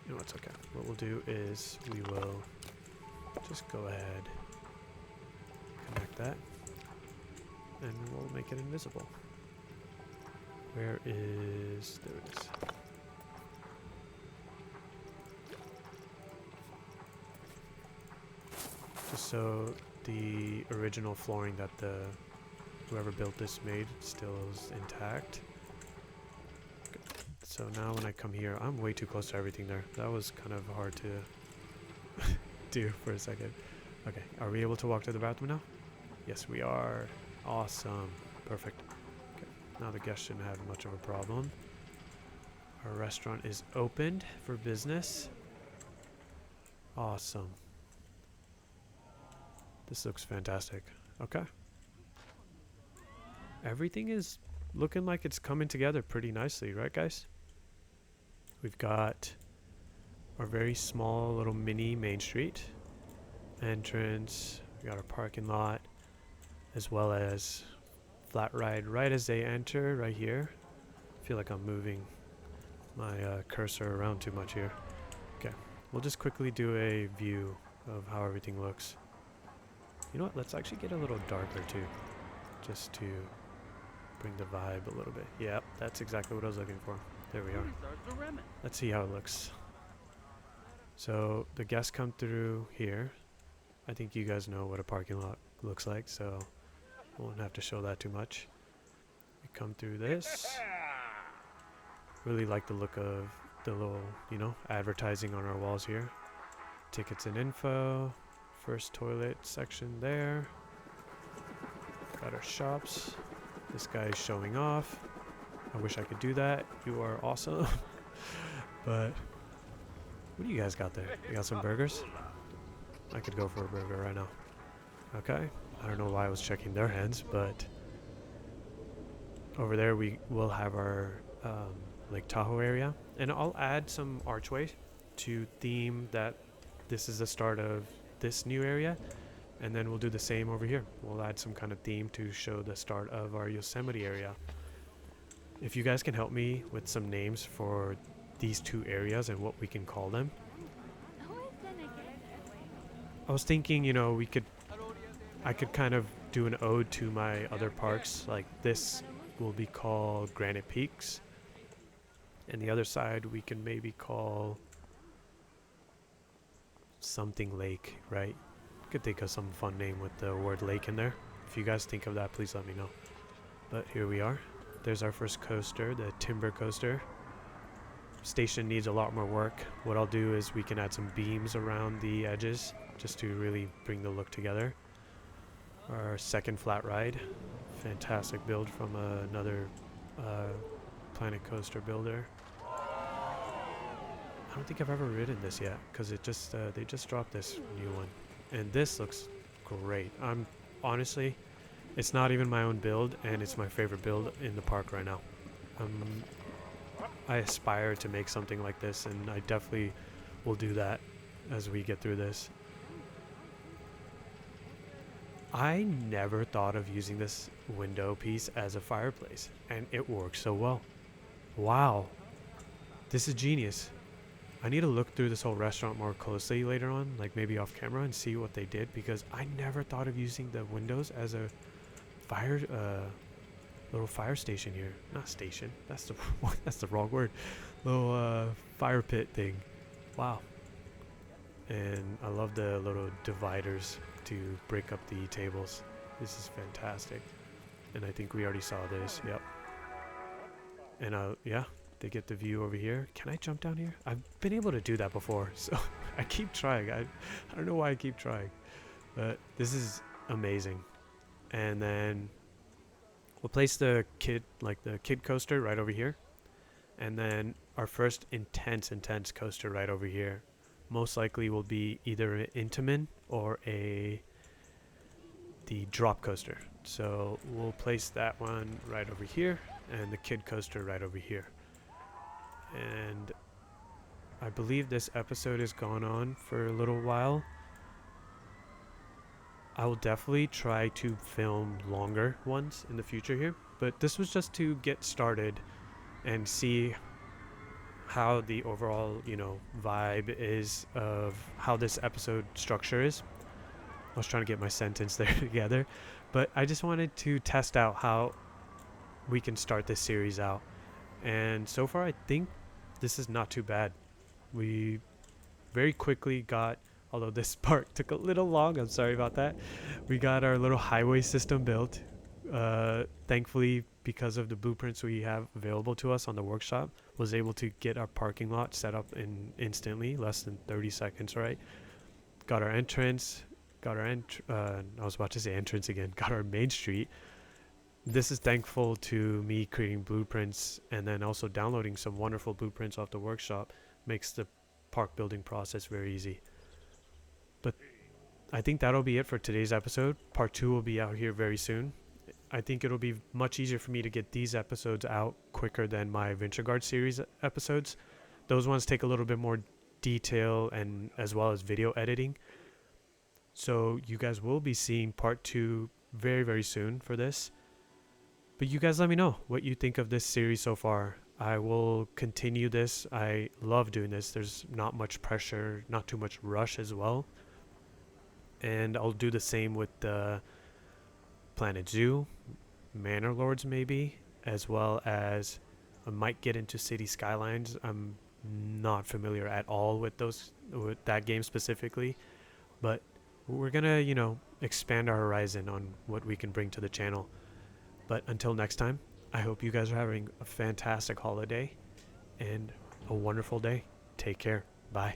You know, it's okay. What we'll do is we will just go ahead, connect that, and we'll make it invisible. Where is... There it is. Just so the original flooring that whoever built this made still is intact. Okay. So now when I come here, I'm way too close to everything there. That was kind of hard to do for a second. Okay, are we able to walk to the bathroom now? Yes, we are. Awesome. Perfect. Okay, now the guests shouldn't have much of a problem. Our restaurant is opened for business. Awesome. This looks fantastic. Okay. Everything is looking like it's coming together pretty nicely, right guys? We've got our very small little mini Main Street entrance. We got our parking lot, as well as flat ride right as they enter right here. I feel like I'm moving my cursor around too much here. Okay, we'll just quickly do a view of how everything looks. You know what, let's actually get a little darker too, just to bring the vibe a little bit. Yep, that's exactly what I was looking for. There we are. Let's see how it looks. So the guests come through here. I think you guys know what a parking lot looks like, so I won't have to show that too much. We come through this. Really like the look of the little, you know, advertising on our walls here. Tickets and info. First toilet section there. Got our shops. This guy is showing off. I wish I could do that. You are awesome. But what do you guys got there? You got some burgers? I could go for a burger right now. Okay. I don't know why I was checking their hands, but over there we will have our Lake Tahoe area. And I'll add some archway to theme that this is the start of this new area, and then we'll do the same over here. We'll add some kind of theme to show the start of our Yosemite area. If you guys can help me with some names for these two areas and what we can call them. I was thinking, you know, I could kind of do an ode to my other parks. Like this will be called Granite Peaks, and the other side we can maybe call something lake, right? Could think of some fun name with the word lake in there. If you guys think of that, please let me know. But here we are. There's our first coaster, the timber coaster. Station needs a lot more work. What I'll do is we can add some beams around the edges just to really bring the look together. Our second flat ride. Fantastic build from another Planet Coaster builder. I don't think I've ever ridden this yet, because it just they just dropped this new one, and this looks great. I'm honestly, it's not even my own build, and it's my favorite build in the park right now. I aspire to make something like this, and I definitely will do that as we get through this. I never thought of using this window piece as a fireplace, and it works so well. Wow, this is genius. I need to look through this whole restaurant more closely later on, like maybe off camera, and see what they did, because I never thought of using the windows as a fire, little fire station here. Not station. That's the that's the wrong word. Little fire pit thing. Wow. And I love the little dividers to break up the tables. This is fantastic. And I think we already saw this. Yep. And yeah. They get the view over here. Can I jump down here? I've been able to do that before, so I keep trying. I don't know why I keep trying, but this is amazing. And then we'll place the kid coaster right over here, and then our first intense coaster right over here. Most likely will be either an Intamin or the drop coaster. So we'll place that one right over here and the kid coaster right over here. And I believe this episode has gone on for a little while. I will definitely try to film longer ones in the future here, but this was just to get started and see how the overall, vibe is of how this episode structure is. I was trying to get my sentence there together, but I just wanted to test out how we can start this series out. And so far, I think this is not too bad. We very quickly got, although this part took a little long, I'm sorry about that, we got our little highway system built. Thankfully, because of the blueprints we have available to us on the workshop, was able to get our parking lot set up in instantly, less than 30 seconds, right? Got our entrance, I was about to say entrance again, got our main street. This is thankful to me creating blueprints and then also downloading some wonderful blueprints off the workshop. Makes the park building process very easy. But I think that'll be it for today's episode. Part 2 will be out here very soon. I think it'll be much easier for me to get these episodes out quicker than my Venture Guard series episodes. Those ones take a little bit more detail and as well as video editing. So you guys will be seeing part 2 very, very soon for this. But you guys let me know what you think of this series so far. I will continue this. I love doing this. There's not much pressure, not too much rush as well. And I'll do the same with the Planet Zoo, Manor Lords maybe, as well as I might get into City Skylines. I'm not familiar at all with that game specifically, but we're gonna, expand our horizon on what we can bring to the channel. But until next time, I hope you guys are having a fantastic holiday and a wonderful day. Take care. Bye.